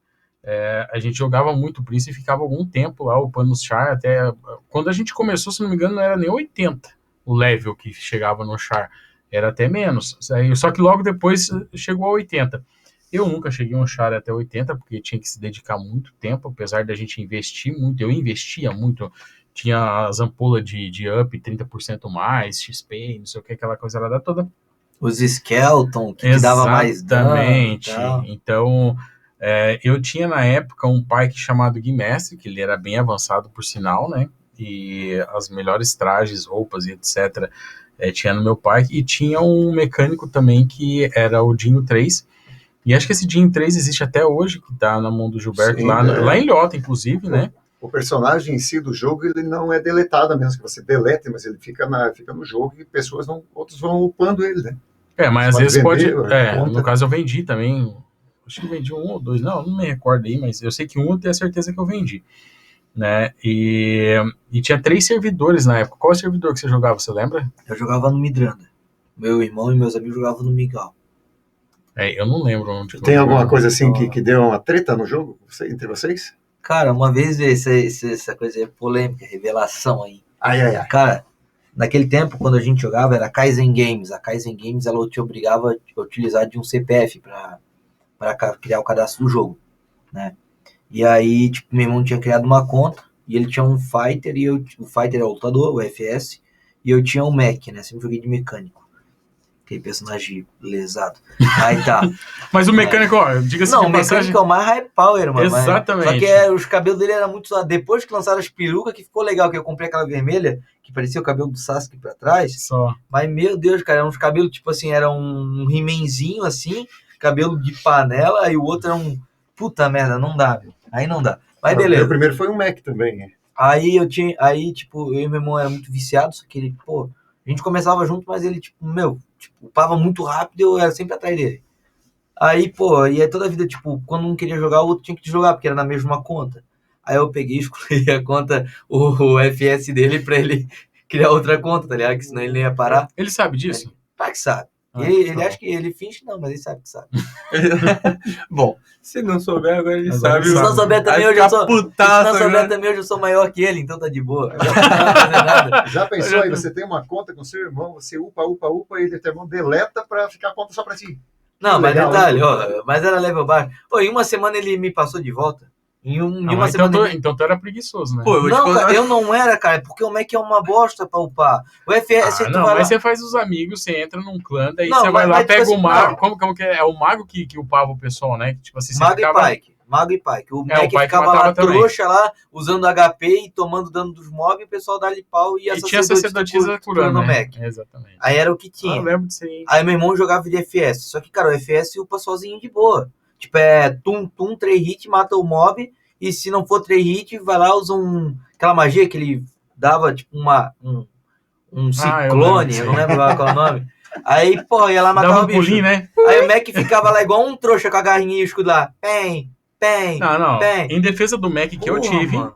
A gente jogava muito Prince e ficava algum tempo lá upando os char, até... Quando a gente começou, se não me engano, não era nem 80 o level que chegava no char. Era até menos. Só que logo depois chegou a 80. Eu nunca cheguei a um char até 80, porque tinha que se dedicar muito tempo, apesar da gente investir muito. Eu investia muito. Tinha as ampolas de up 30% mais, XP, não sei o que, aquela coisa lá toda. Os Skeleton, que dava mais dano e tal. Então, eu tinha na época um Pike chamado Guimestre, que ele era bem avançado por sinal, né? E as melhores trajes, roupas e etc. Tinha no meu Pike. E tinha um mecânico também que era o Dinho 3. E acho que esse Dinho 3 existe até hoje, que tá na mão do Gilberto, Sim, lá em Lhota, inclusive, né? O personagem em si do jogo, ele não é deletado, a menos que você delete, mas ele fica no jogo e outros vão upando ele, né? Mas Você às vezes pode pode... vender, conta. No caso eu vendi também. Acho que vendi 1 ou 2. Não me recordo aí, mas eu sei que 1 eu tenho a certeza que eu vendi. Né? E tinha 3 servidores na época. Qual é o servidor que você jogava, você lembra? Eu jogava no Midranda. Meu irmão e meus amigos jogavam no Migal. Eu não lembro onde. Tem alguma coisa assim que deu uma treta no jogo entre vocês? Cara, uma vez essa coisa é polêmica, revelação aí. Ai. Cara, naquele tempo, quando a gente jogava, era a Kaizen Games. A Kaizen Games, ela te obrigava a utilizar de um CPF para criar o cadastro do jogo, né? E aí, tipo, meu irmão tinha criado uma conta, e ele tinha um Fighter, o Fighter é o lutador, o FS, e eu tinha um Mech, né? Sempre joguei de mecânico. Aquele personagem lesado. Aí tá. Mas o mecânico, diga-se Não, de o passagem... mecânico é o mais high power, mano. Exatamente. Só que os cabelos dele eram muito... Depois que lançaram as perucas, que ficou legal, que eu comprei aquela vermelha, que parecia o cabelo do Sasuke pra trás. Só. Mas, meu Deus, cara, eram uns cabelos, tipo assim, era um He-Manzinho, assim, cabelo de panela, e o outro era um... Puta merda, não dá, meu. Aí não dá. Mas beleza. O primeiro foi um Mac também, né? Aí, tipo, eu e meu irmão era muito viciado, só que ele, pô... A gente começava junto, mas ele, tipo, upava muito rápido e eu era sempre atrás dele. Aí, pô, e aí toda a vida, tipo, quando um queria jogar, o outro tinha que jogar, porque era na mesma conta. Aí eu peguei e excluí a conta, o FS dele, pra ele criar outra conta, tá ligado? Que senão ele não ia parar. Ele sabe disso? Claro que sabe. Ele acha que ele finge não, mas ele sabe que sabe. Bom, se não souber, agora ele Agora sabe. ele Se não souber também, Vai hoje eu ficar sou. Se putaço não souber agora. também, hoje eu sou maior que ele, então tá de boa. Eu não vou fazer nada. Já pensou aí, você tem uma conta com seu irmão, você upa, e teu irmão deleta pra ficar a conta só pra ti. Não, mas legal, detalhe, ó, mas era level baixo. Pô, em uma semana ele me passou de volta. Em uma semana. Então tu era preguiçoso, né? Pô, eu vou te Não, contar- cara, eu não era, cara, porque o Mac é uma bosta pra upar. O FS, tu não, vai lá... mas você faz os amigos, você entra num clã, daí Não, você vai mas- lá, mas, pega tipo o assim, mago. não. Como que é? É o mago que upava o pessoal, né? Tipo assim, você Mago ficava... e Pike. O o Mac Pike ficava matava lá também. trouxa lá, usando HP e tomando dano dos mobs, e o pessoal dá-lhe pau e a E tinha sacerdotisa curando, no né? Mac. Exatamente. Aí era o que Eu tinha. lembro disso aí. Aí meu irmão jogava de FS. Só que, cara, o FS upa sozinho de boa. Tipo, tum, 3 hits, mata o mob. E se não for 3 hits, vai lá, usa aquela magia que ele dava, tipo, um ciclone, eu não lembro qual é o nome. Aí, pô, ia lá matar Dava o um bicho. pulinho, né? Aí o Mac ficava lá igual um trouxa com a garrinha e o escudo lá. Tem. Não. Tem. Em defesa do Mac que eu Porra, tive, mano.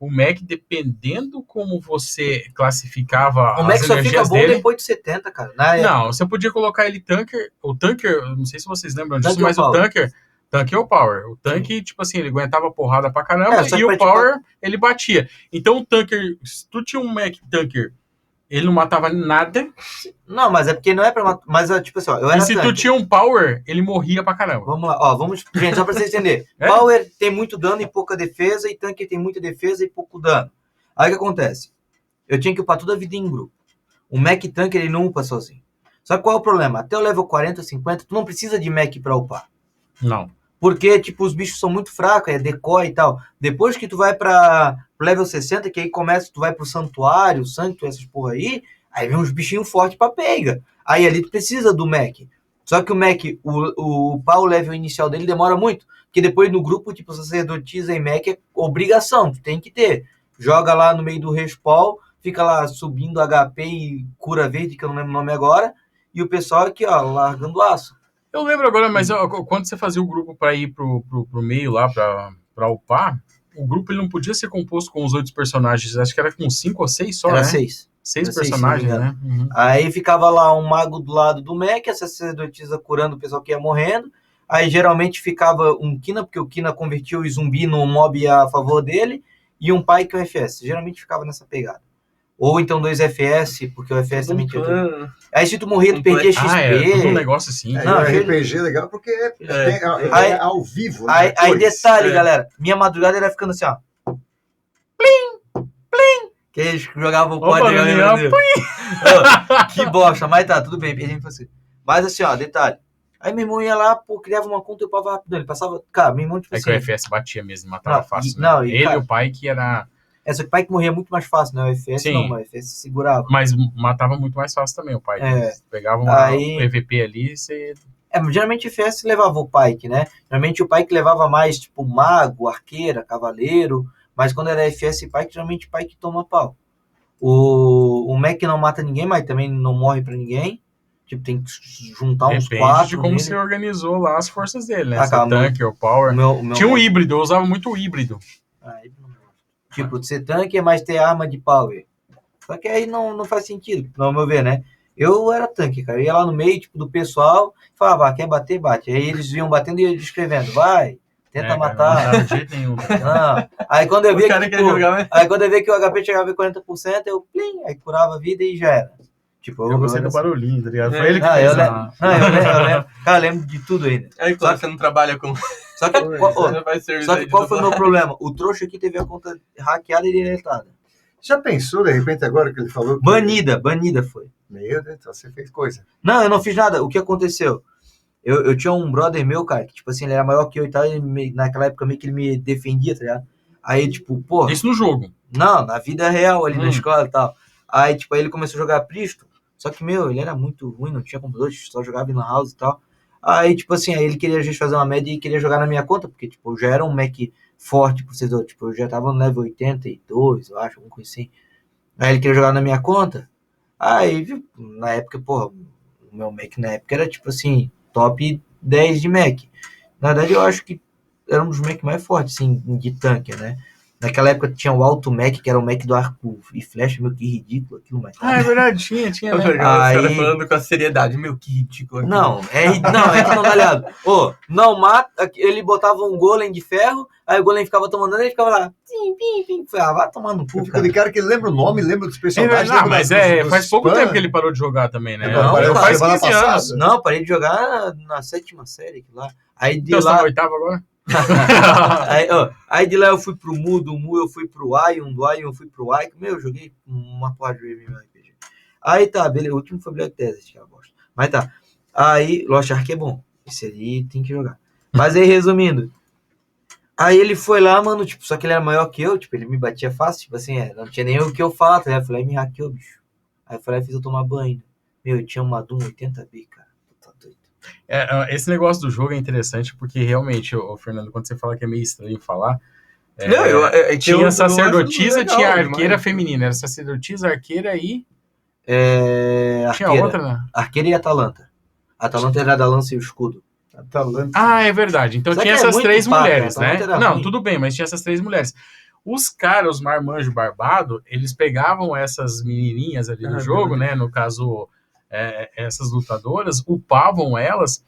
o Mac, dependendo como você classificava O Mac as só fica energias bom dele... depois de 70, cara. Na época. Não, você podia colocar ele tanker. O tanker, eu não sei se vocês lembram disso, Tanque mas ou o power? tanker. Tanque ou power. O tanque, tipo assim, ele aguentava porrada pra caramba Só que e o pra, power, ele batia. Então o tanker, se tu tinha um Mac tanker, ele não matava nada. Não, mas é porque não é pra matar. Mas, tipo assim, ó, eu E era se tu tanque. tinha um power, ele morria pra caramba. Vamos lá, ó, gente, só pra vocês entenderem. É? Power tem muito dano e pouca defesa, e tanque tem muita defesa e pouco dano. Aí o que acontece? Eu tinha que upar toda a vida em grupo. O Mac Tank, ele não upa sozinho. Só que qual é o problema? Até o level 40, 50, tu não precisa de Mac pra upar. Não. Porque, tipo, os bichos são muito fracos, é decoy e tal. Depois que tu vai pra level 60, que aí começa, tu vai pro santuário, santo, essas porra aí vem uns bichinhos fortes pra pega. Aí ali tu precisa do Mac. Só que o Mac, o level inicial dele demora muito. Porque depois no grupo, tipo, sacerdotisa e Mac é obrigação, tu tem que ter. Joga lá no meio do respawn, fica lá subindo HP e cura verde, que eu não lembro o nome agora. E o pessoal aqui, ó, largando aço. Eu lembro agora, mas ó, quando você fazia o grupo pra ir pro meio lá, pra upar, o grupo ele não podia ser composto com os outros personagens. Acho que era com 5 ou 6 só, Era né? 6. 6 Era seis, personagens, se não me né? Uhum. Aí ficava lá um mago do lado do Mac, a sacerdotisa curando o pessoal que ia morrendo. Aí geralmente ficava um Kina, porque o Kina convertia o zumbi no mob a favor dele, e um pai que é o FS. Geralmente ficava nessa pegada. Ou então 2 FS, porque o FS também tinha tudo. Aí se tu morria, tu perdia XP. É tudo um negócio assim. Não, RPG é legal porque é ao vivo. Né? Aí detalhe, galera. Minha madrugada era ficando assim, ó. Plim! Plim! Que eles jogavam o código. Que bosta, mas tá, tudo bem. Mas assim, ó, detalhe. Aí meu irmão ia lá, pô, criava uma conta e upava rapidão. Ele passava. Cara, meu irmão, tipo assim. É que o FS batia mesmo, matava fácil. Não, ele e o pai que era. Só que o pai que morria muito mais fácil, né? O FS sim. Não, mas o FS segurava. Mas matava muito mais fácil também o pai. Pegava um EVP ali e você. Geralmente o FS levava o Pike, né? Geralmente o Pike levava mais, tipo, mago, arqueira, cavaleiro. Mas quando era FS e Pike, geralmente o Pike toma pau. O Mac não mata ninguém, mas também não morre pra ninguém. Tipo, tem que juntar uns 4. De como você organizou lá as forças dele, né? Calma, tanque ou power. Tinha um híbrido, eu usava muito o híbrido. Tipo, ser tanque é mais ter arma de power. Só que aí não faz sentido, no meu ver, né? Eu era tanque, cara. Eu ia lá no meio, tipo, do pessoal, falava, quer bater, bate. Aí eles iam batendo e eu escrevendo, vai, tenta matar. Não de jeito nenhum. Não. Aí quando eu via que o HP chegava em 40%, eu plim, aí curava a vida e já era. Tipo, eu gostei do barulhinho, tá ligado? Foi ele que fez. Eu lembro. Cara, eu lembro de tudo ainda. Aí, claro, você não trabalha com... Só que qual foi o meu problema? O trouxa aqui teve a conta hackeada e deletada. Já pensou, de repente, agora que ele falou? Que... Banida foi. Meu Deus, você fez coisa. Não, eu não fiz nada. O que aconteceu? Eu tinha um brother meu, cara, que, tipo assim, ele era maior que eu e tal, e naquela época meio que ele me defendia, tá ligado? Aí, tipo, porra... Isso no jogo? Não, na vida real, ali na escola e tal. Aí, tipo, aí ele começou a jogar Pristo, só que, meu, ele era muito ruim, não tinha computador, só jogava em lan house e tal. Aí, tipo assim, aí ele queria, às vezes, fazer uma média e queria jogar na minha conta, porque, tipo, eu já era um Mac forte, por vocês, tipo, eu já tava no level 82, eu acho, alguma coisa assim. Aí ele queria jogar na minha conta. Aí, na época, porra, o meu Mac na época era, tipo assim, top 10 de Mac. Na verdade, eu acho que era um dos Mac mais fortes, assim, de tanque, né? Naquela época tinha o Alto Mac, que era o Mac do arco e flecha, meu, que ridículo aquilo, mas... é verdade, tinha, né? Aí... falando com a seriedade, meu, que ridículo aquilo. Não, é que não tá ligado. Não mata, ele botava um golem de ferro, aí o golem ficava tomando dano e ele ficava lá, pim. Vai tomando um cu, cara. De cara que lembra o nome, lembra dos personagens. Mas faz pouco tempo que ele parou de jogar também, né? Não, faz 15 anos. Não, parei de jogar na 7ª série lá. Aí de então, lá... você tá na 8ª agora? Aí de lá eu fui pro Mu, do Mu eu fui pro Ion, do Ion eu fui pro Ike. Meu, eu joguei uma porra de RPG. Aí tá, beleza, o último foi Black Desert, que eu gosto. Mas tá, aí Lost Ark é bom, esse ali tem que jogar. Mas aí, resumindo, aí ele foi lá, mano, tipo, só que ele era maior que eu, tipo, ele me batia fácil, tipo assim, não tinha nem o que eu falar, tá ligado? Eu falei, me hackeou, bicho. Aí eu falei, fiz eu tomar banho. Meu, eu tinha uma Doom 80B, cara. Tá doido. Esse negócio do jogo é interessante porque realmente, Fernando, quando você fala que é meio estranho falar, tinha sacerdotisa, tinha arqueira feminina, era sacerdotisa, arqueira e... Tinha outra, né? Arqueira e Atalanta. A Atalanta era da lança e o escudo. Atalanta. Ah, é verdade. Então Só tinha que é essas muito 3 paca, mulheres, a né? Atalanta era Não, ruim. tudo bem, mas tinha essas 3 mulheres. Os caras, os marmanjos barbados, eles pegavam essas menininhas ali do jogo, né? No caso, essas lutadoras, upavam elas,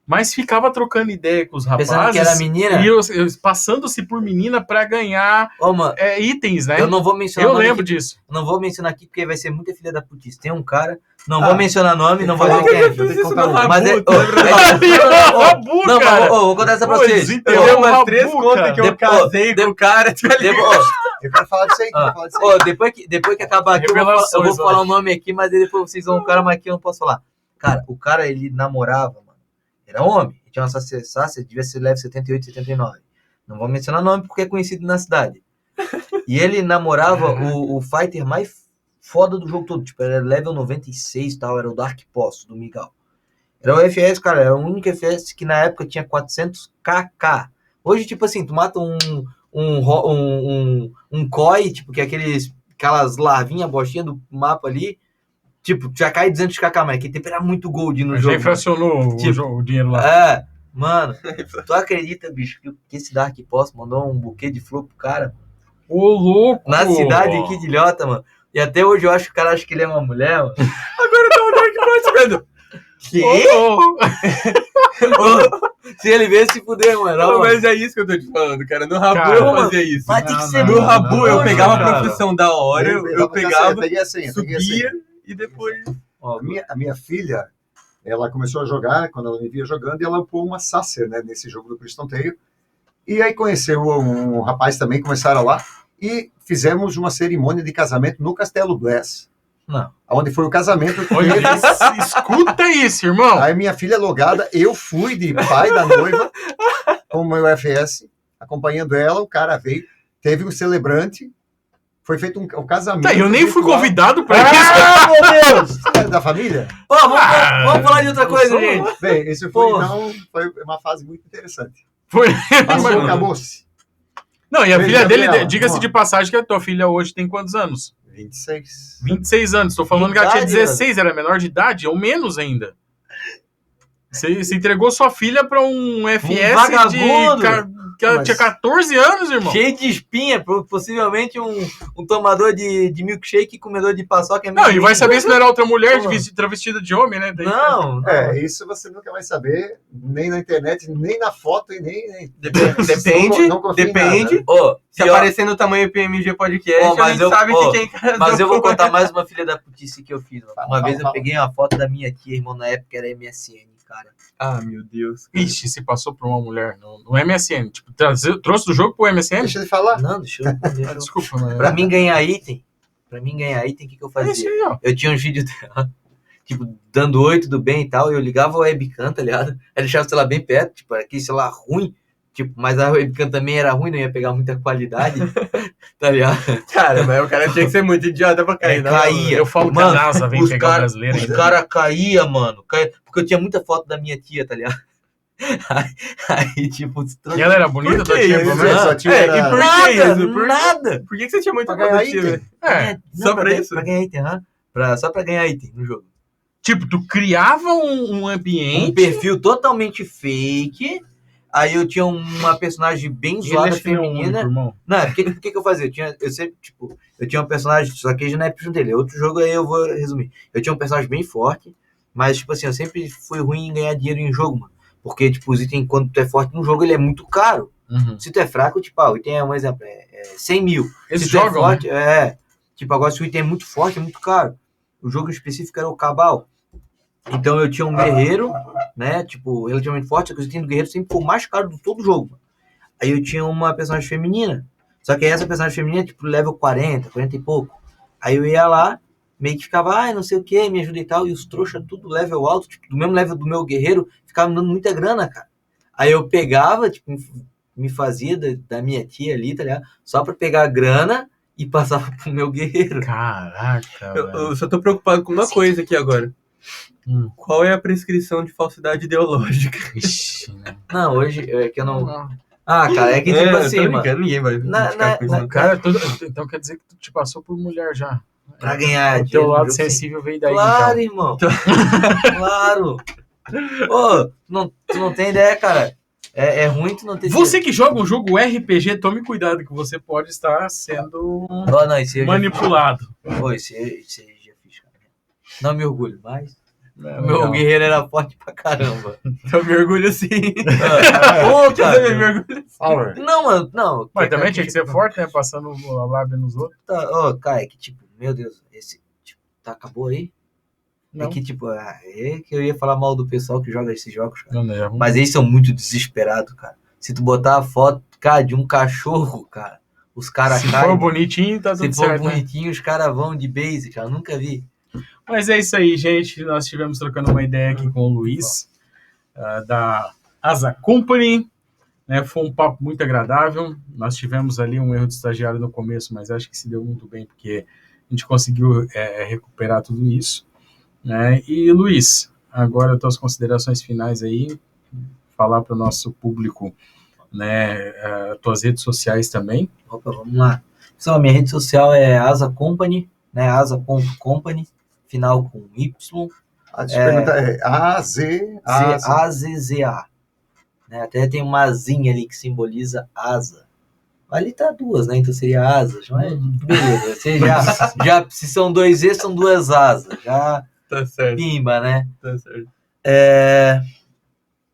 mas ficava trocando ideia com os rapazes. Pensando que era menina? E passando-se por menina pra ganhar Ô, mano, itens, né? eu não vou mencionar Eu nome lembro aqui. disso. Não vou mencionar aqui porque vai ser muita filha da putice. Tem um cara, não vou mencionar nome, não vou dizer quem é. Eu tenho que contar um. Mas é. Rabu, Não, cara. mas vou contar essa pra Pô, vocês. desentendeu Tem o umas Rabu, 3 contas que eu Depois- casei com o cara. Eu quero falar disso aí. Depois que acabar aqui, eu vou Revelações, falar o nome aqui, mas aí depois vocês vão um cara, mas aqui eu não posso falar. Cara, o cara, ele namorava, mano. Era homem. Ele tinha uma Sácia, devia ser leve 78, 79. Não vou mencionar nome porque é conhecido na cidade. E ele namorava o fighter mais foda do jogo todo. Tipo, era level 96 e tal. Era o Dark Post do Miguel. Era o FS, cara. Era o único FS que na época tinha 400 KK. Hoje, tipo assim, tu mata um koi, tipo, que é aquelas larvinhas, bostinhas do mapa ali. Tipo, já cai 200 KK, mas que tempo era muito gold no Já jogo. inflacionou Tipo, o dinheiro lá. Mano, tu acredita, bicho, que esse Dark Post mandou um buquê de flor pro cara? Ô, louco! Na cidade aqui de Ilhota, mano. E até hoje eu acho que o cara acha que ele é uma mulher, mano. Agora tá o Dark Post, velho. Que? Ô, Se ele vê, se fuder, mano. Não, Ó, mas é isso que eu tô te falando, cara. No Rabu Cara, eu fazia isso. Mas tem que ser No muito Rabu eu bom, pegava a cara. profissão da hora, eu pegava, Eu peguei assim. subia e depois... Ó, A minha filha, ela começou a jogar, quando ela me via jogando, e ela upou uma Sacer, né, nesse jogo do Cristão Tale. E aí conheceu um rapaz também, começaram lá, e fizemos uma cerimônia de casamento no Castelo Bless. Não. Onde foi o casamento olha, deles. escuta isso, irmão. Aí minha filha logada, eu fui de pai da noiva, com o meu FS, acompanhando ela, o cara veio, teve um celebrante, foi feito um casamento. Tá, eu nem fui virtual. convidado pra isso. Ah, meu Deus! É da família? Ó, vamos falar de outra coisa, gente. Bem, isso foi, Pô. então, foi uma fase muito interessante. Foi. Passou, acabou-se. Não, e a Veja filha dele, ela, diga-se ó. de passagem que a tua filha hoje tem quantos anos? 26. 26 anos. Tô falando que ela tinha Idade, 16, era menor de idade, ou menos ainda. Você entregou sua filha pra um FS vagabundo. que ela Mas- tinha 14 anos, irmão. Cheio de espinha, possivelmente um tomador de milkshake e comedor de paçoca. Não, e vai saber se não era outra mulher Pô. travestida de homem, né? Daí- Não, não. Isso você nunca vai saber, nem na internet, nem na foto e nem. Depende, Não confio em depende. nada. Ô, Se pior- aparecer no tamanho PMG Podcast, Ó, a mas gente eu- sabe ó, que quem casou. Mas eu vou contar mais uma filha da putice que eu fiz. Mano. Uma Fala, vez eu fala. peguei uma foto da minha tia, irmão, na época era MSN, cara. Ah, meu Deus. Ixi, se passou por uma mulher no MSN. Tipo, trouxe do jogo pro MSN? Deixa eu te falar. Não, deixa eu Ah, desculpa, né? Pra mim ganhar item, o que eu É isso fazia? aí, ó. Eu tinha uns vídeos dela, tipo, dando oi, tudo bem e tal, eu ligava o webcam, tá ligado? Aí deixava o celular bem perto, tipo, aquele celular ruim, tipo, mas a webcam também era ruim, não ia pegar muita qualidade, tá ligado? Cara, mas o cara tinha que ser muito idiota pra cair. não, caía. Eu falo que Mano, a NASA vem os pegar o cara- brasileiro Os ainda. caras caíam, mano, porque eu tinha muita foto da minha tia, tá ligado? Aí tipo, E ela era bonita, Por tua que tia, isso? pelo menos? Sua tia É, era- e por que nada, isso? nada. Por que você tinha muita Pra ganhar foto item. É. Só pra isso? Pra ganhar item, só pra ganhar item no jogo. Tipo, tu criava um ambiente. Um perfil totalmente fake. Aí eu tinha uma personagem bem zoada, feminina. Irmão. Não, o que eu fazia? Eu sempre, tipo, eu tinha um personagem, só que já não é junto dele. Outro jogo aí eu vou resumir. Eu tinha um personagem bem forte, mas, tipo assim, eu sempre fui ruim em ganhar dinheiro em jogo, mano. Porque, tipo, os itens, quando tu é forte no jogo, ele é muito caro. Uhum. Se tu é fraco, tipo, o item é um exemplo, é 100 mil. Eles Se tu é jogam, forte, tipo, agora se o item é muito forte, é muito caro. O jogo em específico era o Cabal. Então eu tinha um guerreiro, né, tipo, relativamente forte, só que o item do guerreiro sempre foi o mais caro de todo o jogo. Aí eu tinha uma personagem feminina, só que essa personagem feminina, tipo, level 40 e pouco. Aí eu ia lá, meio que ficava, não sei o que, me ajuda e tal, e os trouxas tudo level alto, tipo, do mesmo level do meu guerreiro, ficava me dando muita grana, cara. Aí eu pegava, tipo, me fazia da minha tia ali, tá ligado? Só pra pegar a grana e passava pro meu guerreiro. Caraca, velho. Eu só tô preocupado com uma coisa aqui agora. Qual é a prescrição de falsidade ideológica? Ixi, né? Não, hoje é que eu não... Ah, cara, é que tipo assim, mano, Ninguém vai ficar com isso. não. Cara, então quer dizer que tu te passou por mulher já. pra ganhar O teu dinheiro no lado jogo, sim. sensível veio daí, Claro, então. irmão. Claro. Ô, tu não tem ideia, cara. É ruim tu não ter Você que joga um jogo RPG, tome cuidado que você pode estar sendo não, esse manipulado. Esse aí já fiz, cara. Não me orgulho, mas É, meu legal. guerreiro era forte pra caramba. Eu me orgulho sim. Pô, Eu me cara. orgulho sim. Power. Não, mano, não. Mas também tinha que ser forte, né? Passando a lábia nos outros. Ô, cara, é que tipo, meu Deus, esse. Tipo, acabou aí? Não. É que tipo, é que eu ia falar mal do pessoal que joga esses jogos, cara. Não erro. Mas eles são muito desesperados, cara. Se tu botar a foto, cara, de um cachorro, cara, os caras Se caem. for bonitinho, tá Se tudo for certo. Né? bonitinho, os caras vão de base, cara. Eu nunca vi. Mas é isso aí, gente. Nós estivemos trocando uma ideia aqui com o Luiz, da Asa Company. Né? Foi um papo muito agradável. Nós tivemos ali um erro de estagiário no começo, mas acho que se deu muito bem, porque a gente conseguiu recuperar tudo isso. Né? E, Luiz, agora tuas considerações finais aí, falar para o nosso público, né, tuas redes sociais também. Opa, vamos lá. Pessoal, minha rede social é Asa Company, né? Asa.company, final com Y. Deixa eu perguntar, AZZA. Né? Até tem uma asinha ali que simboliza asa. Ali tá duas, né? Então seria asas, mas beleza. Você já, se são dois E, são duas asas. Já Tá certo, pimba, né? tá certo.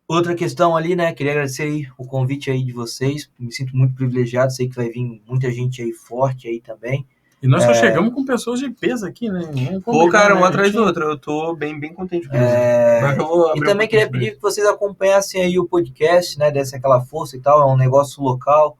Outra questão ali, né? Queria agradecer aí o convite aí de vocês. Me sinto muito privilegiado. Sei que vai vir muita gente aí forte aí também. E nós só chegamos com pessoas de peso aqui, né? Pô, cara, um atrás do outro. Eu tô bem contente com isso. Mas eu vou E abrir também queria pedir que vocês acompanhassem aí o podcast, né? Desse aquela força e tal. É um negócio local.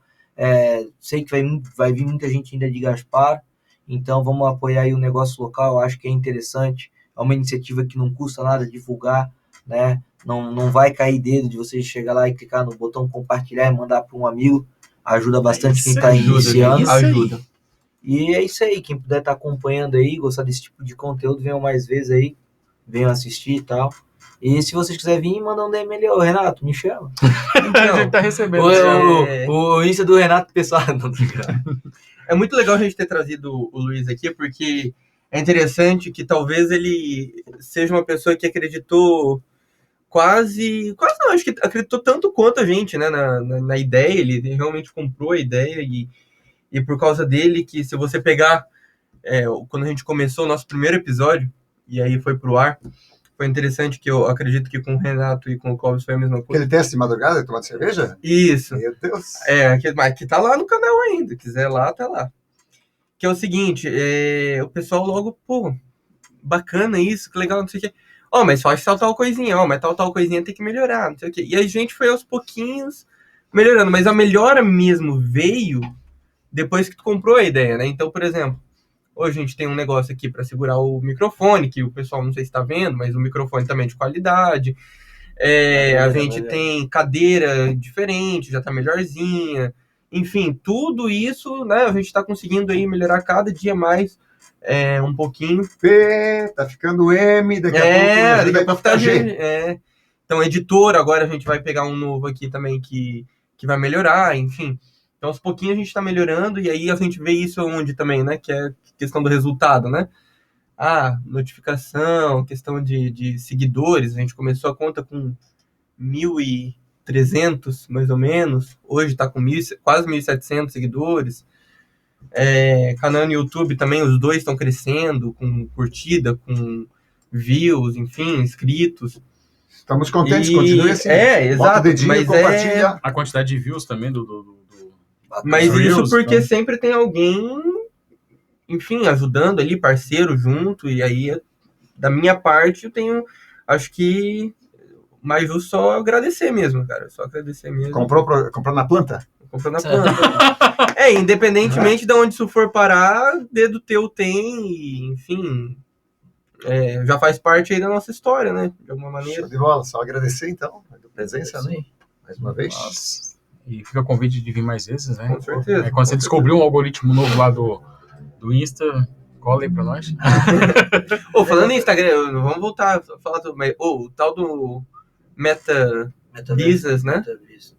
Sei que vai vir muita gente ainda de Gaspar. Então vamos apoiar aí o negócio local. Eu acho que é interessante. É uma iniciativa que não custa nada divulgar, né? Não vai cair dedo de você chegar lá e clicar no botão compartilhar e mandar para um amigo. Ajuda bastante quem está iniciando. Ajuda. E é isso aí. Quem puder estar acompanhando aí, gostar desse tipo de conteúdo, venham mais vezes aí. Venham assistir e tal. E se vocês quiserem vir, manda um DM ali. Ô, Renato, me chama. A gente tá recebendo. O Insta do Renato, pessoal. Não, É muito legal a gente ter trazido o Luiz aqui, porque é interessante que talvez ele seja uma pessoa que acreditou quase não, acho que acreditou tanto quanto a gente, né, na ideia. Ele realmente comprou a ideia e por causa dele, que se você pegar quando a gente começou o nosso primeiro episódio, e aí foi pro ar, foi interessante, que eu acredito que com o Renato e com o Clóvis foi a mesma coisa. Aquele teste de madrugada, tomando cerveja? Isso. Meu Deus. Mas que tá lá no canal ainda, quiser lá, tá lá. Que é o seguinte, o pessoal logo, pô, bacana isso, que legal, não sei o quê. Mas faz tal coisinha, mas tal coisinha tem que melhorar, não sei o quê. E a gente foi aos pouquinhos melhorando, mas a melhora mesmo veio depois que tu comprou a ideia, né? Então, por exemplo, hoje a gente tem um negócio aqui para segurar o microfone, que o pessoal não sei se está vendo, mas o microfone também é de qualidade. A gente tem cadeira diferente, já tá melhorzinha. Enfim, tudo isso, né? A gente está conseguindo aí melhorar cada dia mais um pouquinho. P, tá ficando M, daqui a pouco tá G. Então, editor, agora a gente vai pegar um novo aqui também que vai melhorar, enfim. Então, aos pouquinhos a gente está melhorando, e aí a gente vê isso onde também, né? Que é questão do resultado, né? Notificação, questão de seguidores. A gente começou a conta com 1.300, mais ou menos. Hoje está com quase 1.700 seguidores. Canal no YouTube também, os dois estão crescendo, com curtida, com views, enfim, inscritos. Estamos contentes, continue assim. Exato. Bota o dedinho e compartilha. A quantidade de views também do Mas Reels, isso porque então. sempre tem alguém, enfim, ajudando ali, parceiro junto, e aí, da minha parte, eu tenho, acho que, mais justo só agradecer mesmo, cara, só agradecer mesmo. Comprou na planta? Comprou na planta. Independentemente de onde isso for parar, dedo teu tem, e, enfim, já faz parte aí da nossa história, né, de alguma maneira. Show de bola, só agradecer então, a presença, né? Mais uma vez. Nossa. E fica o convite de vir mais vezes, né? Com certeza. Quando você descobriu um algoritmo novo lá do Insta, cola aí pra nós. Falando em Instagram, vamos voltar a falar o tal do Meta Business, né?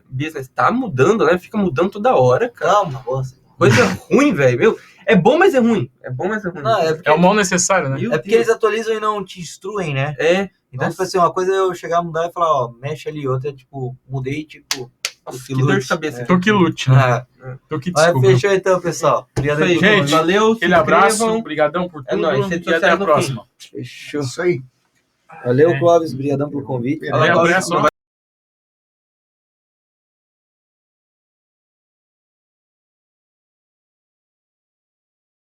Business tá mudando, né? Fica mudando toda hora, cara. Calma, moça. Coisa ruim, velho. É bom, mas é ruim. É bom, mas é ruim. Não, é porque, É o mal necessário, né? é porque eles atualizam e não te instruem, né? É. Então, Nossa. tipo assim, uma coisa é eu chegar, mudar e falar, ó, mexe ali, outra é tipo, mudei, tipo, Nossa, que dor de cabeça. Tu que lute, né? Ah, Tu que mas desculpa. fechou então, pessoal. Obrigado Isso aí, aí, por gente. Valeu, se Aquele abraço, inscrevam. obrigadão por tudo nóis, redes e até a sociais no fim. próxima. Fechou. Isso aí. Valeu, Clóvis. Obrigadão pelo convite. Valeu, Abraço.